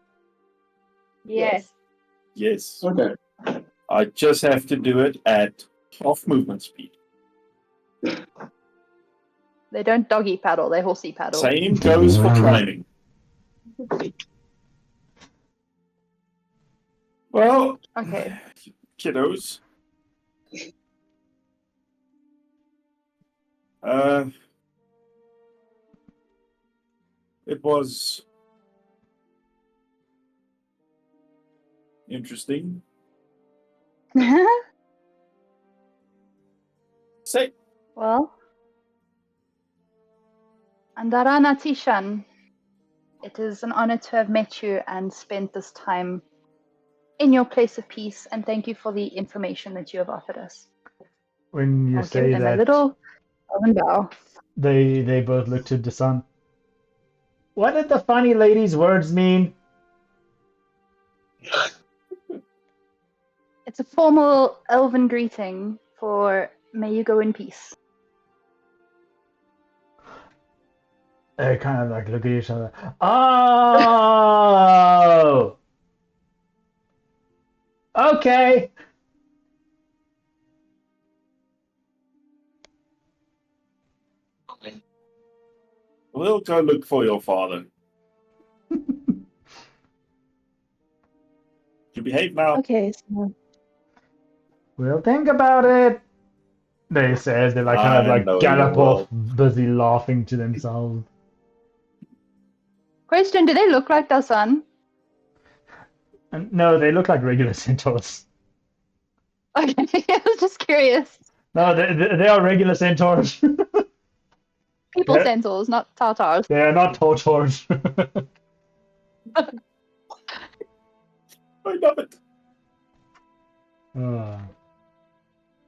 Yes. Yes. Okay. I just have to do it at half movement speed. They don't doggy paddle, they horsey paddle. Same goes for climbing. Well, okay, kiddos. It was interesting. Say, Well, Andarana Tiaan, it is an honor to have met you and spent this time in your place of peace, and thank you for the information that you have offered us. When you I'll give say them a that, little bow. they both look to Dasan. What did the funny lady's words mean? It's a formal elven greeting for may you go in peace. They kind of like look at each other. Oh, okay. we'll go look for your father. You behave now. Okay, so We'll think about it. They say as they like kind of I like know gallop you off, will. busy laughing to themselves. question, do they look like Dasan? And no, they look like regular centaurs. Okay, I was just curious. No, they are regular centaurs. People Yeah. centaurs, not Tartars. They are not tortors. I love it.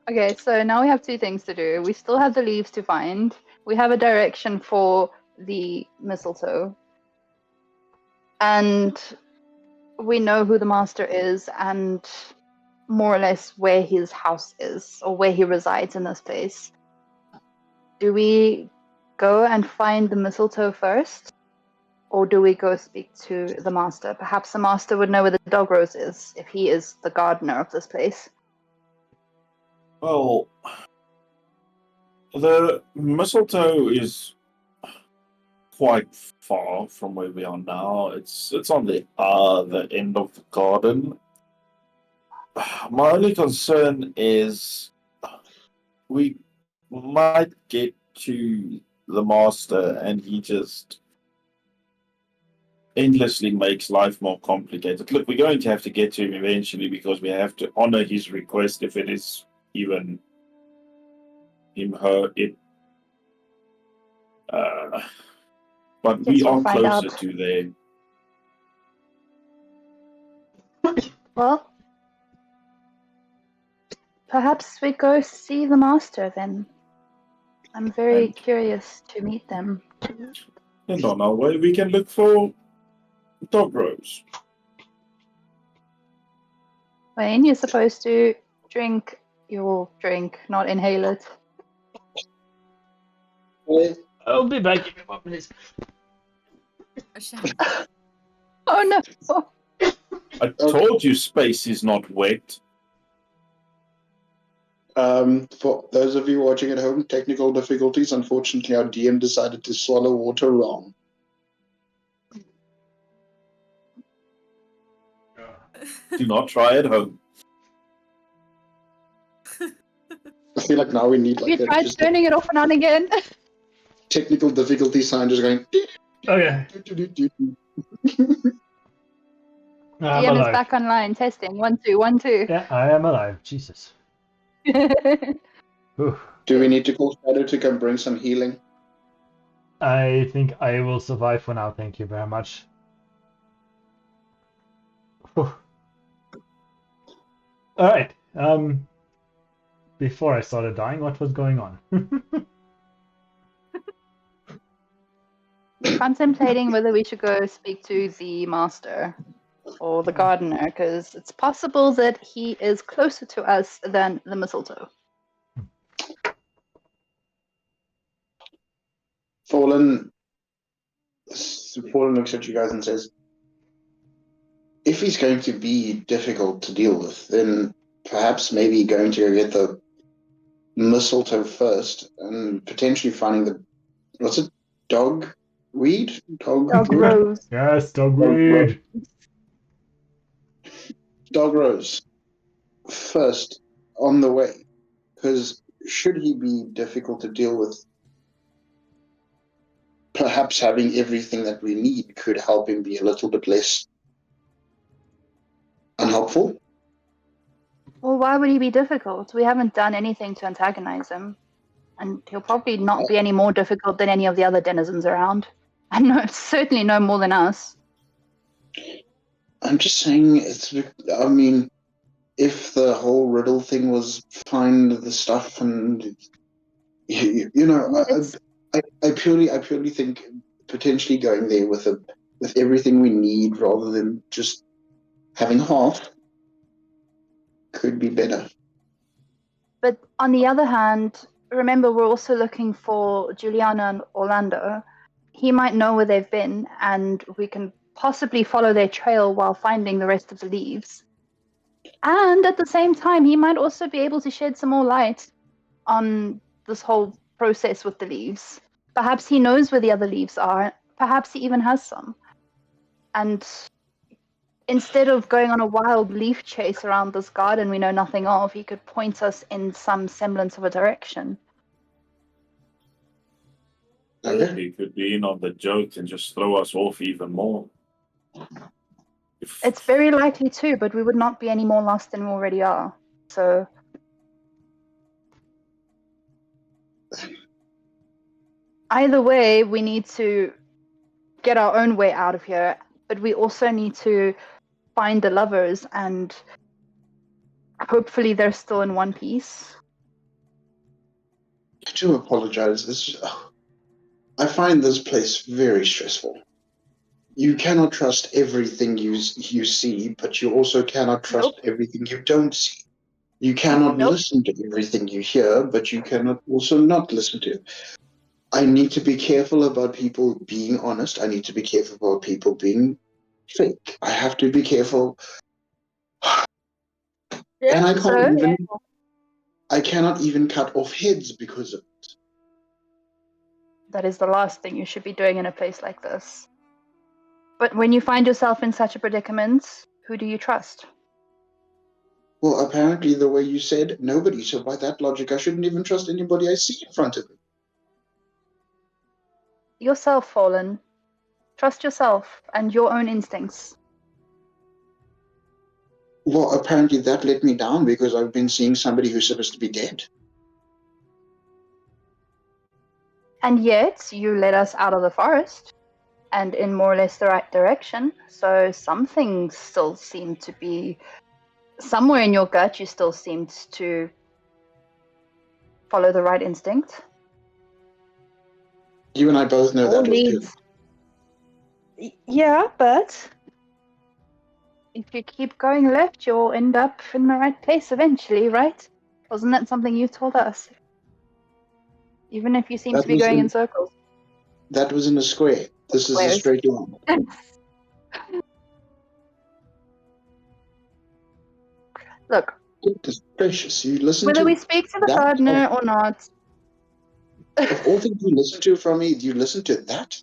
Okay, so now we have two things to do. We still have the leaves to find. We have a direction for the mistletoe. And we know who the master is and more or less where his house is or where he resides in this place. Do we go and find the mistletoe first? Or do we go speak to the master? Perhaps the master would know where the dog rose is if he is the gardener of this place. Well, the mistletoe is quite far from where we are now. It's on the other end of the garden. My only concern is we might get to the master and he just endlessly makes life more complicated. Look, we're going to have to get to him eventually because we have to honor his request if it is even him, her, it. But Guess we we'll are find closer out. to there. Well, perhaps we go see the master then. I'm very And- curious to meet them. And on our way, we can look for dog rose. Wayne, you're supposed to drink your drink, not inhale it. I'll be back in a couple minutes. Oh no! I told you space is not wet. For those of you watching at home, technical difficulties. Unfortunately, our DM decided to swallow water wrong. Do not try at home. I feel like now we need Have you like tried just turning it off and on again? technical difficulty sign just going. Okay. I'm DM is alive. back online, testing. 1, 2, 1, 2. Yeah, I am alive. Jesus. Oof. Do we need to call Shadow to come bring some healing? I think I will survive for now. Thank you very much. Whew. All right. Before I started dying, what was going on? Contemplating whether we should go speak to the master or the gardener, because it's possible that he is closer to us than the mistletoe. Fallen looks at you guys and says, if he's going to be difficult to deal with, then perhaps maybe going to go get the mistletoe first and potentially finding the, what's it, dogweed? Dog rose. Yes, dogweed. Dog rose first on the way, because should he be difficult to deal with, perhaps having everything that we need could help him be a little bit less unhelpful. Well, why would he be difficult? We haven't done anything to antagonize him. And he'll probably not be any more difficult than any of the other denizens around. And no, certainly no more than us. I'm just saying, I mean, if the whole riddle thing was find the stuff and, you know, I purely think potentially going there with everything we need rather than just having half could be better. But on the other hand, remember we're also looking for Juliana and Orlando. He might know where they've been, and we can possibly follow their trail while finding the rest of the leaves. And at the same time, he might also be able to shed some more light on this whole process with the leaves. Perhaps he knows where the other leaves are. Perhaps he even has some. And instead of going on a wild leaf chase around this garden we know nothing of, he could point us in some semblance of a direction. He could be in on the joke and just throw us off even more. It's very likely too, but we would not be any more lost than we already are. So either way, we need to get our own way out of here, but we also need to find the lovers, and hopefully they're still in one piece. I do apologize. I find this place very stressful. You cannot trust everything you see, but you also cannot trust everything you don't see. You cannot listen to everything you hear, but you cannot also not listen to. I need to be careful about people being honest. I need to be careful about people being fake. I have to be careful. And I cannot even cut off heads because of it. That is the last thing you should be doing in a place like this. But when you find yourself in such a predicament, who do you trust? Well, apparently the way you said, nobody. So by that logic, I shouldn't even trust anybody I see in front of me. Yourself, Forlan. Trust yourself and your own instincts. Well, apparently that let me down because I've been seeing somebody who's supposed to be dead. And yet, you led us out of the forest, and in more or less the right direction, so some things still seem to be... Somewhere in your gut, you still seemed to follow the right instinct. You and I both know that was good. Yeah, but if you keep going left, you'll end up in the right place eventually, right? Wasn't that something you told us? Even if you seem to be going in circles. That was in a square. This is a straight line. Look. Goodness gracious, you listen whether to we speak to the gardener or not. Of all things you listen to from me, do you listen to that?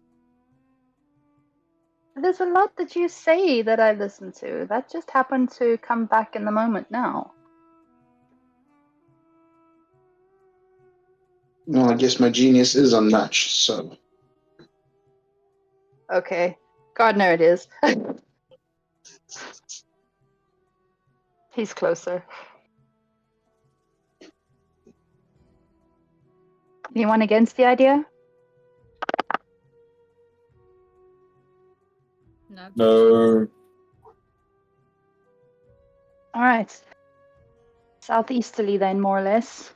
There's a lot that you say that I listen to. That just happened to come back in the moment now. Well, I guess my genius is unmatched, so... Okay. Gardener it is. He's closer. Anyone against the idea? No. All right. Southeasterly then, more or less.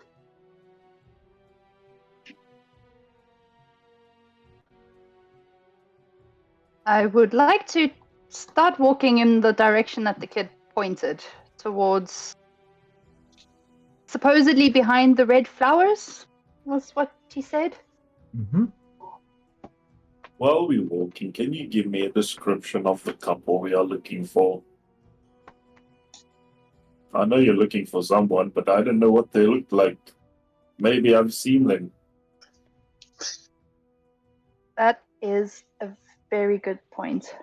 I would like to start walking in the direction that the kid pointed, towards supposedly behind the red flowers, was what he said. Mm-hmm. While we're walking, can you give me a description of the couple we are looking for? I know you're looking for someone, but I don't know what they look like. Maybe I've seen them. That is a very good point.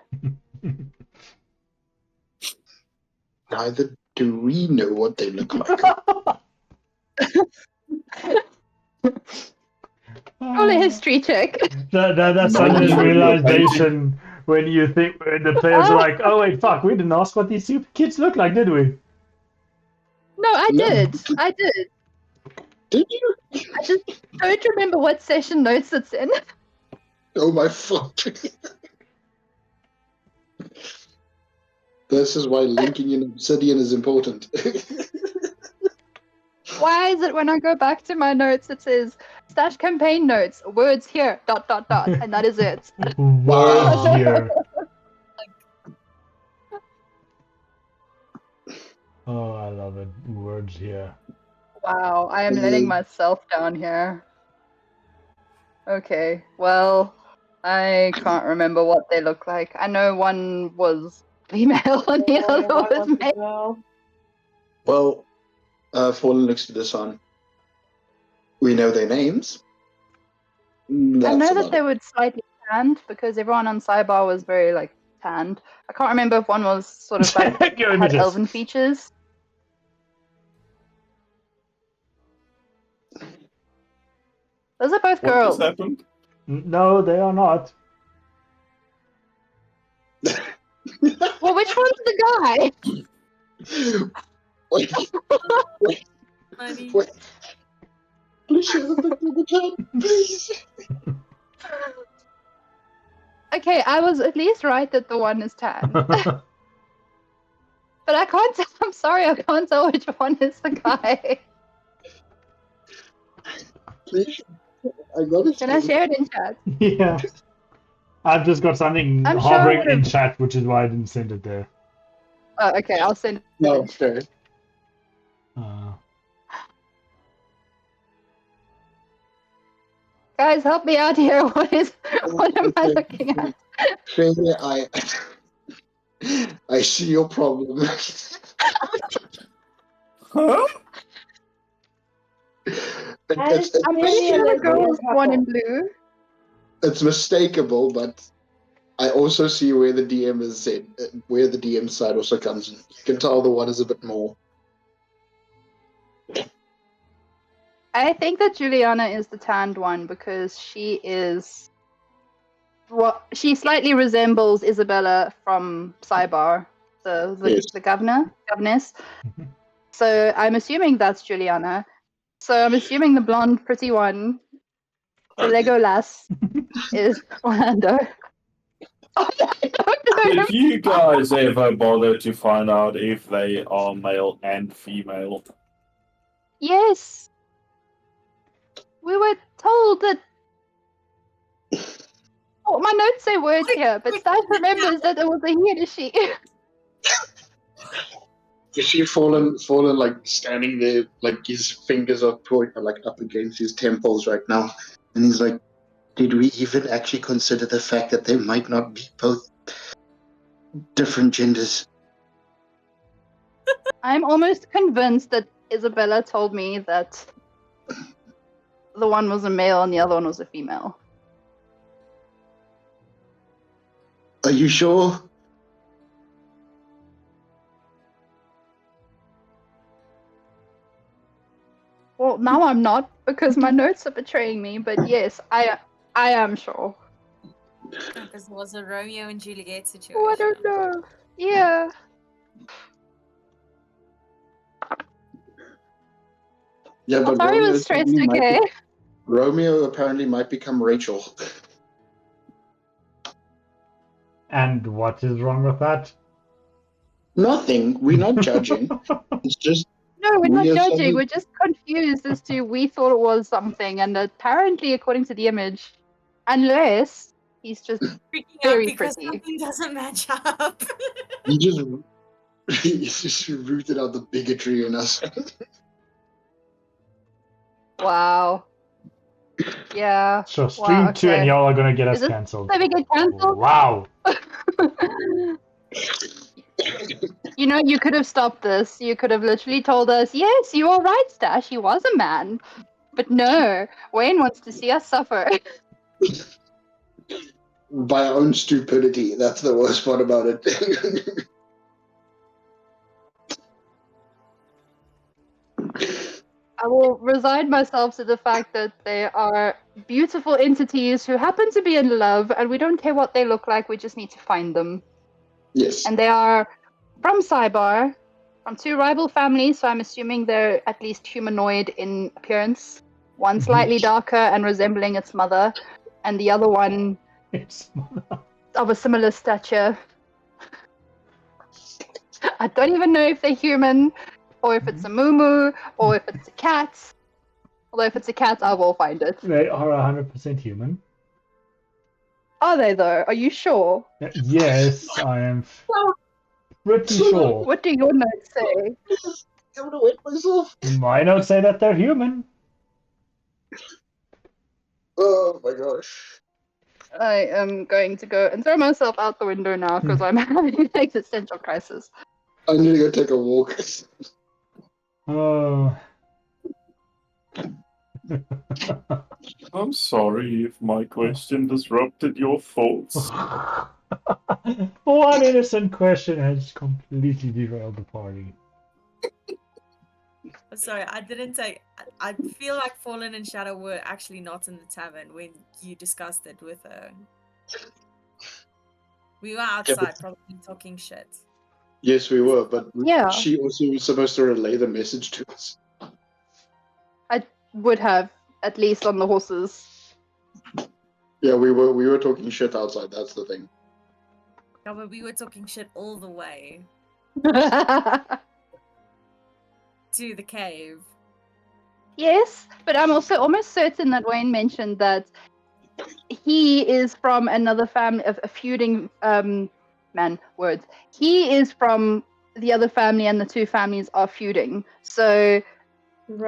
Neither do we know what they look like. Roll a history check. That's sudden realization when you think when the players are like, oh wait, fuck, we didn't ask what these super kids look like, did we? No, I No. did. I did. Did you? I just don't remember what session notes it's in. Oh my fuck. This is why linking in Obsidian is important. Why is it when I go back to my notes it says stash campaign notes, words here, ... and that is it. Words here. Oh, I love it. Words here. Wow, I am letting myself down here. Okay, well, I can't remember what they look like. I know one was female and the other was male. Well, Forlan looks to Dasan. We know their names. I know That's that about they it. were slightly tanned because everyone on Cybar was very like tanned. I can't remember if one was sort of like Check your had images. elven features. Those are both What girls. just happened? No, they are not. Well, which one's the guy? Wait, Honey. wait. Please show the picture of the cat, please. Okay, I was at least right that the one is tan. But I can't tell. I'm sorry, I can't tell which one is the guy. Please. I got it. Can I share it in chat? Yeah. I've just got something I'm sure hovering I would've- in chat, which is why I didn't send it there. Oh, okay, I'll send it. No, fair. Guys, help me out here. What am I looking at? Fair, I see your problem. Huh? I'm pretty sure the girl was one in blue. It's mistakable, but I also see where the DM is said, where the DM side also comes in. You can tell the one is a bit more. I think that Juliana is the tanned one because she is. Well, she slightly resembles Isabella from Cybar, Yes. the governess. So I'm assuming that's Juliana. So I'm assuming the blonde, pretty one, the Lego lass, is Orlando. Oh, I don't know. Did you guys ever bother to find out if they are male and female? Yes. We were told that. Oh, my notes say words here, but Stash remembers that it was a he and a she. You see Fallen like standing there, like his fingers are pointing like up against his temples right now, and he's like, "Did we even actually consider the fact that they might not be both different genders?" I'm almost convinced that Isabella told me that the one was a male and the other one was a female. Are you sure? Well, now I'm not because my notes are betraying me. But yes, I am sure. Because it was a Romeo and Juliet situation. Oh, I don't know. Yeah. Yeah, but Altari was stressed. Okay. Romeo apparently might become Rachel. And what is wrong with that? Nothing. We're not judging. It's just No, we're not We are judging. suddenly- We're just confused as to we thought it was something, and apparently, according to the image, unless he's just Freaking out very because pretty. something doesn't match up. he's just rooted out the bigotry in us. Wow. Yeah. So stream Wow, 2 and okay. y'all are gonna get us Is it cancelled. so we get cancelled? Wow. You know, you could have stopped this. You could have literally told us, yes, you are right, Stash, he was a man. But no, Wayne wants to see us suffer. By our own stupidity. That's the worst part about it. I will resign myself to the fact that they are beautiful entities who happen to be in love, and we don't care what they look like, we just need to find them. Yes. And they are from Cybar, from two rival families, so I'm assuming they're at least humanoid in appearance. One Mhm. slightly darker and resembling its mother, and the other one It's of a similar stature. I don't even know if they're human, or if it's a moo or if it's a cat. Although if it's a cat, I will find it. They are 100% human. Are they though? Are you sure? Yes, I am pretty sure. What do your notes say? I'm gonna wet myself. My notes say that they're human. Oh my gosh. I am going to go and throw myself out the window now because I'm having an existential crisis. I'm gonna go take a walk. Oh. I'm sorry if my question disrupted your thoughts. One innocent question has completely derailed the party. Sorry, I didn't take. I feel like Fallen and Shadow were actually not in the tavern when you discussed it with her. We were outside, probably talking shit. Yes, we were, but Yeah. she also was supposed to relay the message to us. I would have, at least on the horses. Yeah, we were talking shit outside. That's the thing. Yeah, but we were talking shit all the way to the cave. Yes, but I'm also almost certain that Wayne mentioned that he is from another family, a feuding words. He is from the other family, and the two families are feuding. So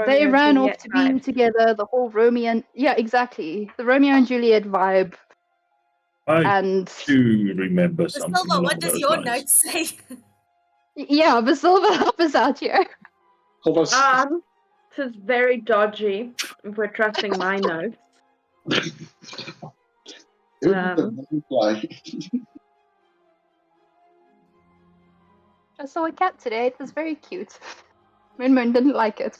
they ran off to be together. The whole Romeo and exactly, the Romeo and Juliet vibe. I And do remember something Visilva, along what does those your lines. note say? yeah, Visilva, help us out here. Hold on. This is very dodgy, if we're trusting my notes. I saw a cat today. It was very cute. Moon didn't like it.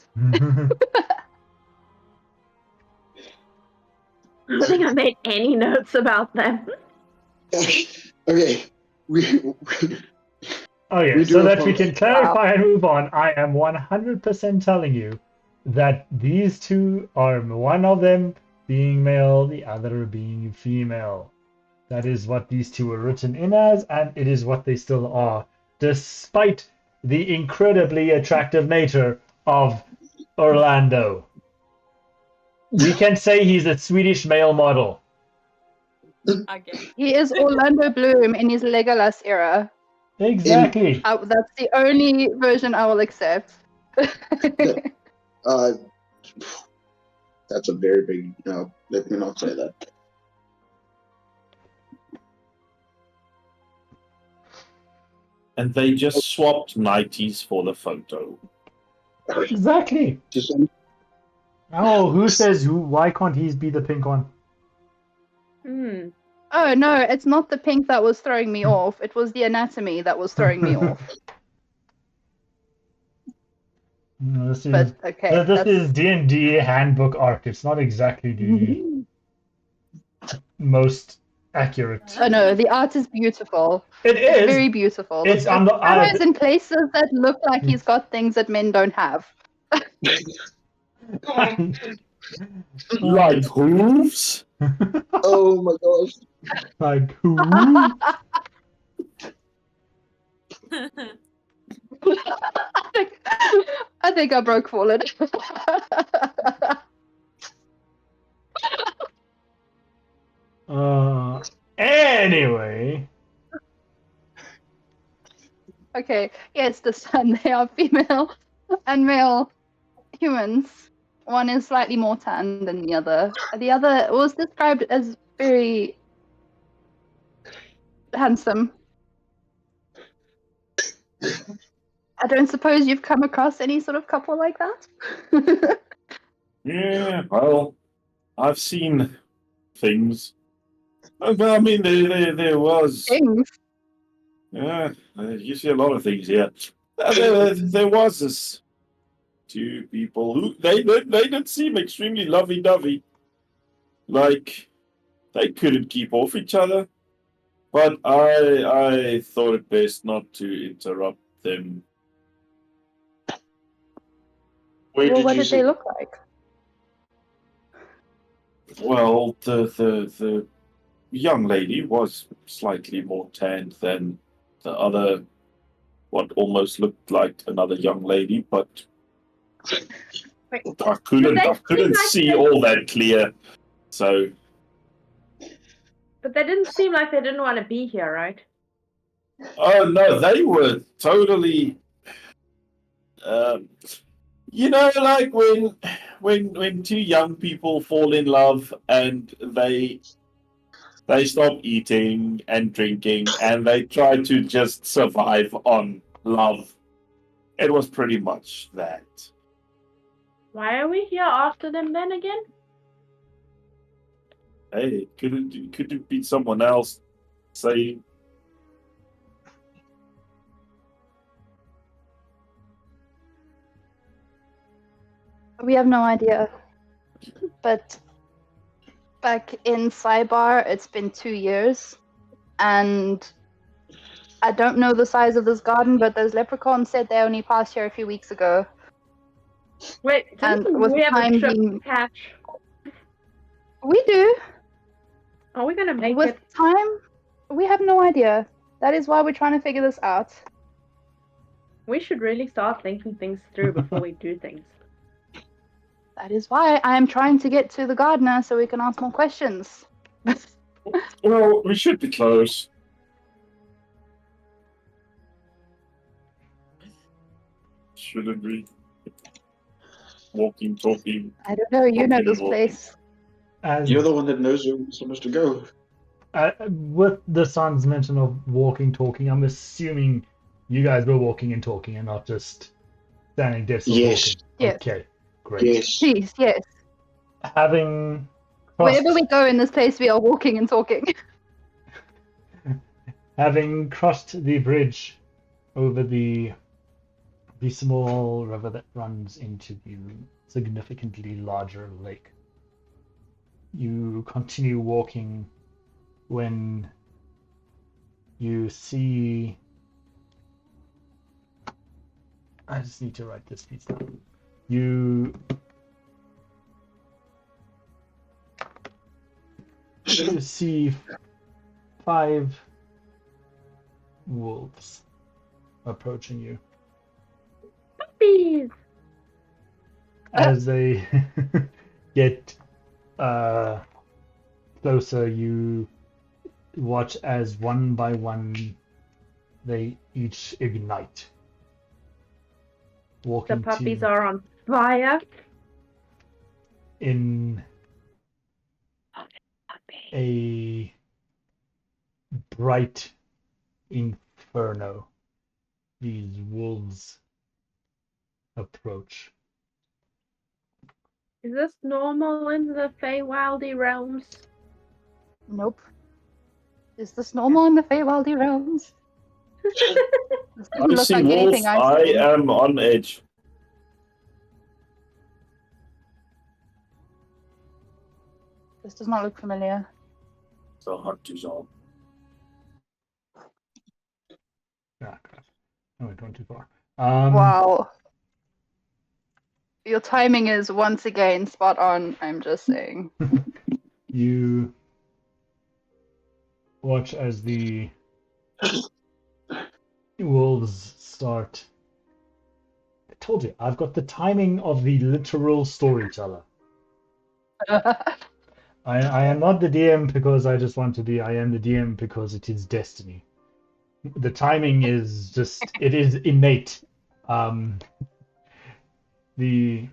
I don't think I made any notes about them. Okay. Okay, so that we can clarify and move on, I am 100% telling you that these two are one of them being male, the other being female. That is what these two were written in as, and it is what they still are, despite the incredibly attractive nature of Orlando. We can say he's a Swedish male model. Okay. He is Orlando Bloom in his Legolas era. Exactly. That's the only version I will accept. That's a very big no. Let me not say that. And they just swapped 90s for the photo. Exactly. Oh, who says who? Why can't he be the pink one? Oh no, it's not the pink that was throwing me off. It was the anatomy that was throwing me off. No, this is, But okay, this is D&D handbook art. It's not exactly the most accurate. Oh no, the art is beautiful. It is It's very beautiful. It's There's shadows in places that look like he's got things that men don't have. Like hooves? Oh my gosh. Like who? I think I broke Fallen. Anyway. Okay, yes, Dasan, they are female and male humans. One is slightly more tan than the other. The other was described as very handsome. I don't suppose you've come across any sort of couple like that? Yeah, well, I've seen things. Well, I mean, there was. Things? Yeah, you see a lot of things here. There was this two people who they did seem extremely lovey-dovey. Like they couldn't keep off each other. But I thought it best not to interrupt them Where Well, did what you did see? they look like? Well, the young lady was slightly more tanned than the other, what almost looked like another young lady, but Wait, I couldn't they seem like see they- all that clear. So But they didn't seem like they didn't want to be here, right? oh no, they were totally you know, like when two young people fall in love and they stop eating and drinking and they try to just survive on love. It was pretty much that. Why are we here after them then again? Hey, could it be someone else saying We have no idea. But back in Cybar, it's been 2 years, and I don't know the size of this garden, but those leprechauns said they only passed here a few weeks ago. Wait, And didn't with we have a time trip being, patch? we do. Are we gonna make With it? time, we have no idea. That is why we're trying to figure this out. We should really start thinking things through before we do things. That is why I am trying to get to the gardener so we can ask more questions. well, we should be close. Shouldn't we? Walking, talking. I don't know, you know Walking, this walking. place. As You're the one that knows where we're supposed to go. with the son's mention of walking, talking, I'm assuming you guys were walking and talking and not just standing there still Yes. talking. Yes. Okay, great. Yes. Please, yes. Having crossed, Wherever we go in this place, we are walking and talking. having crossed the bridge over the small river that runs into the significantly larger lake, you continue walking when you see. I just need to write this piece down. You see 5 wolves approaching you. Puppies! As they get closer, you watch as one by one they each ignite. The Walking puppies to are on fire. in a bright inferno. These wolves approach. Is this normal in the Feywildy realms? Nope. Is this normal in the Feywildy realms? This doesn't I look see like wolf. anything I've I seen. am on edge. This does not look familiar. So hard to solve. Ah, crap. I went too far. Wow. Your timing is once again spot on, I'm just saying. You watch as the wolves start. I told you, I've got the timing of the literal storyteller. I am not the DM because I just want to be. I am the DM because it is destiny. The timing is just, it is innate. The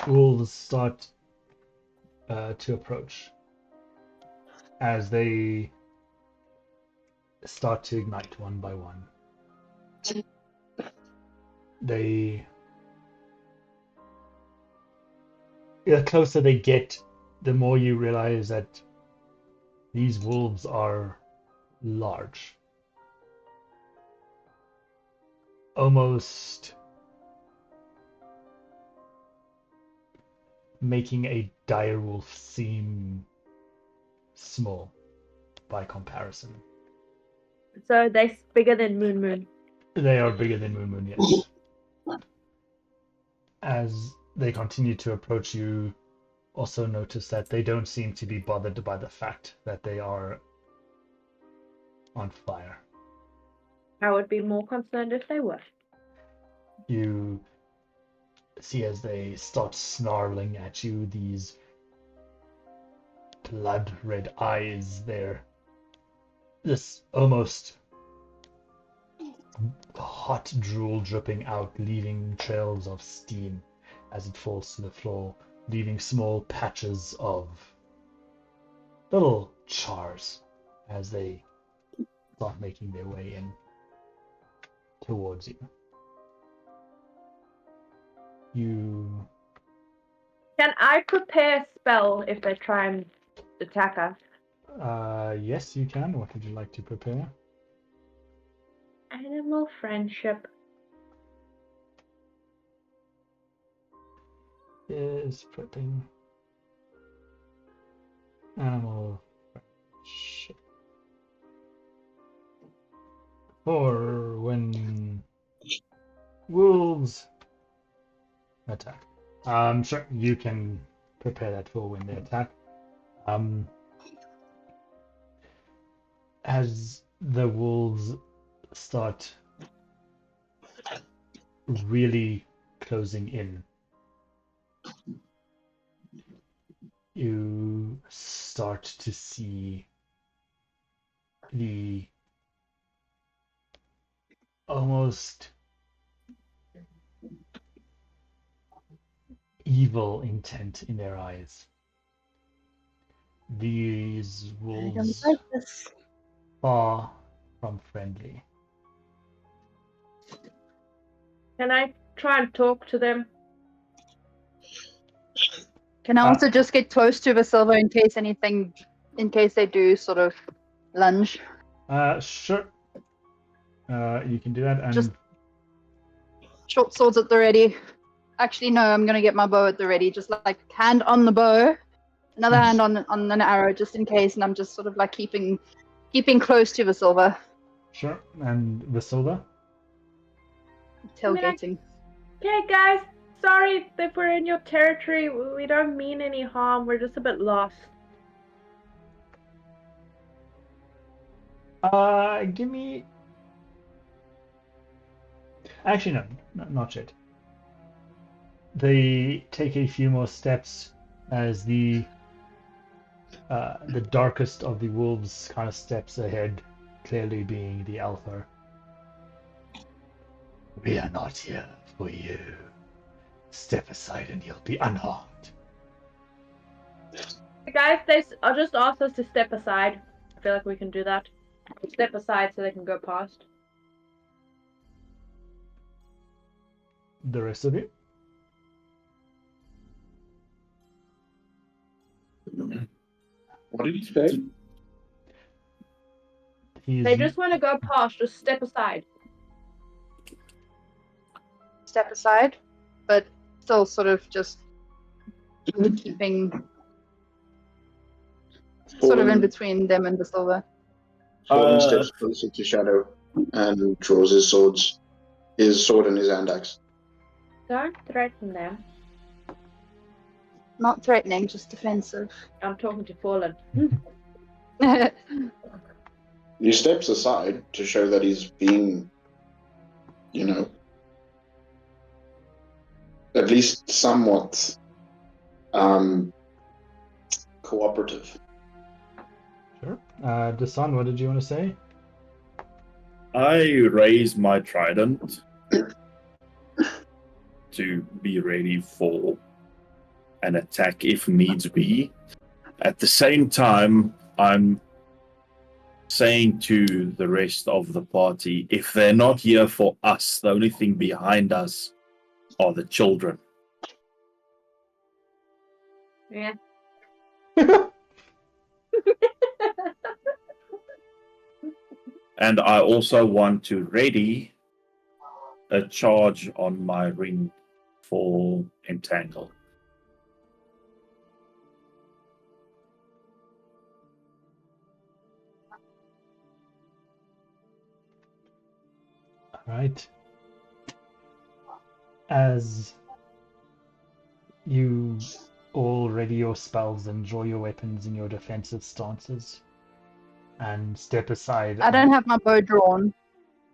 wolves start to approach as they start to ignite one by one. The closer they get, the more you realize that these wolves are large. Almost making a direwolf seem small by comparison. So they're bigger than Moon Moon. They are bigger than Moon Moon, yes. As they continue to approach, you also notice that they don't seem to be bothered by the fact that they are on fire. I would be more concerned if they were. You see as they start snarling at you, these blood red eyes there. This almost hot drool dripping out, leaving trails of steam as it falls to the floor, leaving small patches of little chars as they start making their way in towards you. You Can I prepare a spell if they try and attack us? yes, you can. What would you like to prepare? Animal friendship. Is prepping animal friendship. Or when wolves attack. Sure, you can prepare that for when they attack. As the wolves start really closing in, you start to see the almost evil intent in their eyes. These I don't wolves like this. far from friendly. Can I try and talk to them? Can I also just get close to Visilva in case they do sort of lunge? Sure. You can do that, and Just short swords at the ready. Actually, no, I'm gonna get my bow at the ready. Just like hand on the bow, another hand on an arrow, just in case. And I'm just sort of like keeping close to Visilva. sure. And Visilva? Tailgating. Okay, guys. Sorry if we're in your territory. We don't mean any harm. We're just a bit lost. Give me. Actually, no, not yet. They take a few more steps as the darkest of the wolves kind of steps ahead, clearly being the Althar. We are not here for you. Step aside and you'll be unharmed. Guys, they just asked us to step aside. I feel like we can do that. Step aside so they can go past. The rest of you? What did he say? They just want to go past. Just step aside. Step aside, but still sort of just keeping sort of in between them and Visilva. Forlan steps closer to Shadow and draws his sword and his hand axe. Don't threaten them. Not threatening, just defensive. I'm talking to Forlan. He steps aside to show that he's being, at least somewhat cooperative. Sure. Dasan, what did you want to say? I raise my trident to be ready for an attack if needs be. At the same time, I'm saying to the rest of the party, if they're not here for us, the only thing behind us are the children. Yeah. And I also want to ready a charge on my ring for Entangle. All right. As You all ready your spells and draw your weapons in your defensive stances, and step aside. I don't have my bow drawn.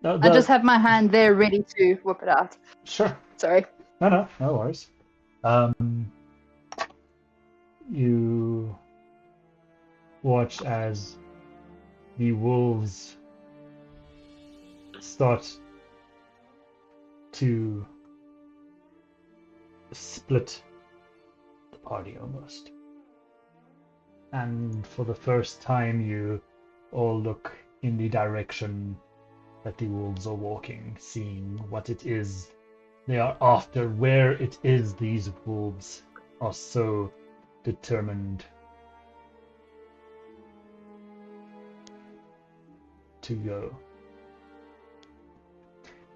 I just have my hand there ready to whip it out. Sure. Sorry. No worries. You watch as the wolves start to split the party almost. And for the first time, you all look in the direction that the wolves are walking, seeing what it is they are after, where it is these wolves are so determined to go.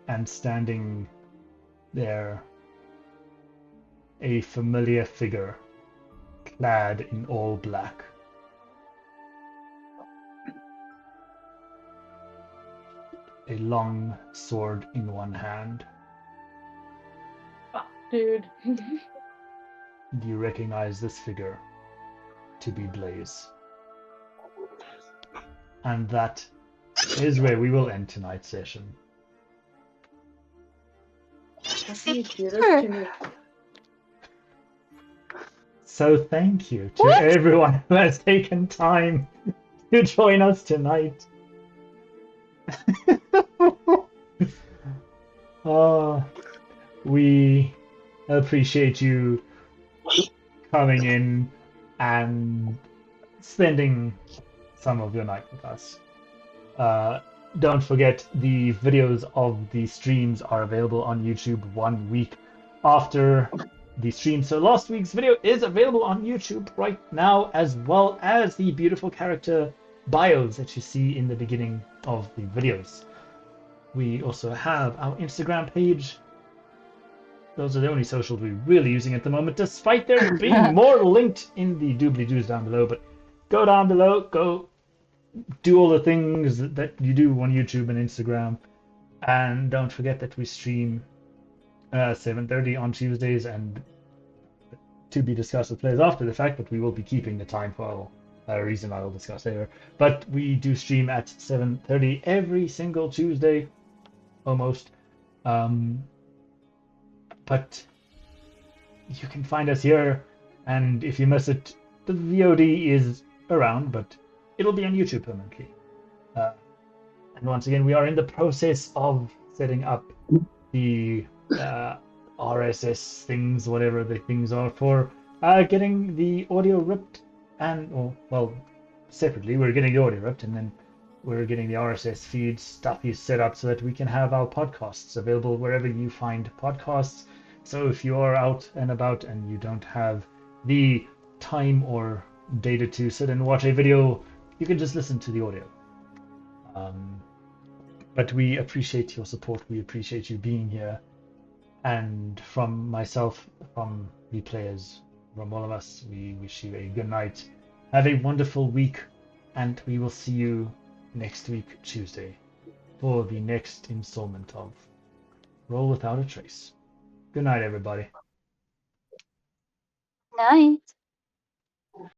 And standing there, a familiar figure clad in all black. A long sword in one hand. Oh, dude. You recognize this figure to be Blaze. And that is where we will end tonight's session. How can you do this to me? So thank you to everyone who has taken time to join us tonight. We appreciate you coming in and spending some of your night with us. Don't forget, the videos of the streams are available on YouTube 1 week after the stream. So last week's video is available on YouTube right now, as well as the beautiful character bios that you see in the beginning of the videos. We also have our Instagram page. Those are the only socials we're really using at the moment, despite there being more linked in the doobly-doos down below. But go down below, go do all the things that you do on YouTube and Instagram. And don't forget that we stream 7:30 on Tuesdays, and to be discussed with players after the fact, but we will be keeping the time for a reason I will discuss later. But we do stream at 7:30 every single Tuesday, almost. But you can find us here, and if you miss it, the VOD is around, but it'll be on YouTube permanently. And once again, we are in the process of setting up the RSS things, whatever the things are, for getting the audio ripped, and well, separately we're getting the audio ripped, and then we're getting the RSS feed stuff set up so that we can have our podcasts available wherever you find podcasts. So if you are out and about and you don't have the time or data to sit and watch a video, you can just listen to the audio. But we appreciate your support. We appreciate you being here. And from myself, from the players, from all of us, we wish you a good night. Have a wonderful week, and we will see you next week, Tuesday, for the next installment of Roll Without a Trace. Good night, everybody. Night.